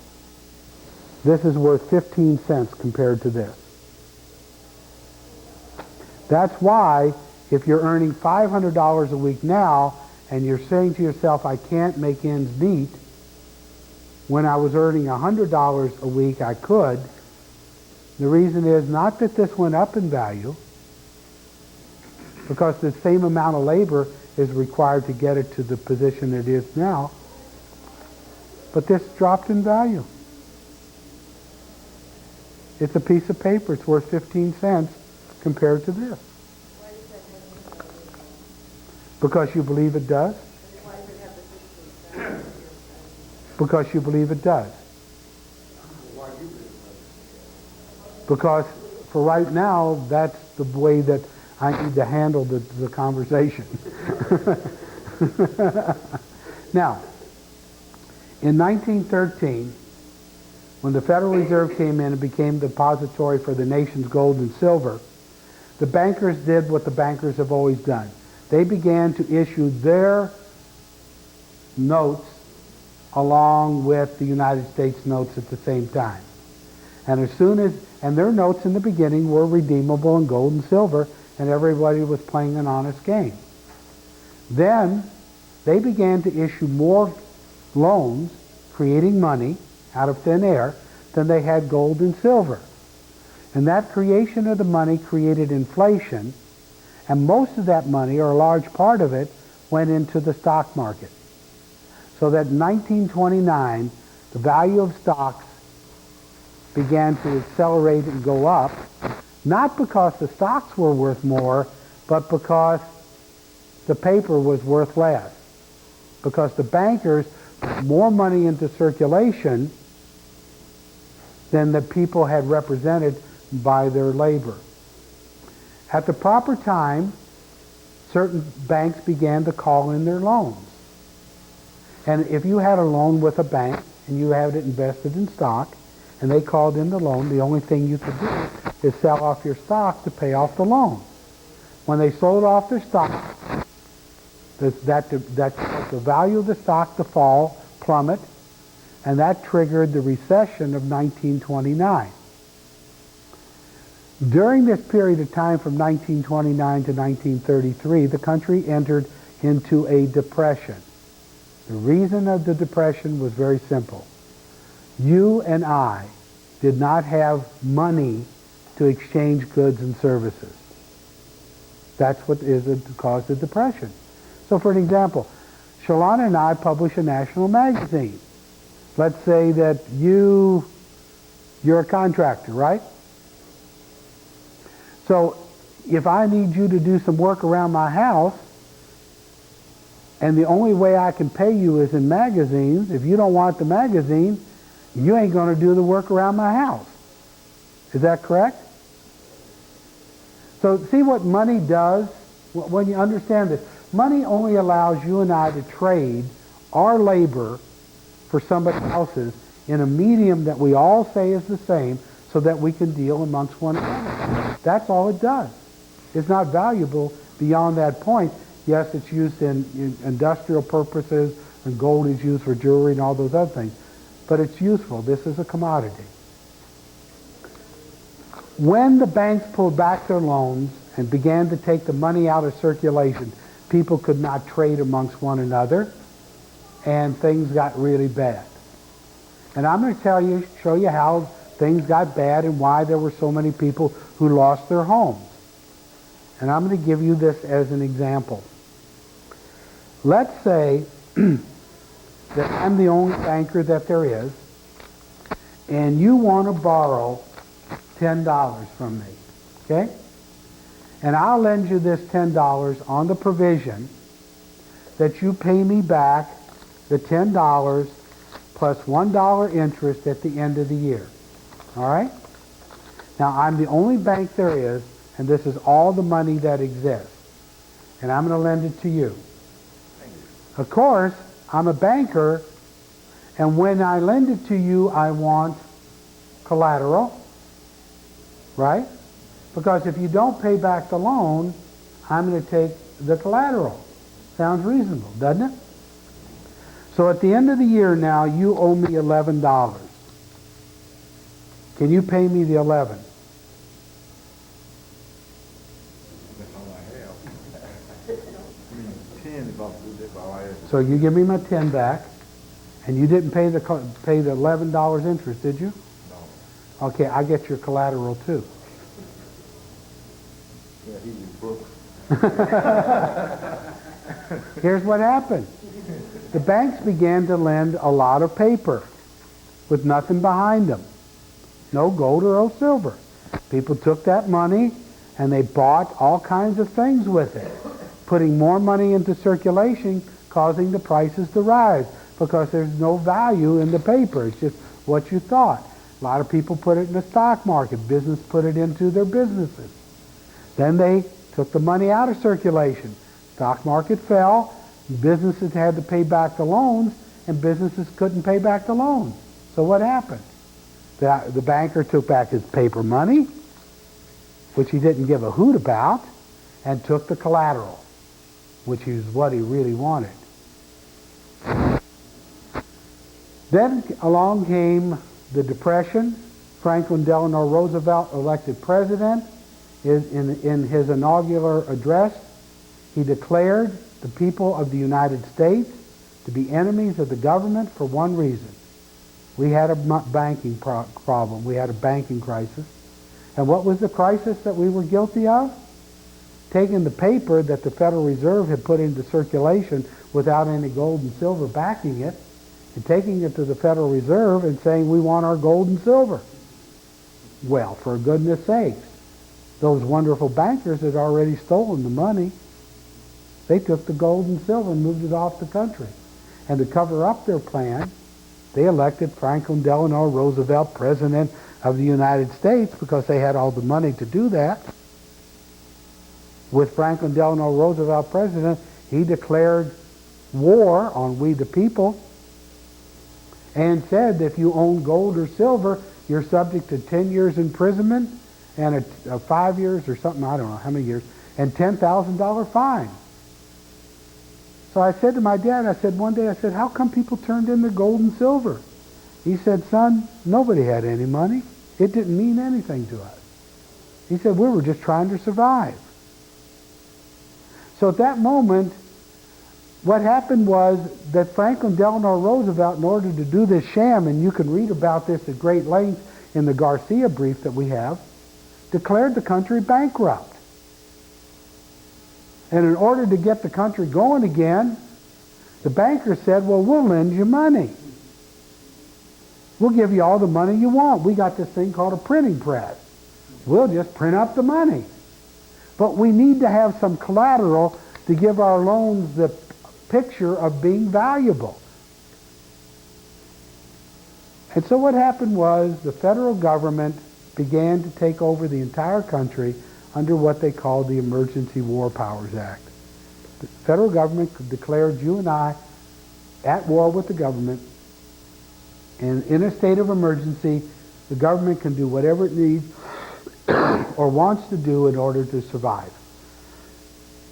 This is worth 15 cents compared to this. That's why if you're earning $500 a week now and you're saying to yourself, I can't make ends meet, when I was earning $100 a week I could, the reason is not that this went up in value, because the same amount of labor is required to get it to the position it is now, but this dropped in value. It's a piece of paper. It's worth 15 cents compared to this. Why does that have any value? Because you believe it does? Why does it have the 15 cents? Because you believe it does. Because for right now, that's the way that I need to handle the conversation. Now, in 1913, when the Federal Reserve came in and became the depository for the nation's gold and silver, the bankers did what the bankers have always done. They began to issue their notes along with the United States notes at the same time. And their notes in the beginning were redeemable in gold and silver, and everybody was playing an honest game. Then they began to issue more loans, creating money out of thin air, than they had gold and silver. And that creation of the money created inflation, and most of that money, or a large part of it, went into the stock market. So that in 1929, the value of stocks began to accelerate and go up, not because the stocks were worth more, but because the paper was worth less. Because the bankers put more money into circulation than the people had represented by their labor. At the proper time, certain banks began to call in their loans. And if you had a loan with a bank and you had it invested in stock, and they called in the loan, the only thing you could do is sell off your stock to pay off the loan. When they sold off their stock, that caused the value of the stock to fall, plummet, and that triggered the recession of 1929. During this period of time from 1929 to 1933, the country entered into a depression. The reason of the depression was very simple. You and I did not have money to exchange goods and services. That's what caused the depression. So for an example, Shalana and I publish a national magazine. Let's say that you're a contractor, right? So if I need you to do some work around my house, and the only way I can pay you is in magazines, if you don't want the magazine, you ain't going to do the work around my house. Is that correct? So see what money does when you understand this. Money only allows you and I to trade our labor for somebody else's in a medium that we all say is the same so that we can deal amongst one another. That's all it does. It's not valuable beyond that point. Yes, it's used in industrial purposes, and gold is used for jewelry and all those other things. But it's useful. This is a commodity. When the banks pulled back their loans and began to take the money out of circulation, people could not trade amongst one another, and things got really bad. And I'm going to show you how things got bad and why there were so many people who lost their homes. And I'm going to give you this as an example. Let's say that I'm the only banker that there is, and you want to borrow $10 from me, okay? And I'll lend you this $10 on the provision that you pay me back the $10 plus $1 interest at the end of the year, all right? Now, I'm the only bank there is, and this is all the money that exists, and I'm going to lend it to you. Of course, I'm a banker, and when I lend it to you, I want collateral, right? Because if you don't pay back the loan, I'm going to take the collateral. Sounds reasonable, doesn't it? So at the end of the year now, you owe me $11. Can you pay me the 11? That's all I have. I mean, 10 if I'll do that, all I have. So you give me my 10 back, and you didn't pay the $11 interest, did you? No. Okay, I get your collateral too. Yeah, he was broke. Here's what happened. The banks began to lend a lot of paper with nothing behind them. No gold or no silver. People took that money and they bought all kinds of things with it, putting more money into circulation, causing the prices to rise because there's no value in the paper. It's just what you thought. A lot of people put it in the stock market. Business put it into their businesses. Then they took the money out of circulation. Stock market fell. Businesses had to pay back the loans, and businesses couldn't pay back the loans. So what happened? The banker took back his paper money, which he didn't give a hoot about, and took the collateral, which is what he really wanted. Then along came the Depression. Franklin Delano Roosevelt elected president. In his inaugural address, he declared the people of the United States to be enemies of the government for one reason. We had a banking problem. We had a banking crisis. And what was the crisis that we were guilty of? Taking the paper that the Federal Reserve had put into circulation without any gold and silver backing it, and taking it to the Federal Reserve and saying, we want our gold and silver. Well, for goodness sakes, those wonderful bankers had already stolen the money. They took the gold and silver and moved it off the country. And to cover up their plan, They elected Franklin Delano Roosevelt President of the United States because they had all the money to do that. With Franklin Delano Roosevelt President, he declared war on we the people and said if you own gold or silver, you're subject to 10 years imprisonment and a 5 years or something, I don't know how many years, and $10,000 fine. So I said to my dad, I said one day, I said, how come people turned in their gold and silver? He said, son, nobody had any money. It didn't mean anything to us. He said, we were just trying to survive. So at that moment, what happened was that Franklin Delano Roosevelt, in order to do this sham, and you can read about this at great length in the Garcia brief that we have, declared the country bankrupt. And in order to get the country going again, the bankers said, well, we'll lend you money. We'll give you all the money you want. We got this thing called a printing press. We'll just print up the money. But we need to have some collateral to give our loans the picture of being valuable. And so what happened was the federal government began to take over the entire country under what they called the Emergency War Powers Act. The federal government declared you and I at war with the government, and in a state of emergency, the government can do whatever it needs or wants to do in order to survive.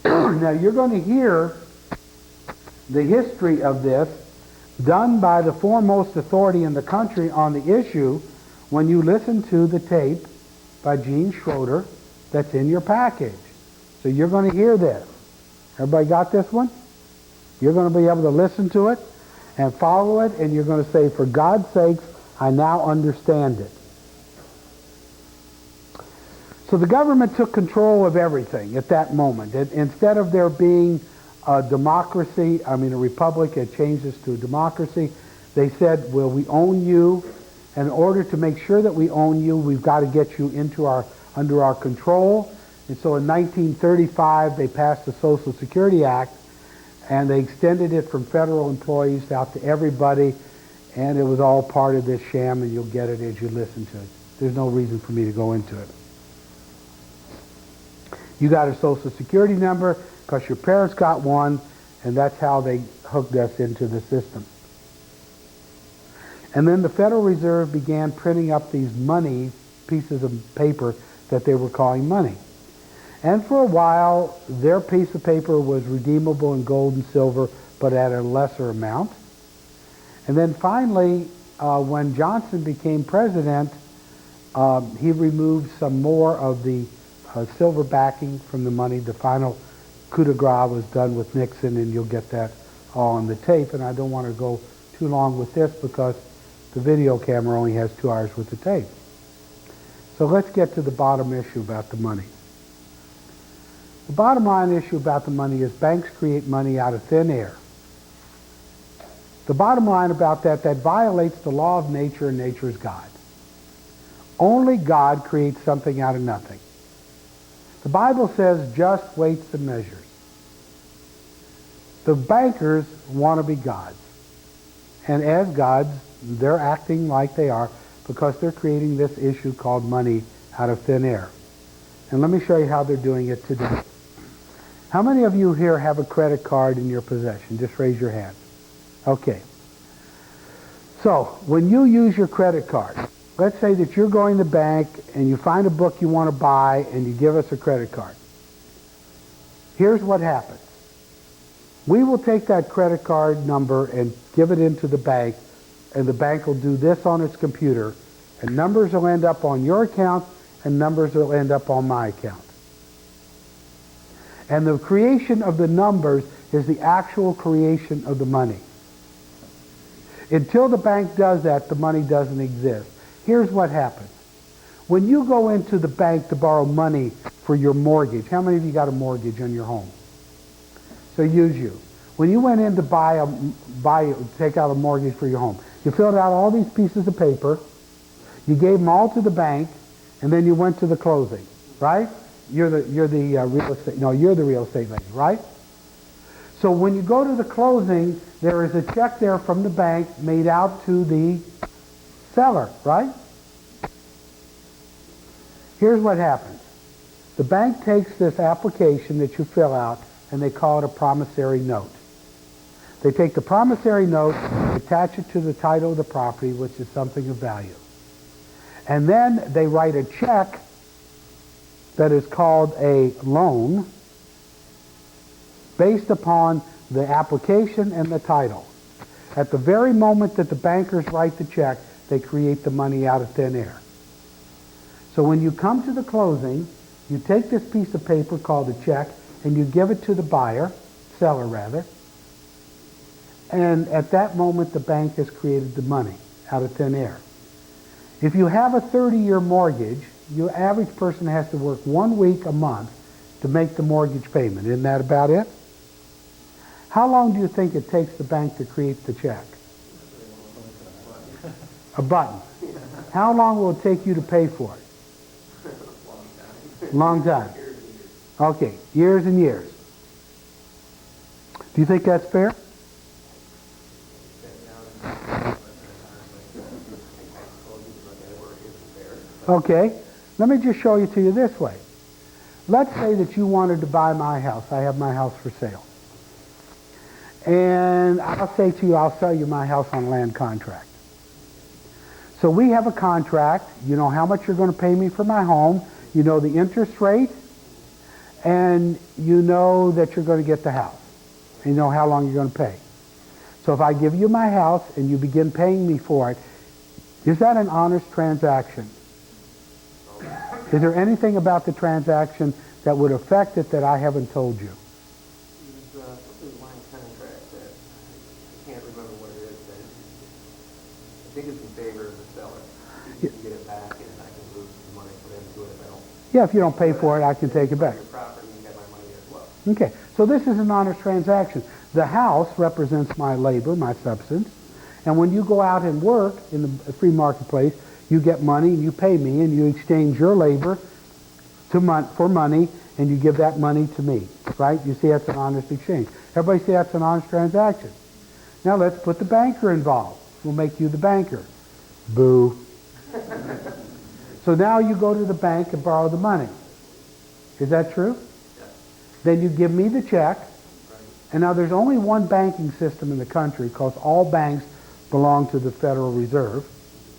Now you're going to hear the history of this done by the foremost authority in the country on the issue when you listen to the tape by Gene Schroeder that's in your package. So you're going to hear this. Everybody got this one? You're going to be able to listen to it and follow it, and you're going to say, for God's sakes, I now understand it. So the government took control of everything at that moment. Instead of there being a democracy, a republic, it changes to a democracy. They said, well, we own you. And in order to make sure that we own you, we've got to get you under our control. And so in 1935, they passed the Social Security Act, and they extended it from federal employees out to everybody, and it was all part of this sham, and you'll get it as you listen to it. There's no reason for me to go into it. You got a Social Security number because your parents got one, and that's how they hooked us into the system. And then the Federal Reserve began printing up these money, pieces of paper that they were calling money. And for a while, their piece of paper was redeemable in gold and silver, but at a lesser amount. And then finally, when Johnson became president, he removed some more of the silver backing from the money. The final coup de grace was done with Nixon, and you'll get that all on the tape. And I don't want to go too long with this because the video camera only has 2 hours worth of tape. So let's get to the bottom issue about the money. The bottom line issue about the money is banks create money out of thin air. The bottom line about that violates the law of nature, and nature is God. Only God creates something out of nothing. The Bible says just weights and measures. The bankers want to be gods. And as gods, they're acting like they are because they're creating this issue called money out of thin air. And let me show you how they're doing it today. How many of you here have a credit card in your possession? Just raise your hand. Okay. So, when you use your credit card, let's say that you're going to the bank and you find a book you want to buy and you give us a credit card. Here's what happens. We will take that credit card number and give it into the bank, and the bank will do this on its computer, and numbers will end up on your account and numbers will end up on my account. And the creation of the numbers is the actual creation of the money. Until the bank does that, the money doesn't exist. Here's what happens. When you go into the bank to borrow money for your mortgage, how many of you got a mortgage on your home? So use you. When you went in to take out a mortgage for your home, you filled out all these pieces of paper, you gave them all to the bank, and then you went to the closing, right? You're the real estate lady, right? So when you go to the closing, there is a check there from the bank made out to the seller, right? Here's what happens. The bank takes this application that you fill out and they call it a promissory note. They take the promissory note, attach it to the title of the property, which is something of value. And then they write a check that is called a loan based upon the application and the title. At the very moment that the bankers write the check, they create the money out of thin air. So when you come to the closing, you take this piece of paper called a check and you give it to the buyer, seller rather, and at that moment the bank has created the money out of thin air. If you have a 30-year mortgage, your average person has to work 1 week a month to make the mortgage payment. Isn't that about it? How long do you think it takes the bank to create the check? A button. How long will it take you to pay for it? Long time. Okay, years and years. Do you think that's fair? Okay, let me just show you to you this way. Let's say that you wanted to buy my house. I have my house for sale. And I'll say to you, I'll sell you my house on land contract. So we have a contract. You know how much you're going to pay me for my home. You know the interest rate. And you know that you're going to get the house. And you know how long you're going to pay. So if I give you my house and you begin paying me for it, is that an honest transaction? Is there anything about the transaction that would affect it that I haven't told you? There's a line contract that I can't remember what it is, but I think it's in favor of the seller. You can get it back and I can lose the money for them to do it if I don't. Yeah, if you don't pay for it, I can take it back. Your property, you get my money as well. Okay, so this is an honest transaction. The house represents my labor, my substance, and when you go out and work in the free marketplace, you get money and you pay me and you exchange your labor for money and you give that money to me, right? You see that's an honest exchange. Everybody see that's an honest transaction. Now let's put the banker involved. We'll make you the banker. Boo. So now you go to the bank and borrow the money. Is that true? Yes. Then you give me the check. And now there's only one banking system in the country because all banks belong to the Federal Reserve.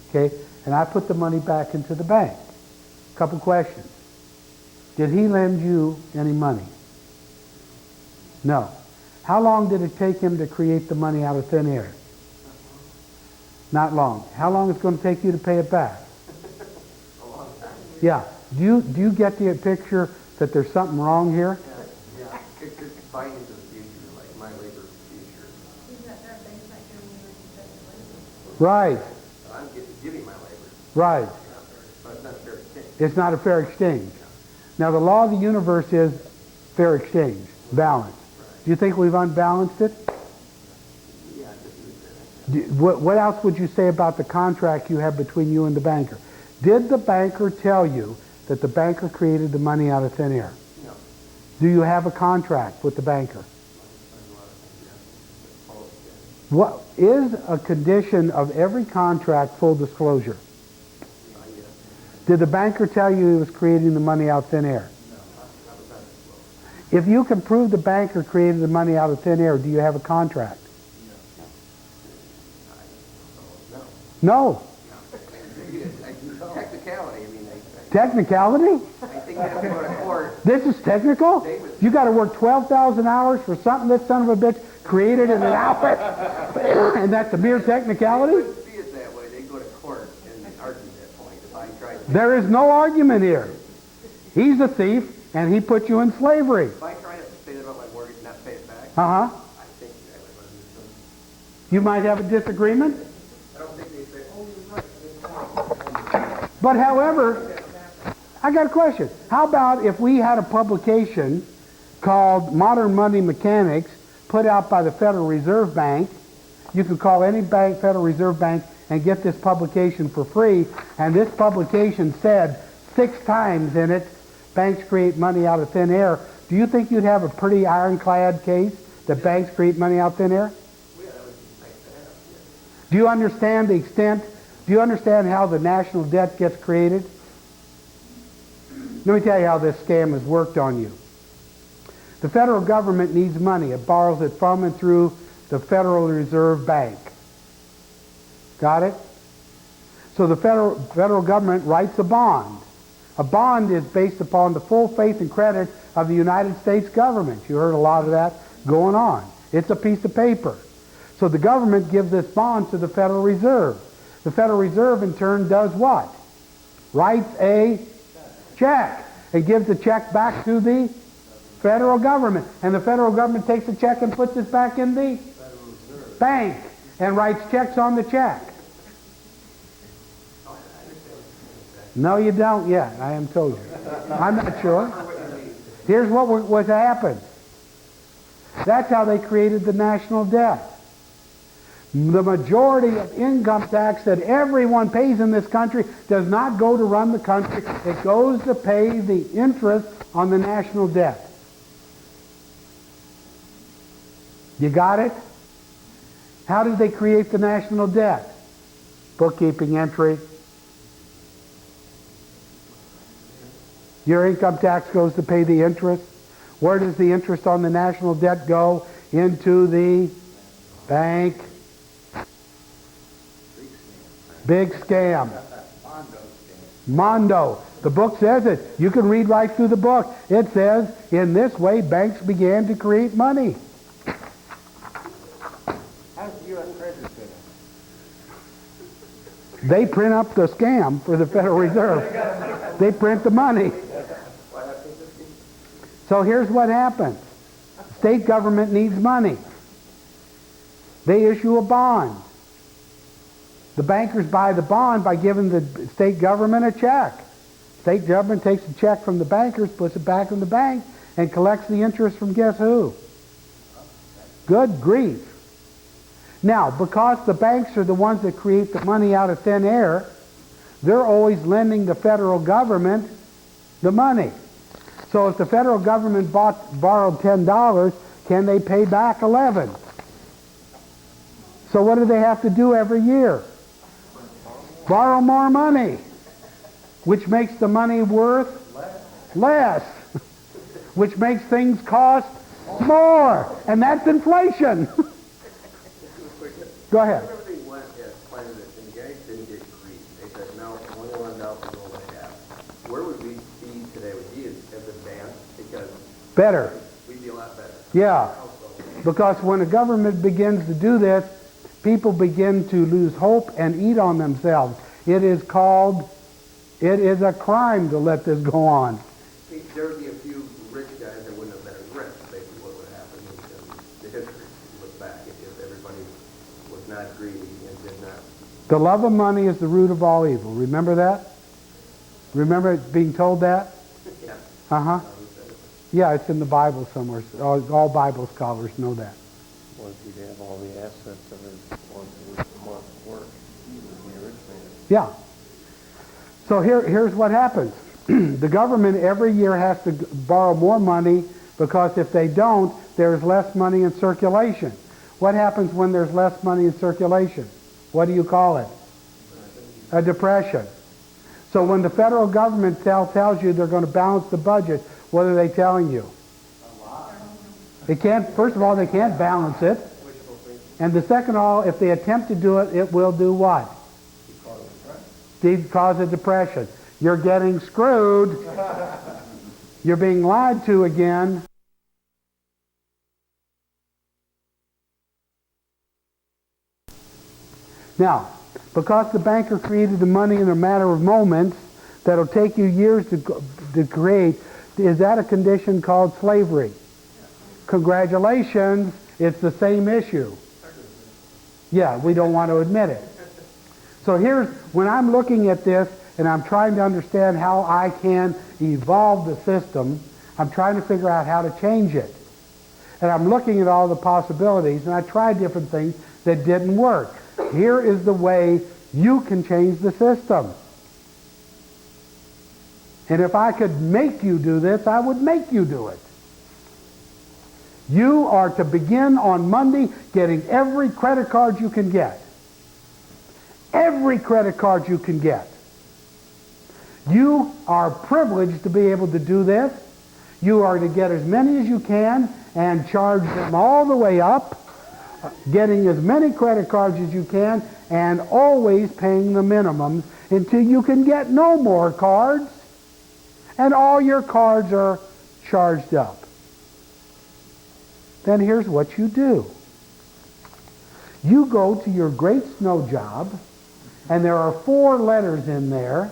Okay? And I put the money back into the bank. Couple questions. Did he lend you any money? No. How long did it take him to create the money out of thin air? Not long. How long is it going to take you to pay it back? A long time. Yeah. Do you get the picture that there's something wrong here? Yeah. It could bite into the future, like my labor's future. He's not, that bank's not giving you any credit. Right. I'm giving my labor. Right. But it's not a fair exchange. It's not a fair exchange. Now the law of the universe is fair exchange, balance. Do you think we've unbalanced it? Yeah, I just What else would you say about the contract you have between you and the banker? Did the banker tell you that the banker created the money out of thin air? No. Do you have a contract with the banker? What is a condition of every contract full disclosure? Did the banker tell you he was creating the money out of thin air? If you can prove the banker created the money out of thin air, do you have a contract? No. Technicality, I mean, Technicality? I think they have to go to court. This is technical? You got to work 12,000 hours for something this son of a bitch created in an hour? And that's a mere technicality? They wouldn't see it that way. They go to court and argue that point. If I tried to, There is no argument here. He's a thief, and he put you in slavery. if I tried to say that about my mortgage and not pay it back, Uh-huh. I think I would run into some. You might have a disagreement. I don't think they say, oh, you're right. But however, I got a question. How about if we had a publication called Modern Money Mechanics put out by the Federal Reserve Bank? You could call any bank, Federal Reserve Bank, and get this publication for free. And this publication said 6 times in it, banks create money out of thin air. Do you think you'd have a pretty ironclad case that banks create money out thin air? Well, yeah, that would be nice to have, yeah. Do you understand the extent? Do you understand how the national debt gets created? Let me tell you how this scam has worked on you. The federal government needs money. It borrows it from and through the Federal Reserve Bank. Got it? So the federal government writes a bond. A bond is based upon the full faith and credit of the United States government. You heard a lot of that going on. It's a piece of paper. So the government gives this bond to the Federal Reserve. The Federal Reserve in turn does what? Writes a check and gives the check back to the federal government. And the federal government takes the check and puts it back in the bank and writes checks on the check. No, you don't yet. I haven't told you. I'm not sure. Here's what happened. That's how they created the national debt. The majority of income tax that everyone pays in this country does not go to run the country. It goes to pay the interest on the national debt. You got it? How did they create the national debt? Bookkeeping entry. Your income tax goes to pay the interest. Where does the interest on the national debt go? Into the bank. Big scam. Mondo. The book says it. You can read right through the book. It says, in this way, banks began to create money. How's the U.S. Treasury fit in? They print up the scam for the Federal Reserve. They print the money. So here's what happens. State government needs money. They issue a bond. The bankers buy the bond by giving the state government a check. State government takes a check from the bankers, puts it back in the bank, and collects the interest from guess who? Good grief. Now, because the banks are the ones that create the money out of thin air, they're always lending the federal government the money. So if the federal government borrowed $10, can they pay back 11? So what do they have to do every year? Borrow more money, which makes the money worth less, which makes things cost more, and that's inflation. Go ahead. Whenever they went at planning this, and the guys didn't get greedy, they said, no, only lend out the gold they have. Where would we be today? Would we as advanced? Because Better. we'd be a lot better. Yeah. Because when a government begins to do this, people begin to lose hope and eat on themselves. It is a crime to let this go on. There would be a few rich guys that wouldn't have been at risk, basically what would happen in the history. Look back if everybody was not greedy and did not. The love of money is the root of all evil. Remember that? Remember being told that? Yeah. Uh-huh. Yeah, it's in the Bible somewhere. All Bible scholars know that. Once he'd have all the assets of his month's work, he would be a rich man. Yeah. So here's what happens. The government every year has to borrow more money because if they don't, there's less money in circulation. What happens when there's less money in circulation? What do you call it? A depression. So when the federal government tells you they're going to balance the budget, what are they telling you? They can't, first of all, they can't balance it. And the second of all, if they attempt to do it, it will do what? Cause a depression. You're getting screwed. You're being lied to again. Now, because the banker created the money in a matter of moments that'll take you years to create, is that a condition called slavery? Congratulations, it's the same issue. Yeah, we don't want to admit it. So here's, when I'm looking at this and I'm trying to understand how I can evolve the system, I'm trying to figure out how to change it. And I'm looking at all the possibilities, and I tried different things that didn't work. Here is the way you can change the system. And if I could make you do this, I would make you do it. You are to begin on Monday getting every credit card you can get. Every credit card you can get. You are privileged to be able to do this. You are to get as many as you can and charge them all the way up, getting as many credit cards as you can, and always paying the minimums until you can get no more cards, and all your cards are charged up. Then here's what you do. You go to your great snow job, and there are 4 letters in there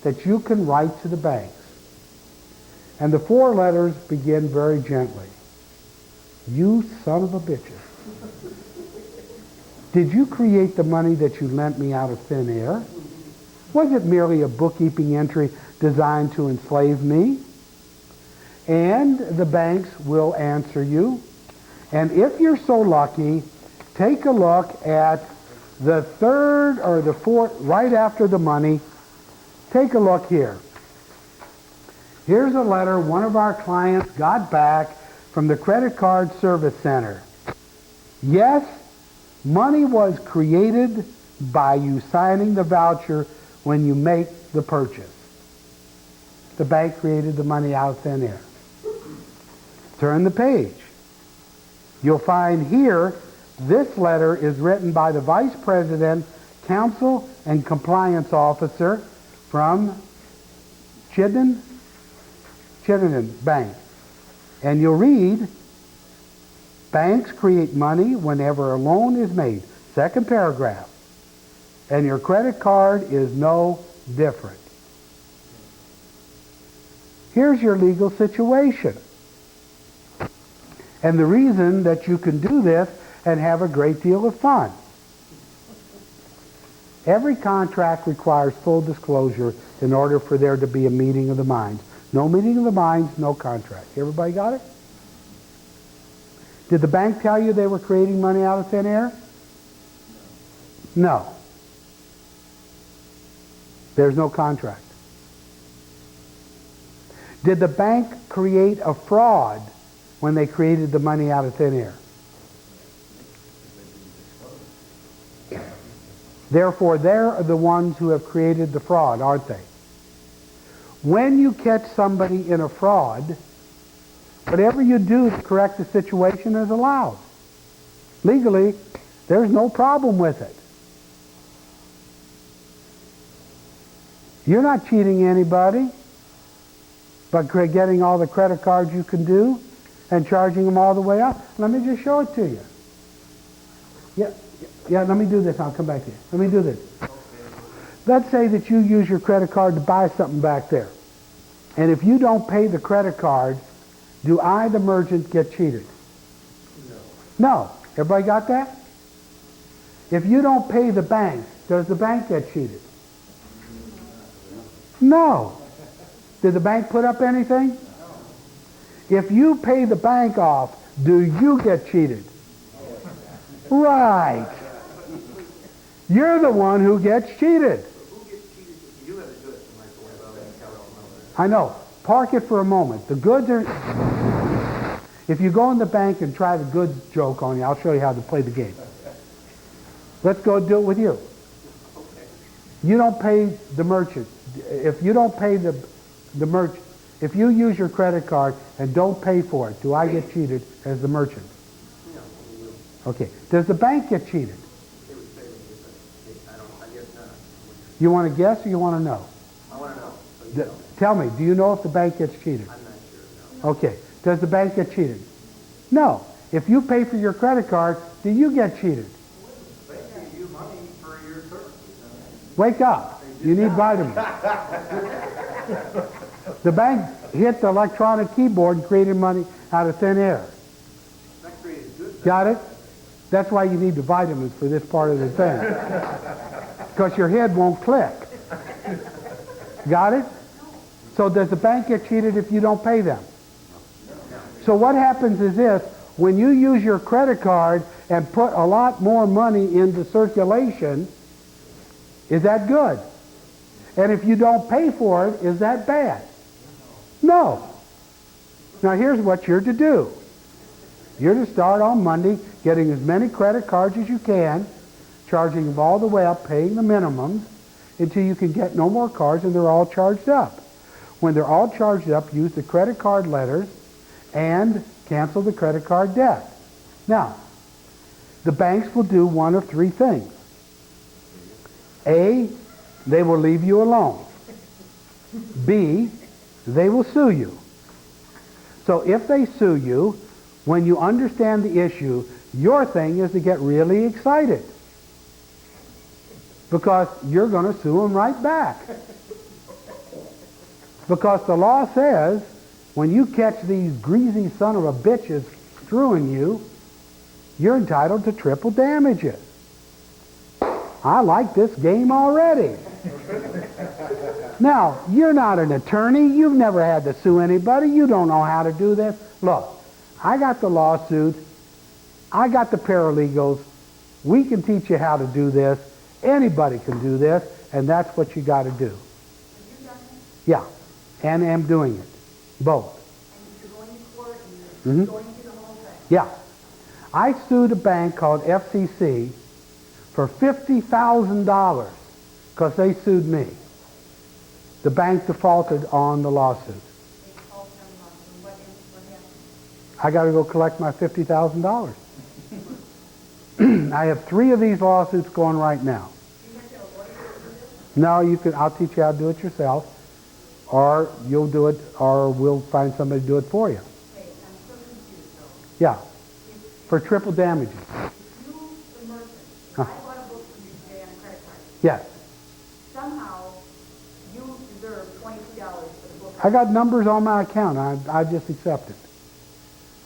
that you can write to the banks. And the 4 letters begin very gently. You son of a bitches. Did you create the money that you lent me out of thin air? Was it merely a bookkeeping entry designed to enslave me? And the banks will answer you. And if you're so lucky, take a look at the 3rd or the 4th, right after the money. Take a look here. Here's a letter one of our clients got back from the Credit Card Service Center. Yes, money was created by you signing the voucher when you make the purchase. The bank created the money out of thin air. Turn the page. You'll find here, this letter is written by the Vice President, Counsel, and Compliance Officer from Chittenden Bank. And you'll read, banks create money whenever a loan is made. 2nd paragraph. And your credit card is no different. Here's your legal situation. And the reason that you can do this and have a great deal of fun. Every contract requires full disclosure in order for there to be a meeting of the minds. No meeting of the minds, no contract. Everybody got it? Did the bank tell you they were creating money out of thin air? No. There's no contract. Did the bank create a fraud when they created the money out of thin air? Therefore, they're the ones who have created the fraud, aren't they? When you catch somebody in a fraud, whatever you do to correct the situation is allowed. Legally, there's no problem with it. You're not cheating anybody, but getting all the credit cards you can do and charging them all the way up. Let me just show it to you. Yeah, let me do this. I'll come back to you. Let me do this. Let's say that you use your credit card to buy something back there. And if you don't pay the credit card, do I, the merchant, get cheated? No. Everybody got that? If you don't pay the bank, does the bank get cheated? No. Did the bank put up anything? If you pay the bank off, do you get cheated? Right. You're the one who gets cheated. Who gets cheated if you have the goods to microwave oven and tell us I know. Park it for a moment. The goods are... If you go in the bank and try the goods joke on you, I'll show you how to play the game. Let's go do it with you. You don't pay the merchant. If you don't pay the merchant, if you use your credit card and don't pay for it, do I get cheated as the merchant? No. Okay. Does the bank get cheated? They would say I guess not. You want to guess or you want to know? I want to know. So you know. Tell me, do you know if the bank gets cheated? I'm not sure, no. Okay. Does the bank get cheated? No. If you pay for your credit card, do you get cheated? They give you money for your services. Wake up. You need vitamins. The bank hit the electronic keyboard and created money out of thin air. That created good. Got it? That's why you need the vitamins for this part of the thing. Because your head won't click. Got it? So does the bank get cheated if you don't pay them? So what happens is this. When you use your credit card and put a lot more money into circulation, is that good? And if you don't pay for it, is that bad? No. Now here's what you're to do. You're to start on Monday, getting as many credit cards as you can, charging them all the way up, paying the minimums, until you can get no more cards and they're all charged up. When they're all charged up, use the credit card letters and cancel the credit card debt. Now, the banks will do one of three things. A, they will leave you alone. B, they will sue you. So if they sue you, when you understand the issue, your thing is to get really excited, because you're going to sue them right back. Because the law says, when you catch these greasy son of a bitches screwing you, you're entitled to triple damages. I like this game already. Now, you're not an attorney. You've never had to sue anybody. You don't know how to do this. Look, I got the lawsuit. I got the paralegals. We can teach you how to do this. Anybody can do this, and that's what you got to do. Have you done it? Yeah, and am doing it. Both. And you're going to court and you're going through the whole thing? Yeah. I sued a bank called FCC for $50,000 because they sued me. The bank defaulted on the lawsuit. They called them up, and what happened? I got to go collect my $50,000. I have 3 of these lawsuits going right now. You have to have a lawyer to do this? No, you can. I'll teach you how to do it yourself, or you'll do it, or we'll find somebody to do it for you. Okay, I'm so confused though. Yeah, for triple damages. If you, the merchant, Huh. I bought a book from you today on a credit card. Yes, Somehow, you deserve $22 for the book. I got numbers on my account. I just accept it.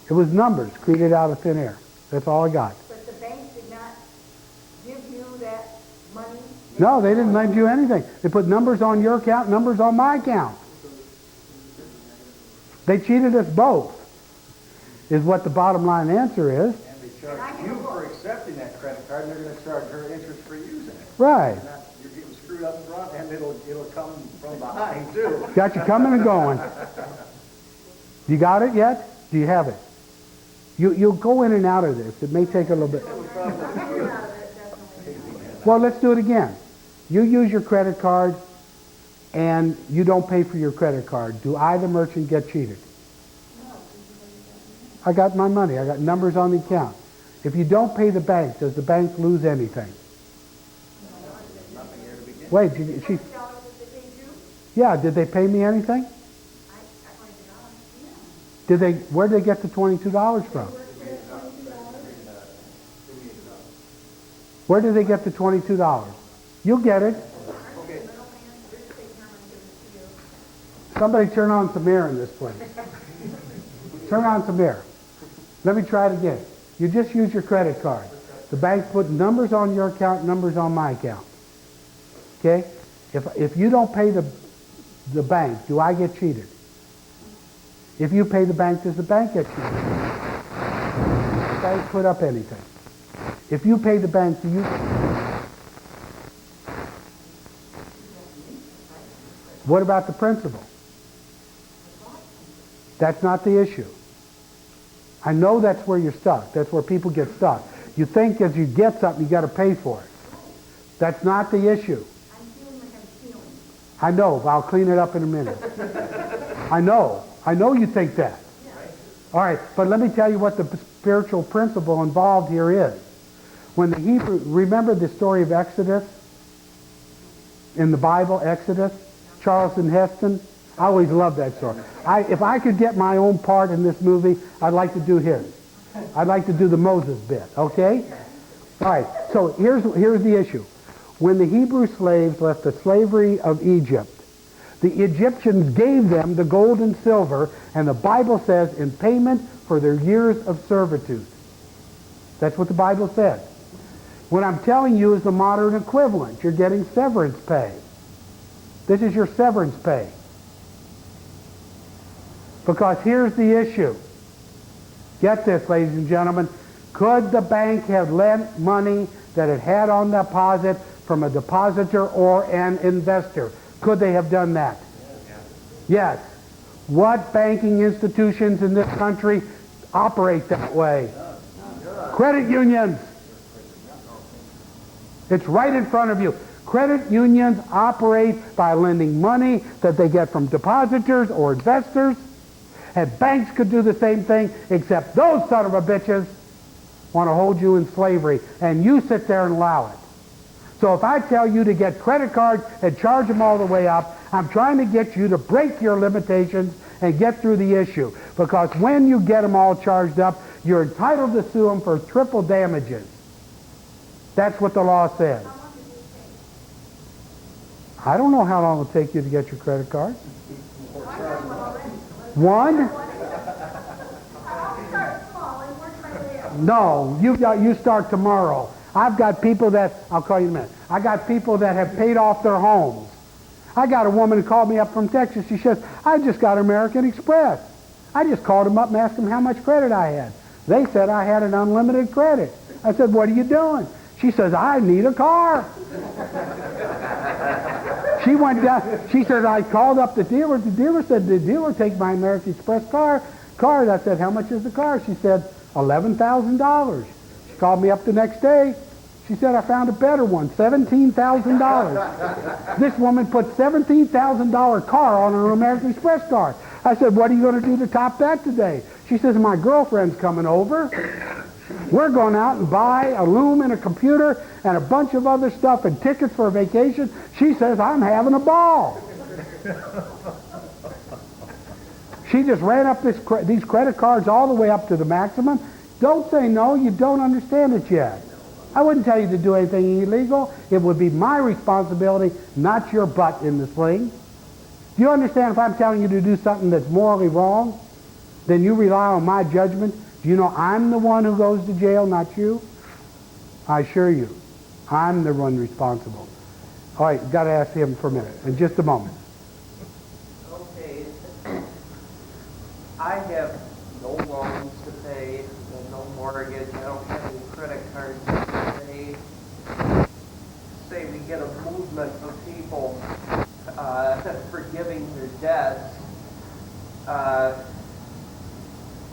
It was numbers created out of thin air. That's all I got. But the bank did not give you that money? No, they didn't lend you anything. They put numbers on your account, numbers on my account. They cheated us both, is what the bottom line answer is. And they charge you for accepting that credit card, and they're going to charge her interest for using it. Right. You're getting screwed up front, and it'll come from behind, too. Got you coming and going. You got it yet? Do you have it? You'll go in and out of this. It may take a little bit. Well, let's do it again. You use your credit card and you don't pay for your credit card. Do I, the merchant, get cheated? I got my money. I got numbers on the account. If you don't pay the bank, does the bank lose anything? Wait, yeah, did they pay me anything? Where did they get the $22 from? Where did they get the $22? You'll get it. Somebody turn on some air in this place. Turn on some air. Let me try it again. You just use your credit card. The bank put numbers on your account, numbers on my account. Okay? If you don't pay the bank, do I get cheated? If you pay the bank, does the bank get cheated? The bank put up anything. If you pay the bank, do you? What about the principal? That's not the issue. I know that's where you're stuck. That's where people get stuck. You think as you get something, you got to pay for it. That's not the issue. I'm feeling like I'm stealing. I know, but I'll clean it up in a minute. I know you think that. All right, but let me tell you what the spiritual principle involved here is. When the Hebrew, remember the story of Exodus? In the Bible, Exodus? Charlton Heston? I always loved that story. If I could get my own part in this movie, I'd like to do his. I'd like to do the Moses bit, okay? All right, so here's the issue. When the Hebrew slaves left the slavery of Egypt, the Egyptians gave them the gold and silver, and the Bible says, in payment for their years of servitude. That's what the Bible says. What I'm telling you is the modern equivalent. You're getting severance pay. This is your severance pay. Because here's the issue. Get this, ladies and gentlemen. Could the bank have lent money that it had on deposit from a depositor or an investor? Could they have done that? Yes. What banking institutions in this country operate that way. Credit unions. It's right in front of you. Credit unions operate by lending money that they get from depositors or investors. And banks could do the same thing, except those son of a bitches want to hold you in slavery, and you sit there and allow it. So if I tell you to get credit cards and charge them all the way up, I'm trying to get you to break your limitations and get through the issue. Because when you get them all charged up, you're entitled to sue them for triple damages. That's what the law says. I don't know how long it'll take you to get your credit card. One? No, you start tomorrow. I've got people that, I'll call you in a minute. I got people that have paid off their homes. I got a woman who called me up from Texas. She says, I just got American Express. I just called them up and asked them how much credit I had. They said I had an unlimited credit. I said, what are you doing? She says, I need a car. She went down, she said, I called up the dealer. The dealer said, the dealer take my American Express card. I said, how much is the car? She said, $11,000. She called me up the next day. She said, I found a better one, $17,000. This woman put $17,000 car on her American Express card. I said, what are you going to do to top that today? She says, my girlfriend's coming over. We're going out and buy a loom and a computer and a bunch of other stuff and tickets for a vacation. She says, I'm having a ball. She just ran up these credit cards all the way up to the maximum. Don't say no, you don't understand it yet. I wouldn't tell you to do anything illegal. It would be my responsibility, not your butt in the sling. Do you understand if I'm telling you to do something that's morally wrong, then you rely on my judgment? Do you know I'm the one who goes to jail, not you? I assure you, I'm the one responsible. All right, got to ask him for a minute, in just a moment. Okay. I have no loans to pay, and no mortgage. I don't have any credit cards to pay. Say we get a movement of people forgiving their debts,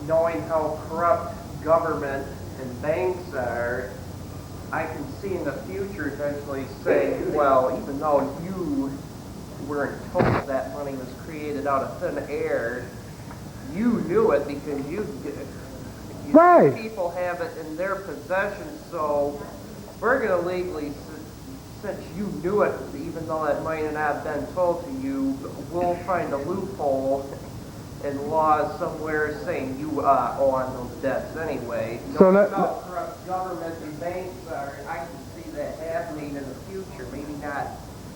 knowing how corrupt government and banks are, I can see in the future eventually saying, well, even though you weren't told that money was created out of thin air, you knew it because Right. people have it in their possession, so we're going to legally, since you knew it, even though that might not have been told to you, we'll find a loophole in laws somewhere saying you owe on those debts anyway. So Knowing how corrupt government and banks are, I can see that happening in the future. Maybe not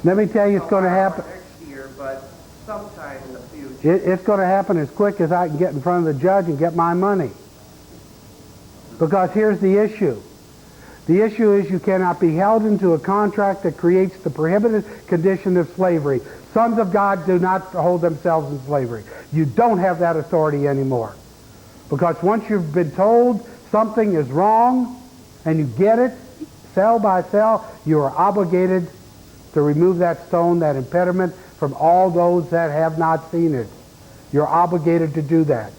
Let me tell you, it's going to happen. next year, but sometime in the future. It's going to happen as quick as I can get in front of the judge and get my money. Because here's the issue. The issue is you cannot be held into a contract that creates the prohibited condition of slavery. Sons of God do not hold themselves in slavery. You don't have that authority anymore. Because once you've been told something is wrong and you get it, cell by cell, you are obligated to remove that stone, that impediment, from all those that have not seen it. You're obligated to do that.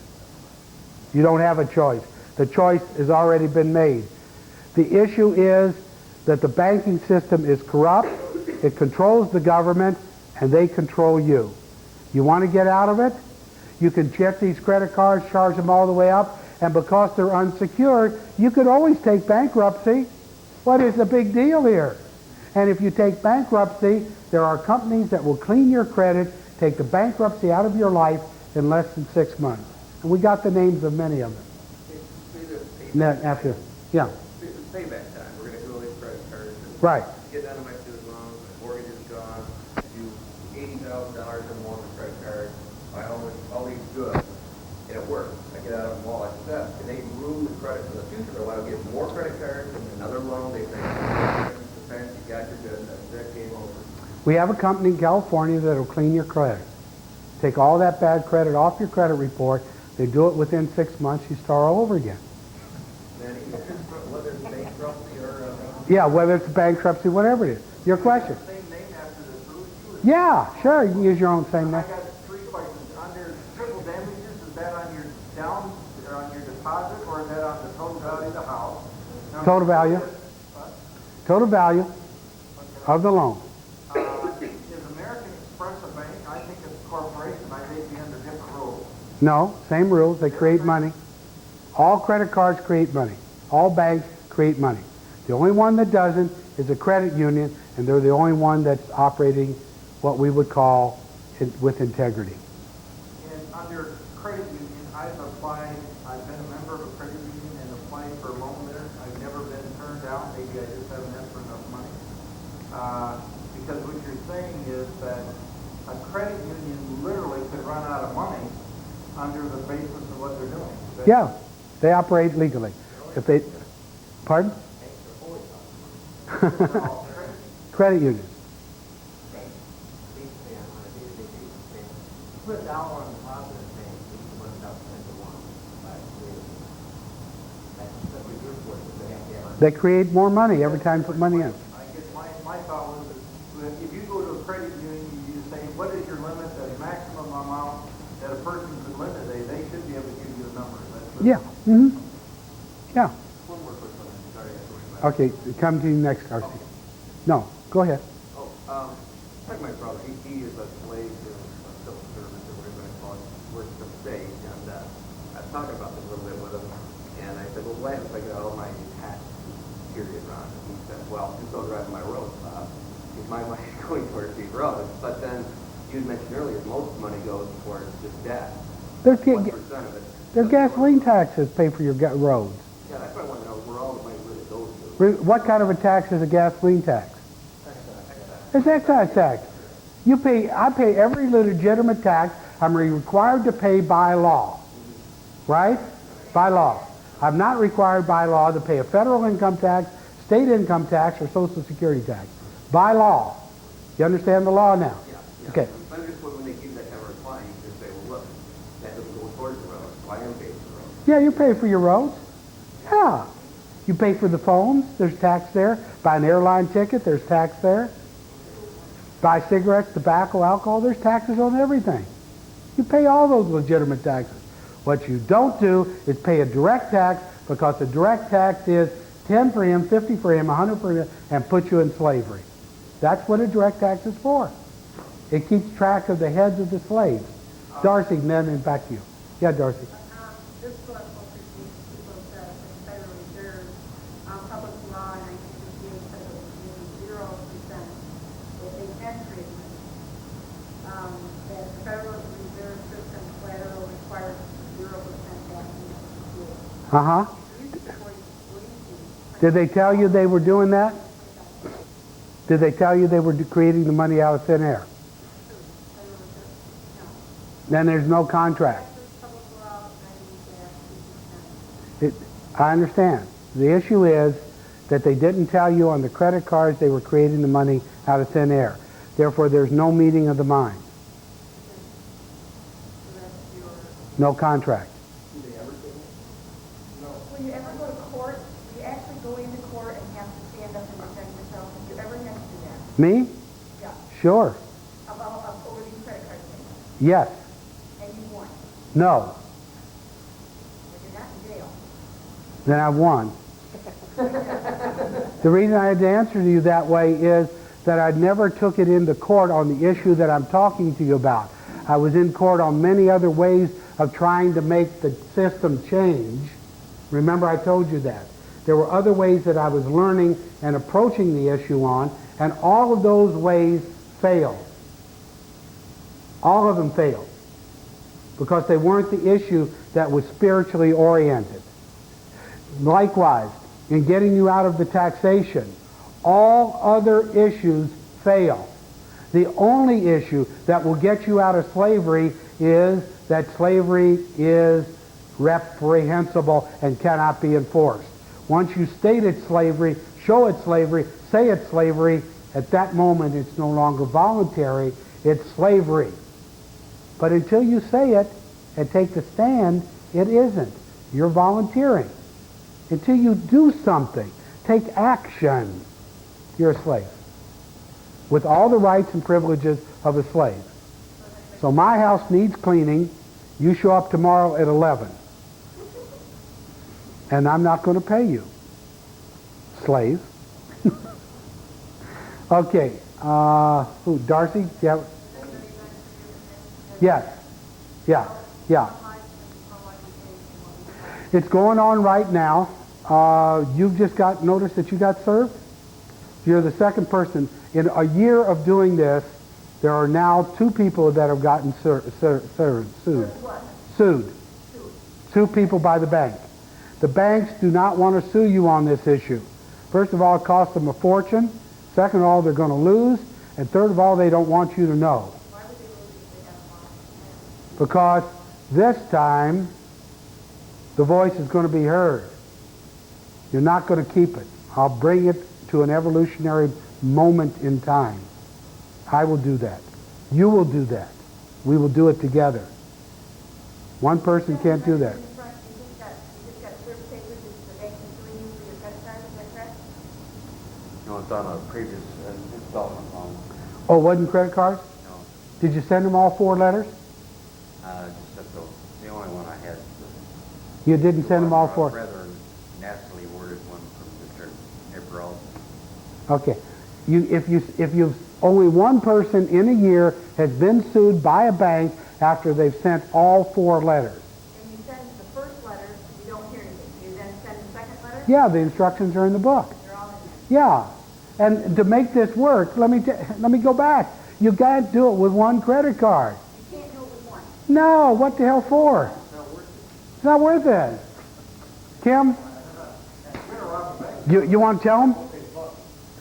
You don't have a choice. The choice has already been made. The issue is that the banking system is corrupt, it controls the government, and they control you. You want to get out of it? You can get these credit cards, charge them all the way up, and because they're unsecured, you could always take bankruptcy. What is the big deal here? And if you take bankruptcy, there are companies that will clean your credit, take the bankruptcy out of your life in less than 6 months. And we got the names of many of them. After, yeah. Payback time. We're going to do all these credit cards. Right. Get down to my student loans, my mortgage is gone, I do $80,000 or more on the credit card, I own all these goods, and it works. I get out of them all except, and they ruin the credit for the future. They want to get more credit cards and another loan. They say, you got your goods, that's that game over. We have a company in California that will clean your credit. Take all that bad credit off your credit report. They do it within 6 months. You start all over again. Then whether it's bankruptcy or... Yeah, whether it's bankruptcy, whatever it is. Your question. Same name after the food. Yeah, sure. You can use your own same I name. got 3 questions. Under triple damages, is that on your down or on your deposit value of the house. Total value? What? Total value of the loan. Is American Express a bank? I think it's a corporation. I may be under different rules. No, same rules. They create money. All credit cards create money. All banks create money. The only one that doesn't is a credit union, and they're the only one that's operating what we would call with integrity. And under credit union, I've been a member of a credit union and applied for a loan there. I've never been turned down. Maybe I just haven't asked for enough money. Because what you're saying is that a credit union literally could run out of money under the basis of what they're doing. Yeah, they operate legally. If they, pardon? Credit unions. Put a dollar on the deposit in the bank, you put it up to one. That's what you're for, they have to have. They create more money every time you put money in. I guess my thought was that if you go to a credit union, you say, what is your limit, the maximum amount that a person could limit, they should be able to give you a number. Yeah. Mm-hmm. Yeah. One more quick one, I'm sorry. I have to Okay, come to you next, Darcy. No, go ahead. Like my brother, he is a slave to civil service or whatever I call it, works for the state, and I was talking about this a little bit with him, and I said, well, what happens if I get all my tax period wrong? And he said, well, just don't drive my roads, Bob, because my money's going towards these roads. But then, you had mentioned earlier, most money goes towards just debt. There's, 1% of it. their gasoline taxes pay for your roads. Yeah, that's what I want to know, where all the money really goes to. What kind of a tax is a gasoline tax? It's excise tax. I pay every legitimate tax I'm required to pay by law. Right? By law. I'm not required by law to pay a federal income tax, state income tax, or social security tax. By law. You understand the law now? Yeah. Okay. But I'm just when they give that kind of reply, you just say, well, look, that doesn't go towards the roads, so I am paying for the roads. Yeah, you pay for your roads. Yeah. You pay for the phones, there's tax there. Buy an airline ticket, there's tax there. Buy cigarettes, tobacco, alcohol, there's taxes on everything. You pay all those legitimate taxes. What you don't do is pay a direct tax, because the direct tax is 10 for him, 50 for him, 100 for him, and put you in slavery. That's what a direct tax is for. It keeps track of the heads of the slaves. Darcy, then back to you. Yeah, Darcy. This book will proceed people that the Federal Reserve, public law in 1958 said it was giving 0% if they can create money. That the Federal Reserve System collateral requires 0% backing of the school. Uh-huh. Did they tell you they were doing that? Did they tell you they were creating the money out of thin air? Then there's no contract. I understand. The issue is that they didn't tell you on the credit cards they were creating the money out of thin air. Therefore, there's no meeting of the mind. No contract. When you ever go to court, you actually go into court and have to stand up and defend yourself. Have you ever had to do that? Me? Yeah. Sure. About over these credit card payments. Yes. And you won. No. But you're not in jail. Then I won. The reason I had to answer to you that way is that I never took it into court on the issue that I'm talking to you about. I was in court on many other ways of trying to make the system change. Remember, I told you that. There were other ways that I was learning and approaching the issue on, and all of those ways failed. All of them failed, because they weren't the issue that was spiritually oriented. Likewise, in getting you out of the taxation, all other issues fail. The only issue that will get you out of slavery is that slavery is reprehensible and cannot be enforced. Once you state it's slavery, show it's slavery, say it's slavery, at that moment it's no longer voluntary, it's slavery. But until you say it and take the stand, it isn't. You're volunteering. Until you do something, take action, you're a slave, with all the rights and privileges of a slave. So my house needs cleaning. You show up tomorrow at 11. And I'm not going to pay you, slave. Okay, who, Darcy? Yeah. Yes. Yeah. Yeah. It's going on right now. You've just got notice that you got served. You're the second person. In a year of doing this, there are now 2 people that have gotten sued. Sued. 2 people by the bank. The banks do not want to sue you on this issue. First of all, it costs them a fortune. Second of all, they're going to lose. And third of all, they don't want you to know. Why would they lose if they have money? Because this time, the voice is going to be heard. You're not going to keep it. I'll bring it to an evolutionary moment in time. I will do that. You will do that. We will do it together. One person can't do that. You just got served papers, is the bank suing you for your credit card, is that correct? No, it's on a previous installment loan. Oh, wasn't credit cards? No, Did you send them all 4 letters? just that the only one I had. You didn't send them all 4? Rather nastily worded one from Mr. April. Okay. If you've only one person in a year has been sued by a bank after they've sent all 4 letters. And you send the first letter, you don't hear anything. You then send the second letter? Yeah, the instructions are in the book. They're all in there. Yeah. And to make this work, let me go back. You can't do it with one credit card. You can't do it with one. No, what the hell for? It's not worth it. Kim? You want to tell them?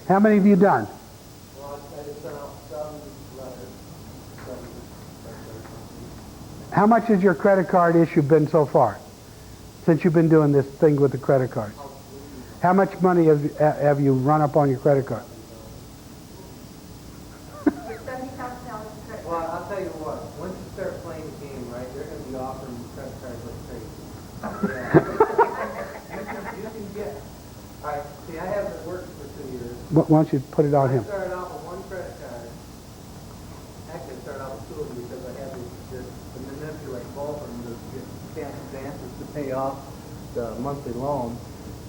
How many have you done? Well, I just sent out 7 letters. How much has your credit card issue been so far? Since you've been doing this thing with the credit cards? How much money have you run up on your credit card? You're $70,000 in credit Well, card. I'll tell you what, once you start playing the game, right, they're going to be offering you credit cards like crazy. You can get, all right, see, I haven't worked for 2 years. Why don't you put it on I him? started out with 1 credit card. Actually, I started out with 2 of them because I had to manipulate both of them to get cash advances to pay off the monthly loan.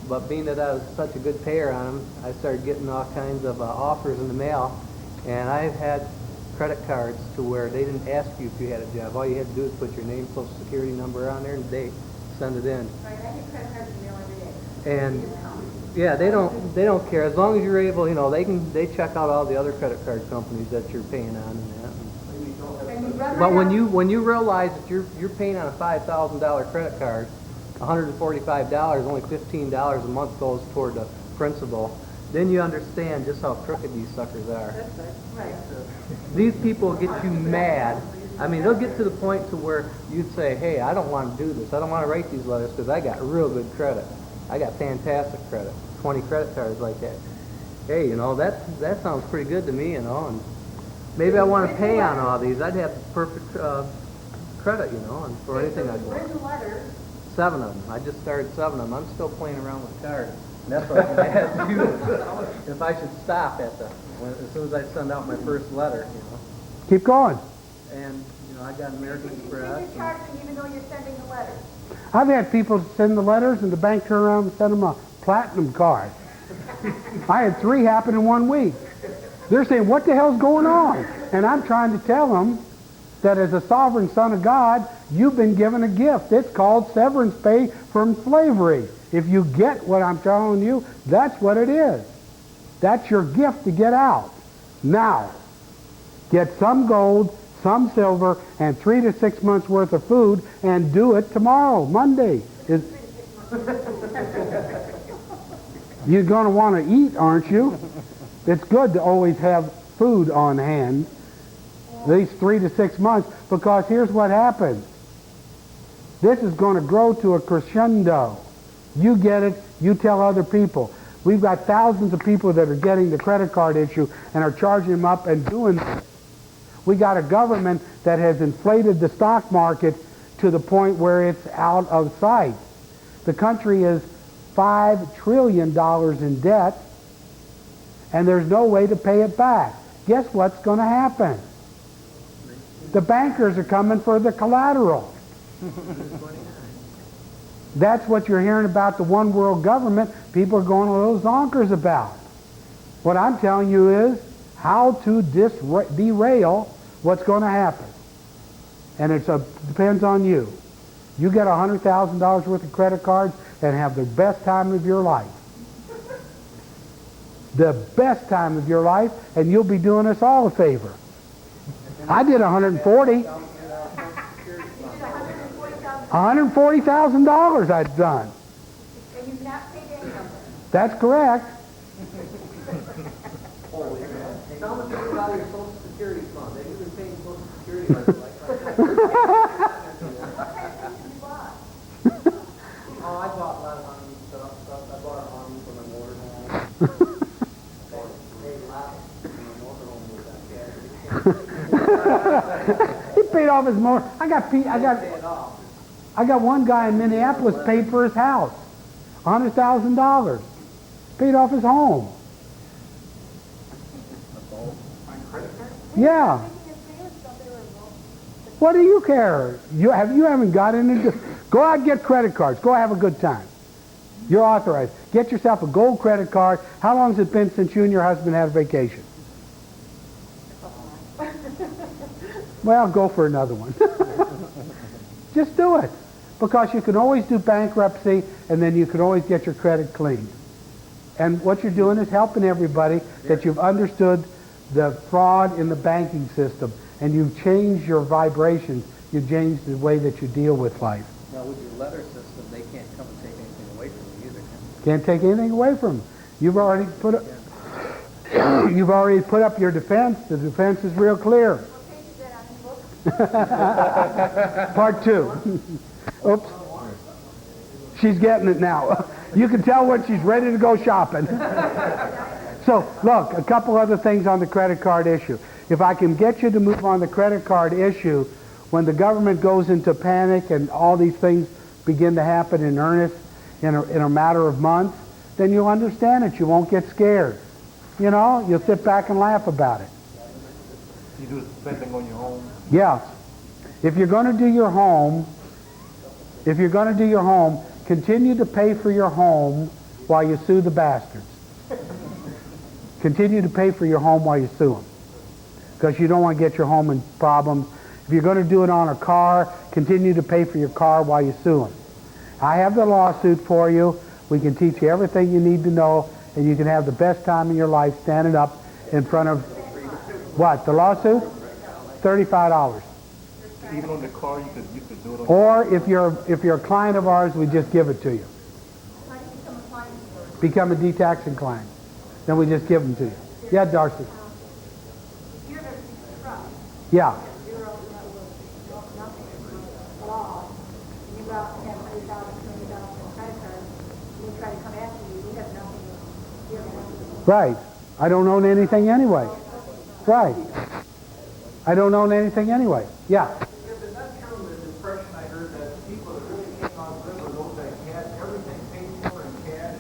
But being that I was such a good payer on them, I started getting all kinds of offers in the mail. And I've had credit cards to where they didn't ask you if you had a job. All you had to do is put your name, social security number on there, and they send it in. Right, I get credit cards in the mail every day. And yeah, they don't care as long as you're able. You know, they check out all the other credit card companies that you're paying on and that. And you run But right out. when you realize that you're paying on a $5,000 credit card, $145, only $15 a month goes toward the principal, then you understand just how crooked these suckers are. Right. These people get you mad. I mean, they'll get to the point to where you'd say, hey, I don't want to do this. I don't want to write these letters because I got real good credit. I got fantastic credit. 20 credit cards like that. Hey, you know, that sounds pretty good to me, you know, and maybe I want to pay on all these. I'd have perfect credit, you know, and for anything I'd want. Written letters. 7 of them. I just started 7 of them. I'm still playing around with cards. And that's what I'm going to ask you. If I should stop at as soon as I send out my first letter, you know. Keep going. And, you know, I got American Express. You're charging even though you're sending the letters. I've had people send the letters and the bank turn around and send them a platinum card. I had 3 happen in 1 week. They're saying, what the hell's going on? And I'm trying to tell them that as a sovereign son of God, you've been given a gift. It's called severance pay from slavery. If you get what I'm telling you, that's what it is. That's your gift to get out. Now, get some gold, some silver, and 3 to 6 months worth of food, and do it tomorrow, Monday. You're going to want to eat, aren't you? It's good to always have food on hand, these 3 to 6 months, because here's what happens. This is going to grow to a crescendo. You get it, you tell other people. We've got thousands of people that are getting the credit card issue and are charging them up and doing this. We got a government that has inflated the stock market to the point where it's out of sight. The country is $5 trillion in debt, and there's no way to pay it back. Guess what's going to happen? The bankers are coming for the collateral. That's what you're hearing about the one world government. People are going a little zonkers about. What I'm telling you is how to derail what's going to happen. And it depends on you. You get $100,000 worth of credit cards and have the best time of your life. The best time of your life, and you'll be doing us all a favor. I did 140. $140,000 I'd done. And you've not paid any of it. That's correct. Holy man. Tell them to do about your Social Security fund. They've been paying Social Security like that. Oh, I bought a lot of Army stuff. I bought an Army for my motorhome. Paid a lot for my motorhome with that cash. He paid off his motor. I got one guy in Minneapolis paid for his house. $100,000. Paid off his home. Yeah. What do you care? You haven't got into. Go out and get credit cards. Go have a good time. You're authorized. Get yourself a gold credit card. How long has it been since you and your husband had a vacation? Well, go for another one. Just do it. Because you can always do bankruptcy, and then you can always get your credit cleaned. And what you're doing is helping everybody that you've understood the fraud in the banking system, and you've changed your vibrations. You've changed the way that you deal with life. Now, with your letter system, they can't come and take anything away from you either, can they? Can't take anything away from them. You've already put up, you've already put up your defense. The defense is real clear. What page is that on your book? Part 2. Oops. She's getting it now. You can tell when she's ready to go shopping. So, look, a couple other things on the credit card issue. If I can get you to move on the credit card issue, when the government goes into panic and all these things begin to happen in earnest in a matter of months, then you'll understand it. You won't get scared. You know, you'll sit back and laugh about it. You do the same thing on your home? Yeah. If you're going to do your home, continue to pay for your home while you sue the bastards. Continue to pay for your home while you sue them. Because you don't want to get your home in problems. If you're going to do it on a car, continue to pay for your car while you sue them. I have the lawsuit for you. We can teach you everything you need to know, and you can have the best time in your life standing up in front of, what, the lawsuit? $35. Even on the car, you could do it on Or if you're a client of ours, we just give it to you. How do you become a client first? Become a detaxing client. Then we just give them to you. Yeah, Darcy. You're going to be surprised. Yeah. Zero net worth, nothing, law. You go out and have $100,000, $200,000 in credit cards, and they try to come after you, you have nothing, you have nothing. Right. I don't own anything anyway. Right. I don't own anything anyway. Yeah. Is it not true the impression I heard that people that really came out good were those that had everything paid for in cash,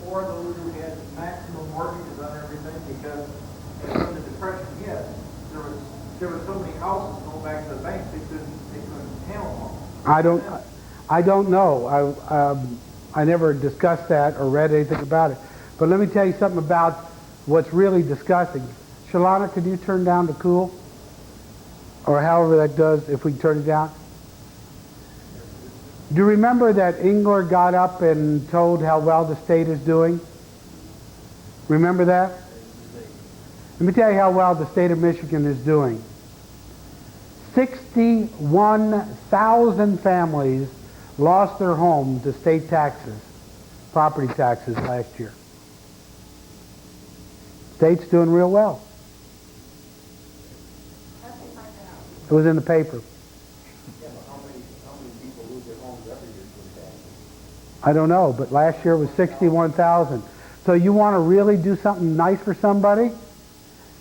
or those who had maximum mortgages on everything, because when the depression hit, there was so many houses going back to the bank they couldn't handle them all. I don't know. I never discussed that or read anything about it. But let me tell you something about what's really disgusting. Shalana, could you turn down the cool? Or however that does, if we turn it down. Do you remember that Engler got up and told how well the state is doing? Remember that? Let me tell you how well the state of Michigan is doing. 61,000 families lost their home to state taxes, property taxes last year. State's doing real well. It was in the paper. I don't know, but last year was 61,000. So you want to really do something nice for somebody?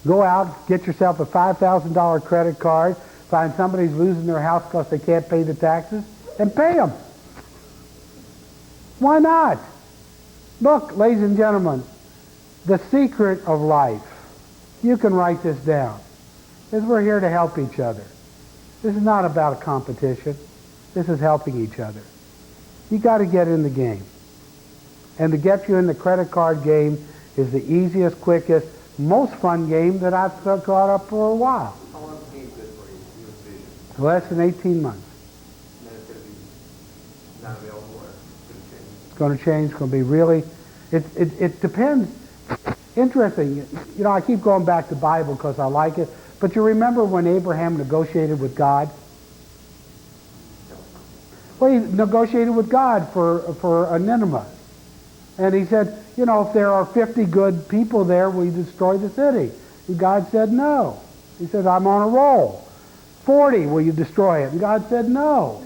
Go out, get yourself a $5,000 credit card, find somebody who's losing their house because they can't pay the taxes, and pay them. Why not? Look, ladies and gentlemen, the secret of life, you can write this down, is we're here to help each other. This is not about a competition. This is helping each other. You got to get in the game. And to get you in the credit card game is the easiest, quickest, most fun game that I've got up for a while. How long is the game good for you? You envision? Less than 18 months. And then it's going to be not available or it's going to change? It's going to change. It's going to be really, it depends. Interesting. You know, I keep going back to the Bible because I like it. But you remember when Abraham negotiated with God? Well, he negotiated with God for Nineveh. And he said, you know, if there are 50 good people there, will you destroy the city? And God said no. He said, I'm on a roll. 40, will you destroy it? And God said no.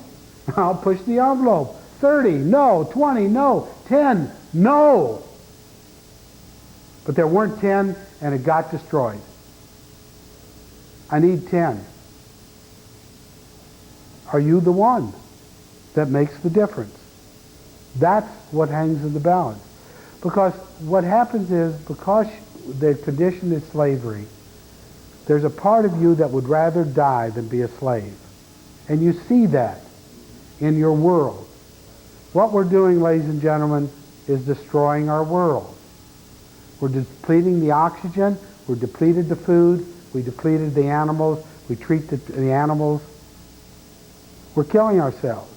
I'll push the envelope. 30, no. 20, no. 10, no. But there weren't 10, and it got destroyed. I need 10. Are you the one that makes the difference? That's what hangs in the balance. Because what happens is, because the condition is slavery, there's a part of you that would rather die than be a slave. And you see that in your world. What we're doing, ladies and gentlemen, is destroying our world. We're depleting the oxygen, we're depleted the food, we depleted the animals, we treat the animals. We're killing ourselves.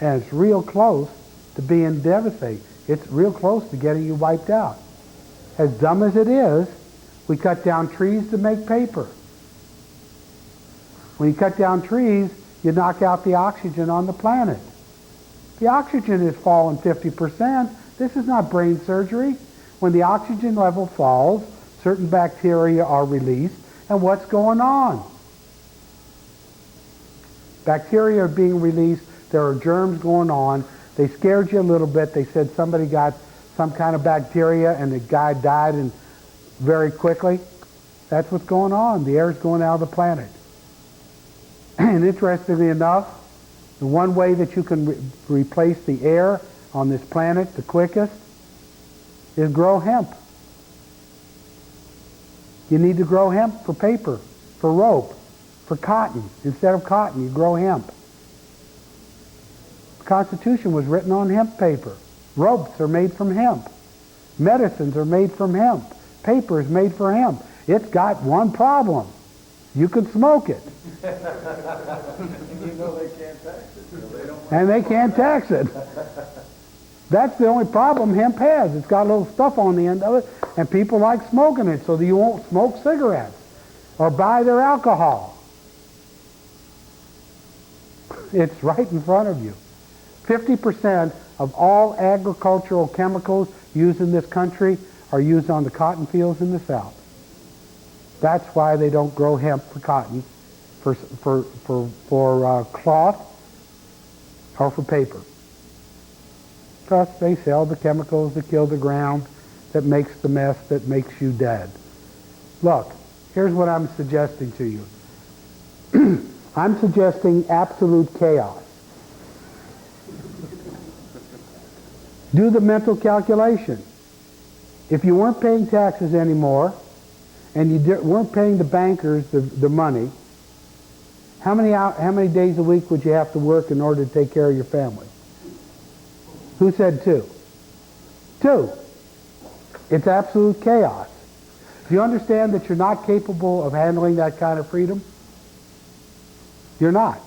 And it's real close to being devastating. It's real close to getting you wiped out. As dumb as it is, we cut down trees to make paper. When you cut down trees, you knock out the oxygen on the planet. The oxygen has fallen 50%. This is not brain surgery. When the oxygen level falls, certain bacteria are released, and what's going on? Bacteria are being released. There are germs going on. They scared you a little bit. They said somebody got some kind of bacteria and the guy died and very quickly. That's what's going on. The air is going out of the planet. And interestingly enough, the one way that you can replace the air on this planet the quickest is grow hemp. You need to grow hemp for paper, for rope, for cotton. Instead of cotton, you grow hemp. The Constitution was written on hemp paper. Ropes are made from hemp. Medicines are made from hemp. Paper is made from hemp. It's got one problem. You can smoke it. You know they can't tax it. So they don't And they can't tax it. That's the only problem hemp has. It's got a little stuff on the end of it, and people like smoking it so that you won't smoke cigarettes or buy their alcohol. It's right in front of you. 50% of all agricultural chemicals used in this country are used on the cotton fields in the South. That's why they don't grow hemp for cotton, for cloth, or for paper. Because they sell the chemicals that kill the ground, that makes the mess, that makes you dead. Look, here's what I'm suggesting to you. I'm suggesting absolute chaos. Do the mental calculation. If you weren't paying taxes anymore, and you weren't paying the bankers the money, how many days a week would you have to work in order to take care of your family? Who said 2? 2. It's absolute chaos. Do you understand that you're not capable of handling that kind of freedom? You're not.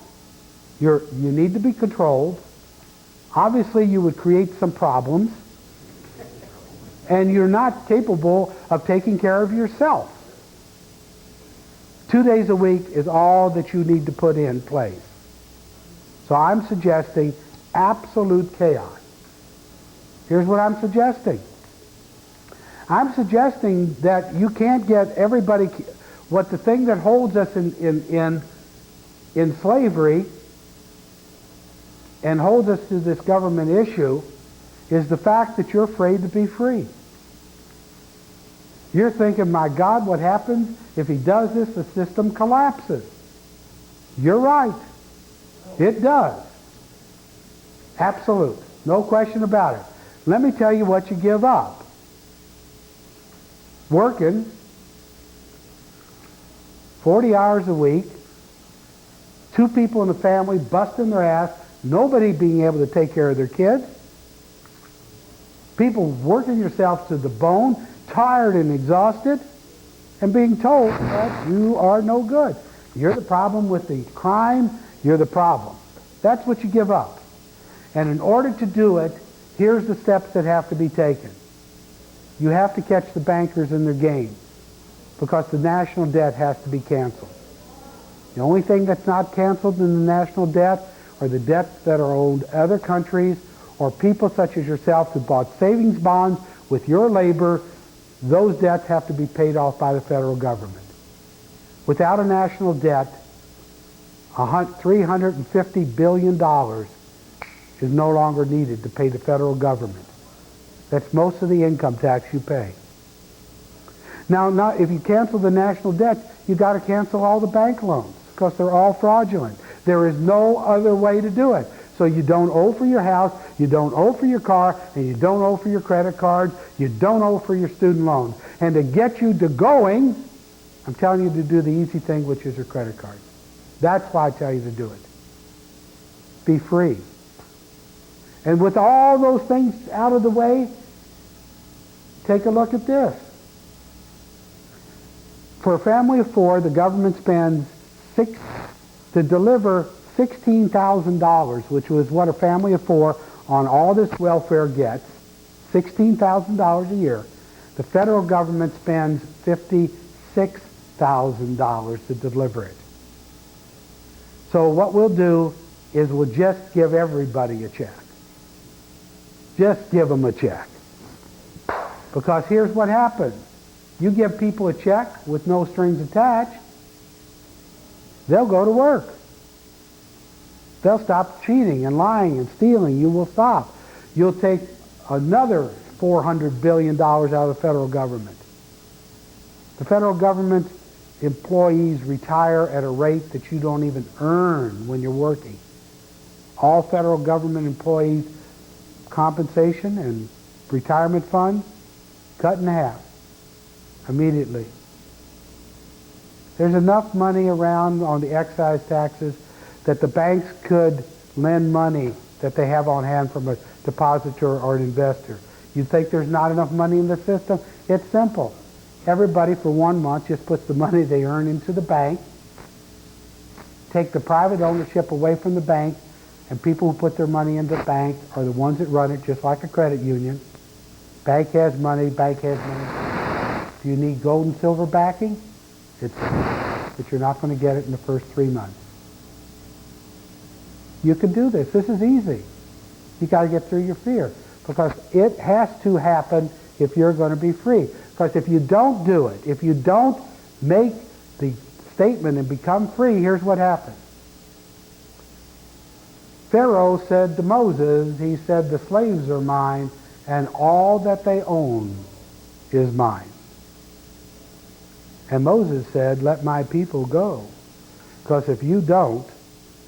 You need to be controlled. Obviously, you would create some problems. And you're not capable of taking care of yourself. 2 days a week is all that you need to put in place. So I'm suggesting absolute chaos. Here's what I'm suggesting. I'm suggesting that you can't get everybody, what the thing that holds us in slavery and holds us to this government issue is the fact that you're afraid to be free. You're thinking, my God, what happens if he does this, the system collapses. You're right. It does. Absolute. No question about it. Let me tell you what you give up. Working 40 hours a week, 2 people in the family busting their ass, nobody being able to take care of their kids, people working yourselves to the bone, tired and exhausted, and being told that you are no good. You're the problem with the crime, you're the problem. That's what you give up. And in order to do it, here's the steps that have to be taken. You have to catch the bankers in their game, because the national debt has to be canceled. The only thing that's not canceled in the national debt are the debts that are owed other countries or people such as yourself who bought savings bonds with your labor. Those debts have to be paid off by the federal government. Without a national debt, $350 billion is no longer needed to pay the federal government. That's most of the income tax you pay. Now, if you cancel the national debt, you've got to cancel all the bank loans because they're all fraudulent. There is no other way to do it. So you don't owe for your house, you don't owe for your car, and you don't owe for your credit cards, you don't owe for your student loans. And to get you to going, I'm telling you to do the easy thing, which is your credit card. That's why I tell you to do it. Be free. And with all those things out of the way, take a look at this. For a family of four, the government spends to deliver $16,000, which was what a family of four on all this welfare gets, $16,000 a year. The federal government spends $56,000 to deliver it. So what we'll do is we'll just give everybody a check. Just give them a check. Because here's what happens. You give people a check with no strings attached, they'll go to work. They'll stop cheating and lying and stealing. You will stop. You'll take another $400 billion out of the federal government. The federal government employees retire at a rate that you don't even earn when you're working. All federal government employees' compensation and retirement funds cut in half immediately. There's enough money around on the excise taxes that the banks could lend money that they have on hand from a depositor or an investor. You think there's not enough money in the system? It's simple. Everybody for 1 month just puts the money they earn into the bank, take the private ownership away from the bank, and people who put their money in the bank are the ones that run it, just like a credit union. Bank has money, bank has money. Do you need gold and silver backing? But you're not going to get it in the first 3 months. You can do this. This is easy. You got to get through your fear, because it has to happen if you're going to be free. Because if you don't do it, if you don't make the statement and become free, here's what happens. Pharaoh said to Moses, he said, the slaves are mine, and all that they own is mine. And Moses said, let my people go, because if you don't,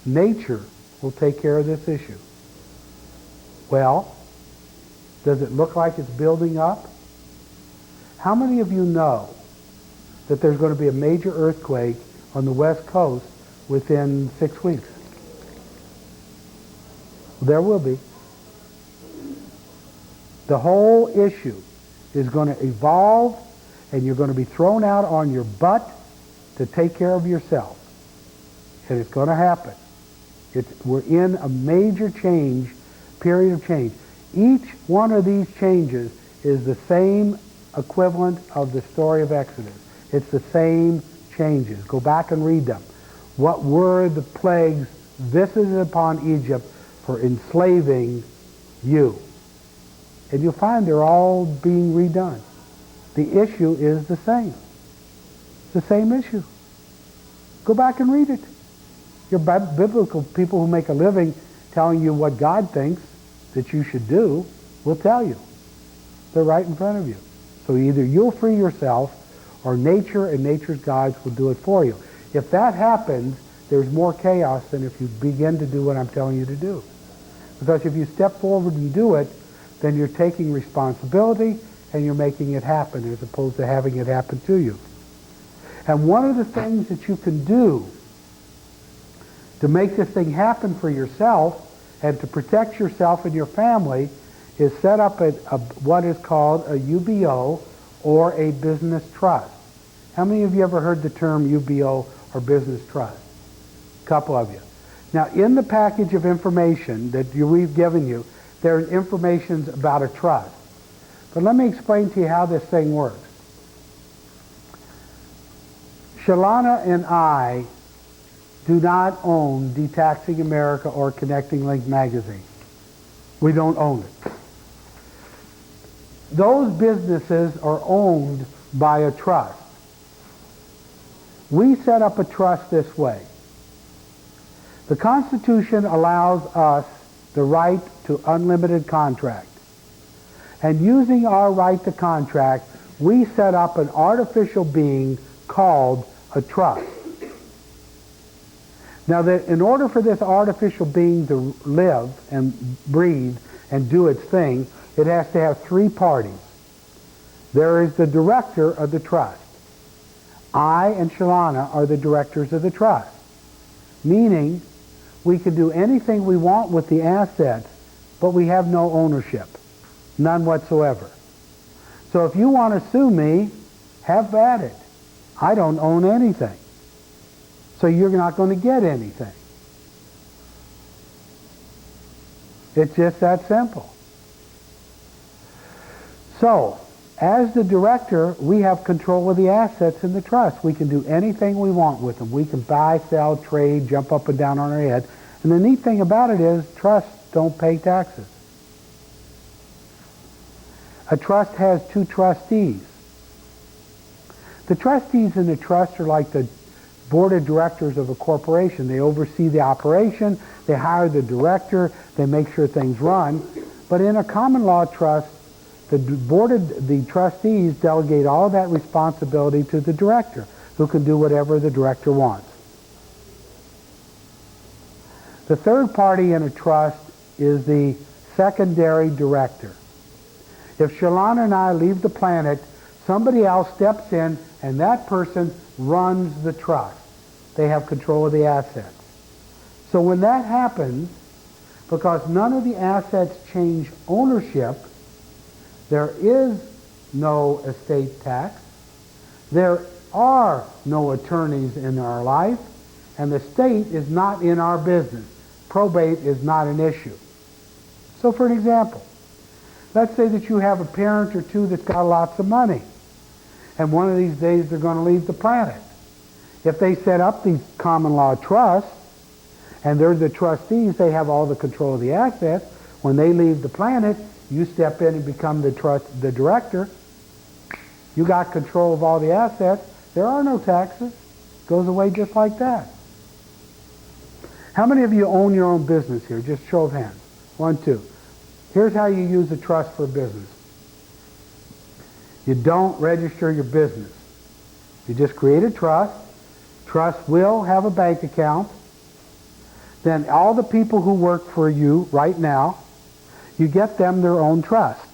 nature will take care of this issue. Well, does it look like it's building up? How many of you know that there's going to be a major earthquake on the West Coast within 6 weeks? There will be. The whole issue is going to evolve, and you're going to be thrown out on your butt to take care of yourself. And it's going to happen. We're in a major period of change. Each one of these changes is the same equivalent of the story of Exodus. It's the same changes. Go back and read them. What were the plagues visited upon Egypt for enslaving you? And you'll find they're all being redone. The issue is the same. The same issue. Go back and read it. Your biblical people who make a living telling you what God thinks that you should do will tell you. They're right in front of you. So either you'll free yourself, or nature and nature's gods will do it for you. If that happens, there's more chaos than if you begin to do what I'm telling you to do. Because if you step forward and do it, then you're taking responsibility and you're making it happen as opposed to having it happen to you. And one of the things that you can do to make this thing happen for yourself and to protect yourself and your family is set up what is called a UBO or a business trust. How many of you ever heard the term UBO or business trust? A couple of you. Now, in the package of information that we've given you, there are information about a trust. But let me explain to you how this thing works. Shalana and I do not own Detaxing America or Connecting Link magazine. We don't own it. Those businesses are owned by a trust. We set up a trust this way. The Constitution allows us the right to unlimited contract. And using our right to contract, we set up an artificial being called a trust. Now, in order for this artificial being to live and breathe and do its thing, it has to have three parties. There is the director of the trust. I and Shalana are the directors of the trust, meaning we can do anything we want with the assets, but we have no ownership, none whatsoever. So if you want to sue me, have at it. I don't own anything. So you're not going to get anything. It's just that simple. So, as the director, we have control of the assets in the trust. We can do anything we want with them. We can buy, sell, trade, jump up and down on our head. And the neat thing about it is trusts don't pay taxes. A trust has two trustees. The trustees in the trust are like the board of directors of a corporation. They oversee the operation, they hire the director, they make sure things run. But in a common law trust, the trustees delegate all that responsibility to the director, who can do whatever the director wants. The third party in a trust is the secondary director. If Shalana and I leave the planet, somebody else steps in and that person runs the trust. They have control of the assets. So when that happens, because none of the assets change ownership, there is no estate tax, there are no attorneys in our life, and the state is not in our business. Probate is not an issue. So for an example, let's say that you have a parent or two that's got lots of money, and one of these days they're going to leave the planet. If they set up these common law trusts, and they're the trustees, they have all the control of the assets. When they leave the planet, you step in and become the director. You got control of all the assets. There are no taxes. It goes away just like that. How many of you own your own business here? Just show of hands. 1, 2. Here's how you use a trust for a business. You don't register your business. You just create a trust. Trust will have a bank account. Then all the people who work for you right now, you get them their own trust.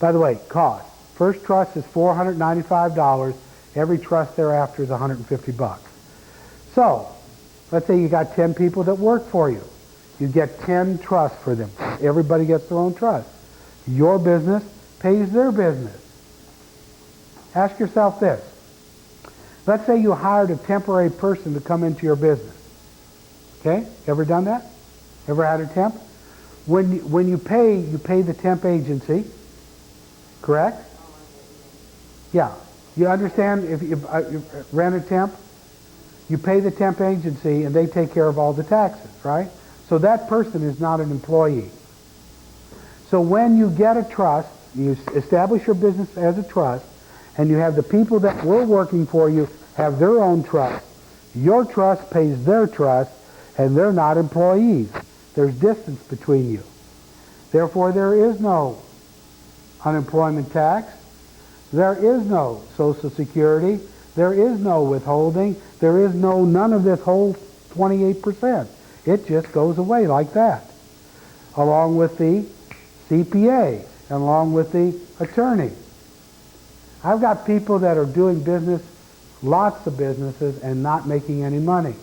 By the way, cost. First trust is $495. Every trust thereafter is $150. So, let's say you got 10 people that work for you. You get 10 trusts for them. Everybody gets their own trust. Your business pays their business. Ask yourself this. Let's say you hired a temporary person to come into your business. Okay? Ever done that? Ever had a temp? When you pay the temp agency, correct? Yeah. You understand if you rent a temp? You pay the temp agency and they take care of all the taxes, right? So that person is not an employee. So when you get a trust, you establish your business as a trust, and you have the people that were working for you have their own trust. Your trust pays their trust, and they're not employees. There's distance between you. Therefore, there is no unemployment tax. There is no Social Security. There is no withholding. There is none of this whole 28%. It just goes away like that, along with the CPA, and along with the attorney. I've got people that are doing business, lots of businesses, and not making any money.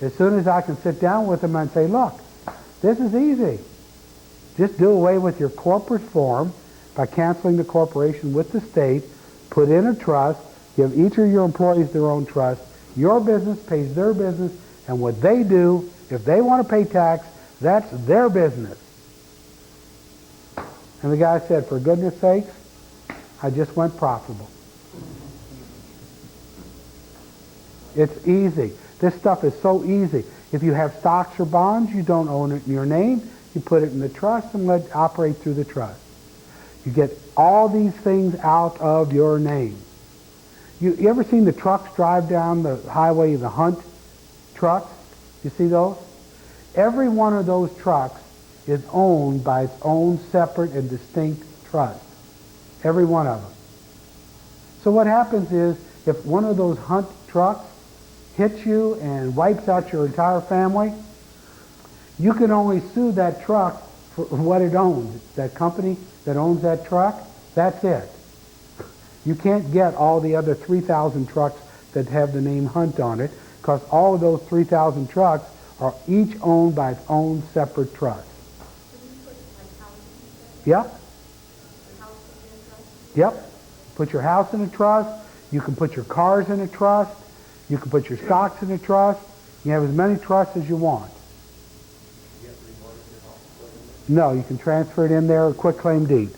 As soon as I can sit down with them and say, look, This is easy. Just do away with your corporate form by canceling the corporation with the state, put in a trust, give each of your employees their own trust, your business pays their business, and what they do, if they want to pay tax, that's their business. And the guy said, for goodness sakes, I just went profitable. It's easy. This stuff is so easy. If you have stocks or bonds, you don't own it in your name. You put it in the trust and let it operate through the trust. You get all these things out of your name. You ever seen the trucks drive down the highway, the Hunt trucks? You see those? Every one of those trucks is owned by its own separate and distinct trust. Every one of them. So what happens is, if one of those Hunt trucks hits you and wipes out your entire family, you can only sue that truck for what it owns. That company that owns that truck, that's it. You can't get all the other 3,000 trucks that have the name Hunt on it, because all of those 3,000 trucks are each owned by its own separate trust. Yep. Yep. Put your house in a trust. You can put your cars in a trust. You can put your stocks in a trust. You have as many trusts as you want. No, you can transfer it in there, a quitclaim deed.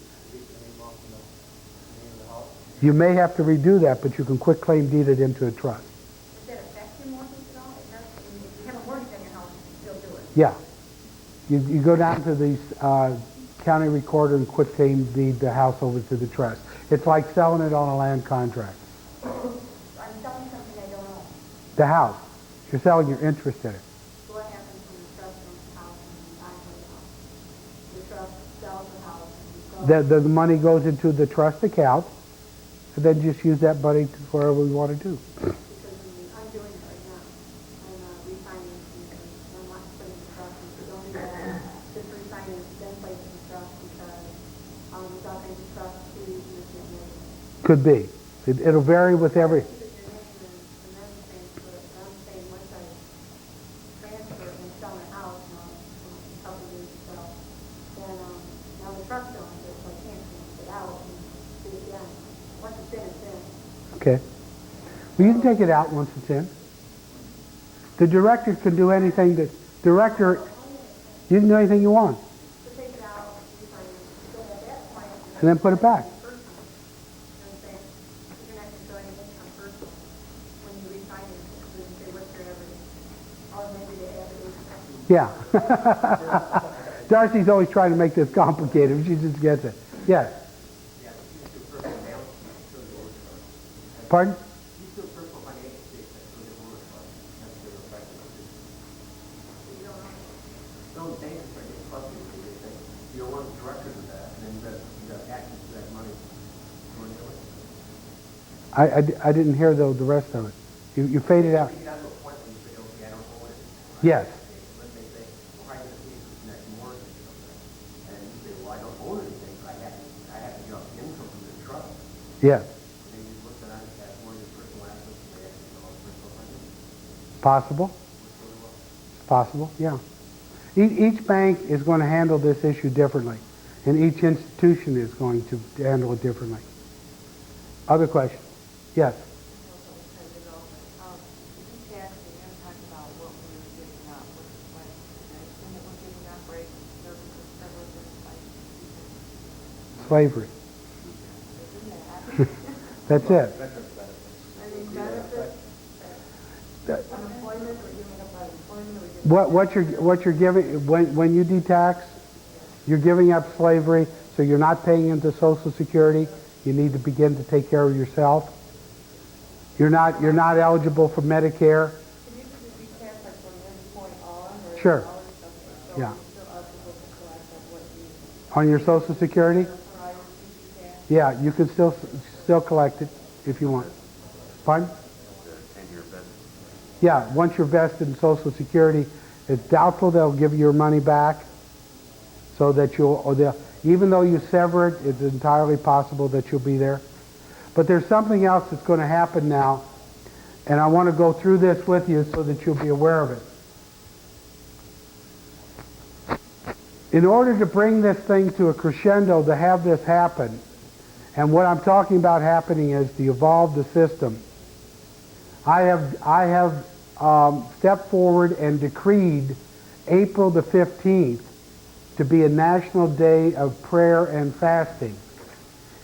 You may have to redo that, but you can quitclaim deed it into a trust. Does that affect your mortgage at all? It does. If you have a mortgage on your house, you can still do it. Yeah. You go down to the county recorder and quitclaim deed the house over to the trust. It's like selling it on a land contract. I'm selling something I don't own. The house. You're selling your interest in it. So what happens when the trust owns the house and you buy the house? The trust sells the house and you go. The money goes into the trust account, and then just use that money for whatever we want to do. Because I'm doing it right now. I'm refinancing it. I'm not putting the trust in. So don't do that. Just refinance, then place it in the trust because there's all kinds of trust fees and this and that. Could be. It'll vary with every... Keep it in your name and then transfer it. And I'm saying once I transfer it and sell my house, in a couple of years or so, then now the trust owns it, so I can't transfer it out and do it again. Once it's in, it's in. Okay. Well, you can take it out once it's in. The director can do anything that... Director, you can do anything you want. So take it out, refinance, so at that point... And then put it back. You're not controlling income personal when you refinance it, because you say what's your average, or maybe the average. Yeah. Darcy's always trying to make this complicated. She just gets it. Yes. Pardon? Those banks are getting fussy with you. They say, you don't want the directors of that, and then you got access to that money. I didn't hear, though, the rest of it. You faded out. You got to a point where you say, okay, I don't own it. Yes. But they say, well, I got to pay this next mortgage or something. And you say, well, I don't own anything, but I have to get off income from the trust. Yes. Maybe you look at it as one of your personal assets, and they actually call it personal finance. Possible. Possible, yeah. Each bank is going to handle this issue differently, and each institution is going to handle it differently. Other questions? Yes. Slavery. That's it. What you're giving when you detax, you're giving up slavery, so you're not paying into Social Security. You need to begin to take care of yourself. You're not eligible for Medicare. Sure. Yeah. On your Social Security? Yeah, you can still collect it if you want. Pardon? Yeah, once you're vested in Social Security, it's doubtful they'll give you your money back, so that even though you sever it, it's entirely possible that you'll be there. But there's something else that's going to happen now, and I want to go through this with you so that you'll be aware of it. In order to bring this thing to a crescendo, to have this happen, and what I'm talking about happening is to evolve the system, I have stepped forward and decreed April the 15th to be a national day of prayer and fasting,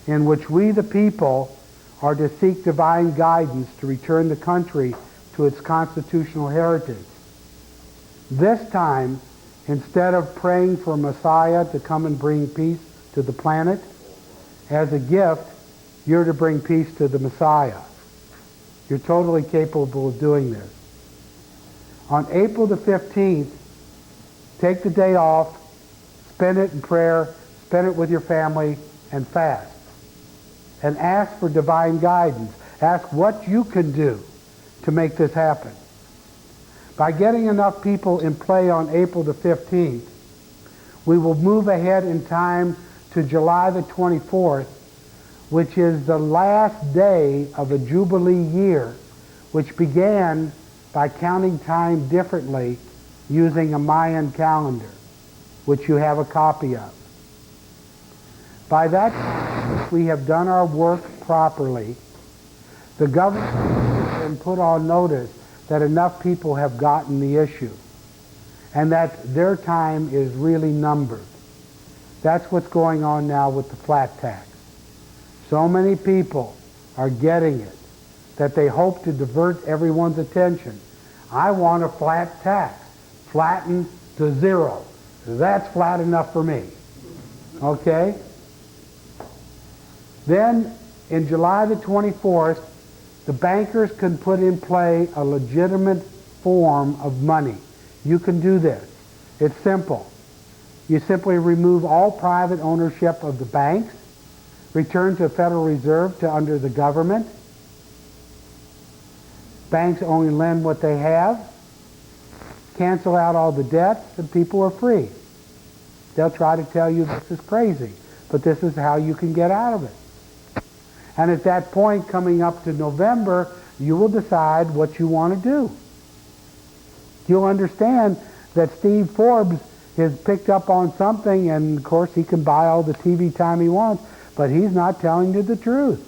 in which we the people are to seek divine guidance to return the country to its constitutional heritage. This time, instead of praying for Messiah to come and bring peace to the planet, as a gift, you're to bring peace to the Messiah. You're totally capable of doing this. On April the 15th, take the day off, spend it in prayer, spend it with your family, and fast. And ask for divine guidance. Ask what you can do to make this happen. By getting enough people in play on April the 15th, we will move ahead in time to July the 24th, which is the last day of a Jubilee year, which began by counting time differently using a Mayan calendar, which you have a copy of. By that time, if we have done our work properly, the government can put on notice that enough people have gotten the issue and that their time is really numbered. That's what's going on now with the flat tax. So many people are getting it that they hope to divert everyone's attention. I want a flat tax, flattened to zero. That's flat enough for me. Okay? Then, in July the 24th, the bankers can put in play a legitimate form of money. You can do this. It's simple. You simply remove all private ownership of the banks, return to the Federal Reserve to under the government. Banks only lend what they have, cancel out all the debts, and people are free. They'll try to tell you this is crazy, but this is how you can get out of it. And at that point, coming up to November, you will decide what you want to do. You'll understand that Steve Forbes has picked up on something, and of course he can buy all the TV time he wants, but he's not telling you the truth.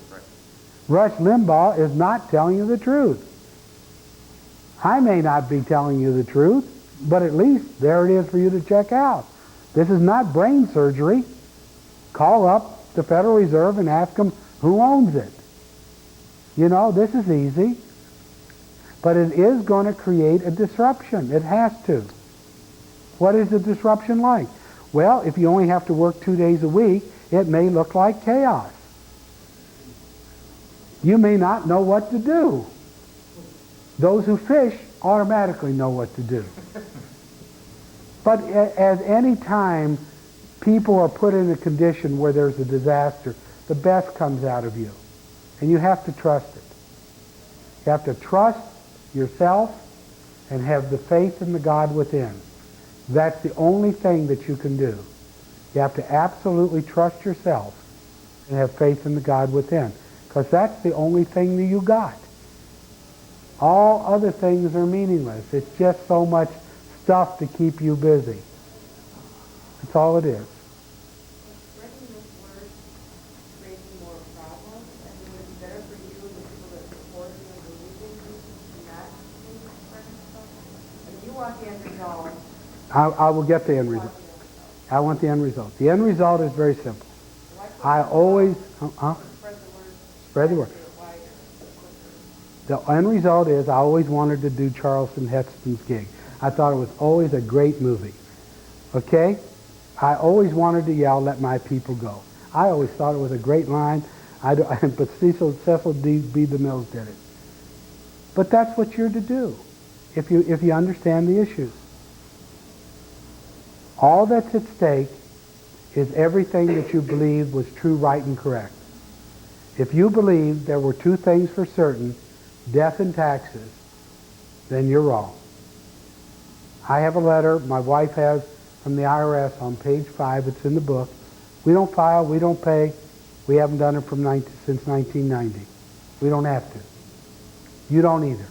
Rush Limbaugh is not telling you the truth. I may not be telling you the truth, but at least there it is for you to check out. This is not brain surgery. Call up the Federal Reserve and ask them who owns it. You know, this is easy. But it is going to create a disruption. It has to. What is the disruption like? Well, if you only have to work 2 days a week, it may look like chaos. You may not know what to do. Those who fish automatically know what to do. But at any time people are put in a condition where there's a disaster, the best comes out of you. And you have to trust it. You have to trust yourself and have the faith in the God within. That's the only thing that you can do. You have to absolutely trust yourself and have faith in the God within. Because that's the only thing that you got. All other things are meaningless. It's just so much stuff to keep you busy. That's all it is. Spreading this word creating more problems, and it would be better for you and the people that support you and believe in you to not continue spreading stuff. And you want the end result. I will get the end result. I want the end result. The end result is very simple. I always... Spread the word. The end result is I always wanted to do Charleston Heston's gig. I thought it was always a great movie. Okay? I always wanted to yell, "Let my people go." I always thought it was a great line, but Cecil B. DeMille did it. But that's what you're to do if you understand the issues. All that's at stake is everything that you believed was true, right, and correct. If you believe there were two things for certain, death and taxes, then you're wrong. I have a letter my wife has from the IRS on page 5. It's in the book. We don't file. We don't pay. We haven't done it since 1990. We don't have to. You don't either.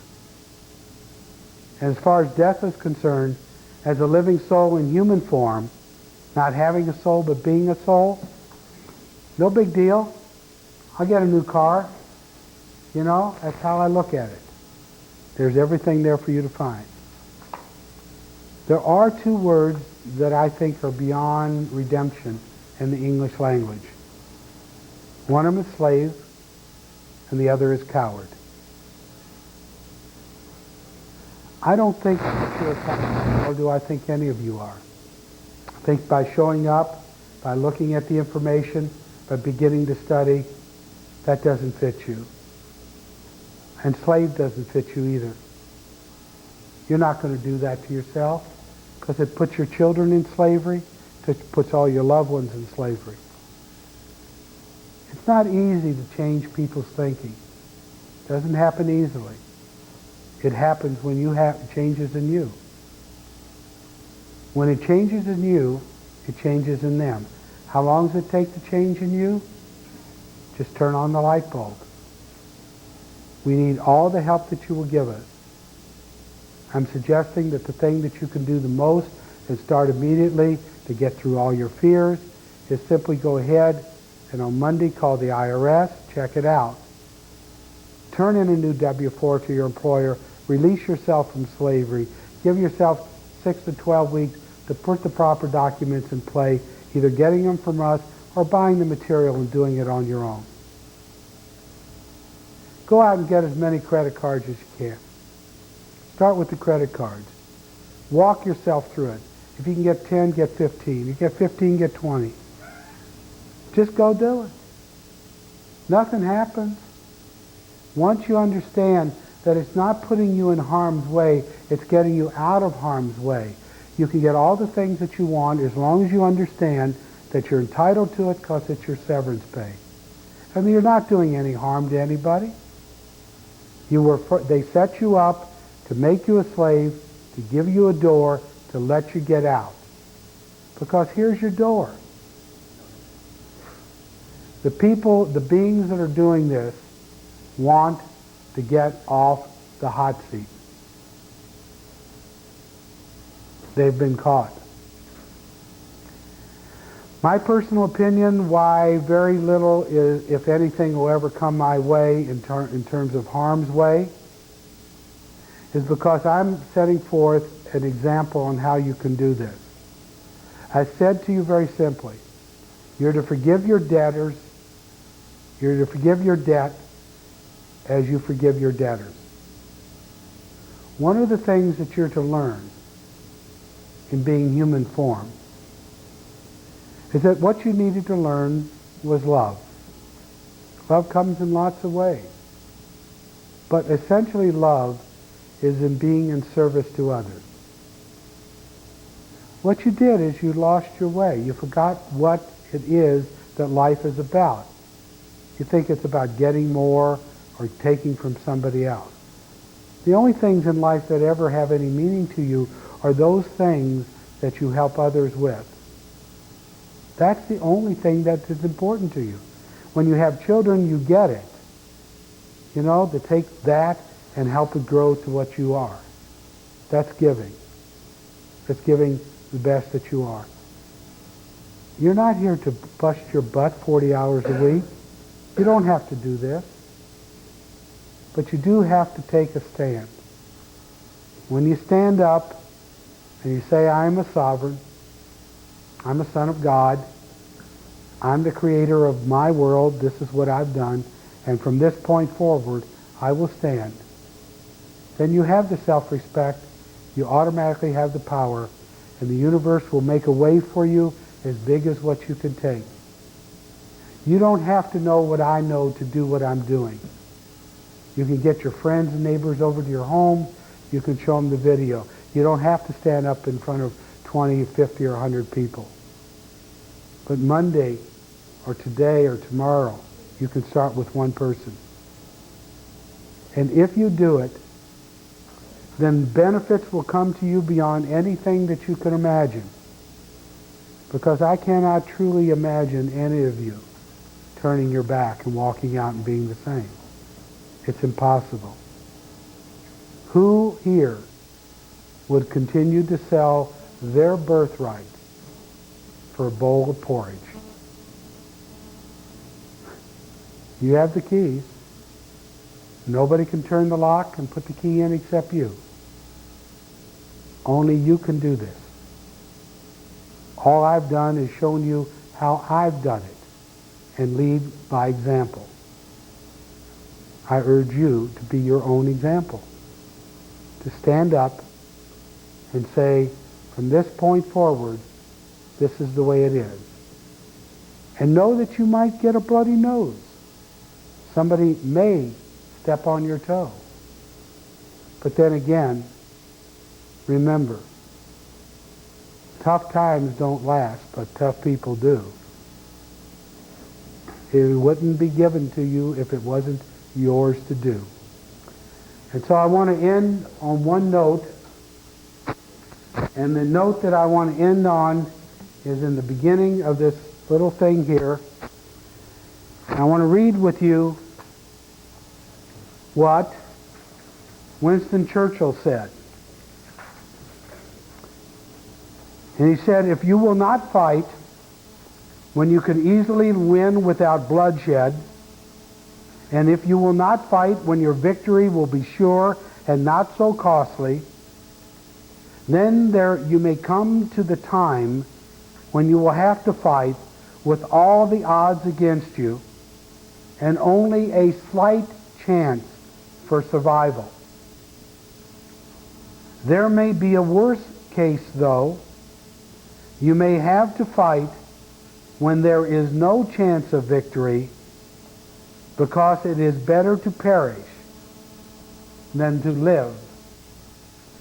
And as far as death is concerned, as a living soul in human form, Not having a soul, but being a soul. No big deal. I'll get a new car. You know, that's how I look at it. There's everything there for you to find. There are two words that I think are beyond redemption in the English language. One of them is slave, and the other is coward. I don't think that you're a coward, nor do I think any of you are. I think by showing up, by looking at the information, by beginning to study, that doesn't fit you. And slave doesn't fit you either. You're not going to do that to yourself because it puts your children in slavery, it puts all your loved ones in slavery. It's not easy to change people's thinking. It doesn't happen easily. It happens when it changes in you. When it changes in you, it changes in them. How long does it take to change in you? Just turn on the light bulb. We need all the help that you will give us. I'm suggesting that the thing that you can do the most and start immediately to get through all your fears is simply go ahead and on Monday call the IRS, check it out. Turn in a new W-4 to your employer, release yourself from slavery, give yourself 6 to 12 weeks to put the proper documents in play, either getting them from us or buying the material and doing it on your own. Go out and get as many credit cards as you can. Start with the credit cards. Walk yourself through it. If you can get 10, get 15. If you get 15, get 20. Just go do it. Nothing happens. Once you understand that it's not putting you in harm's way, it's getting you out of harm's way. You can get all the things that you want as long as you understand that you're entitled to it because it's your severance pay. I mean, you're not doing any harm to anybody. They set you up to make you a slave, to give you a door, to let you get out. Because here's your door. The beings that are doing this want to get off the hot seat. They've been caught. My personal opinion, why very little, if anything, will ever come my way in terms of harm's way, is because I'm setting forth an example on how you can do this. I said to you very simply, you're to forgive your debtors, you're to forgive your debt as you forgive your debtors. One of the things that you're to learn in being human form is that what you needed to learn was love. Love comes in lots of ways. But essentially love is in being in service to others. What you did is you lost your way. You forgot what it is that life is about. You think it's about getting more or taking from somebody else. The only things in life that ever have any meaning to you are those things that you help others with. That's the only thing that is important to you. When you have children, you get it. You know, to take that and help it grow to what you are. That's giving. That's giving the best that you are. You're not here to bust your butt 40 hours a week. You don't have to do this. But you do have to take a stand. When you stand up and you say, I am a sovereign, I'm a son of God, I'm the creator of my world, this is what I've done, and from this point forward, I will stand. Then you have the self-respect, you automatically have the power, and the universe will make a way for you as big as what you can take. You don't have to know what I know to do what I'm doing. You can get your friends and neighbors over to your home, you can show them the video. You don't have to stand up in front of 20, 50, or 100 people. But Monday, or today, or tomorrow, you can start with one person. And if you do it, then benefits will come to you beyond anything that you can imagine. Because I cannot truly imagine any of you turning your back and walking out and being the same. It's impossible. Who here would continue to sell their birthright for a bowl of porridge. You have the keys. Nobody can turn the lock and put the key in except you. Only you can do this. All I've done is shown you how I've done it and lead by example. I urge you to be your own example. To stand up and say, from this point forward, this is the way it is. And know that you might get a bloody nose. Somebody may step on your toe. But then again, remember, tough times don't last, but tough people do. It wouldn't be given to you if it wasn't yours to do. And so I want to end on one note, and the note that I want to end on is in the beginning of this little thing here. I want to read with you what Winston Churchill said. And he said, if you will not fight when you can easily win without bloodshed, and if you will not fight when your victory will be sure and not so costly, then you may come to the time when you will have to fight with all the odds against you and only a slight chance for survival. There may be a worse case, though. You may have to fight when there is no chance of victory, because it is better to perish than to live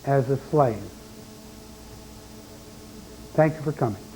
as a slave. Thank you for coming.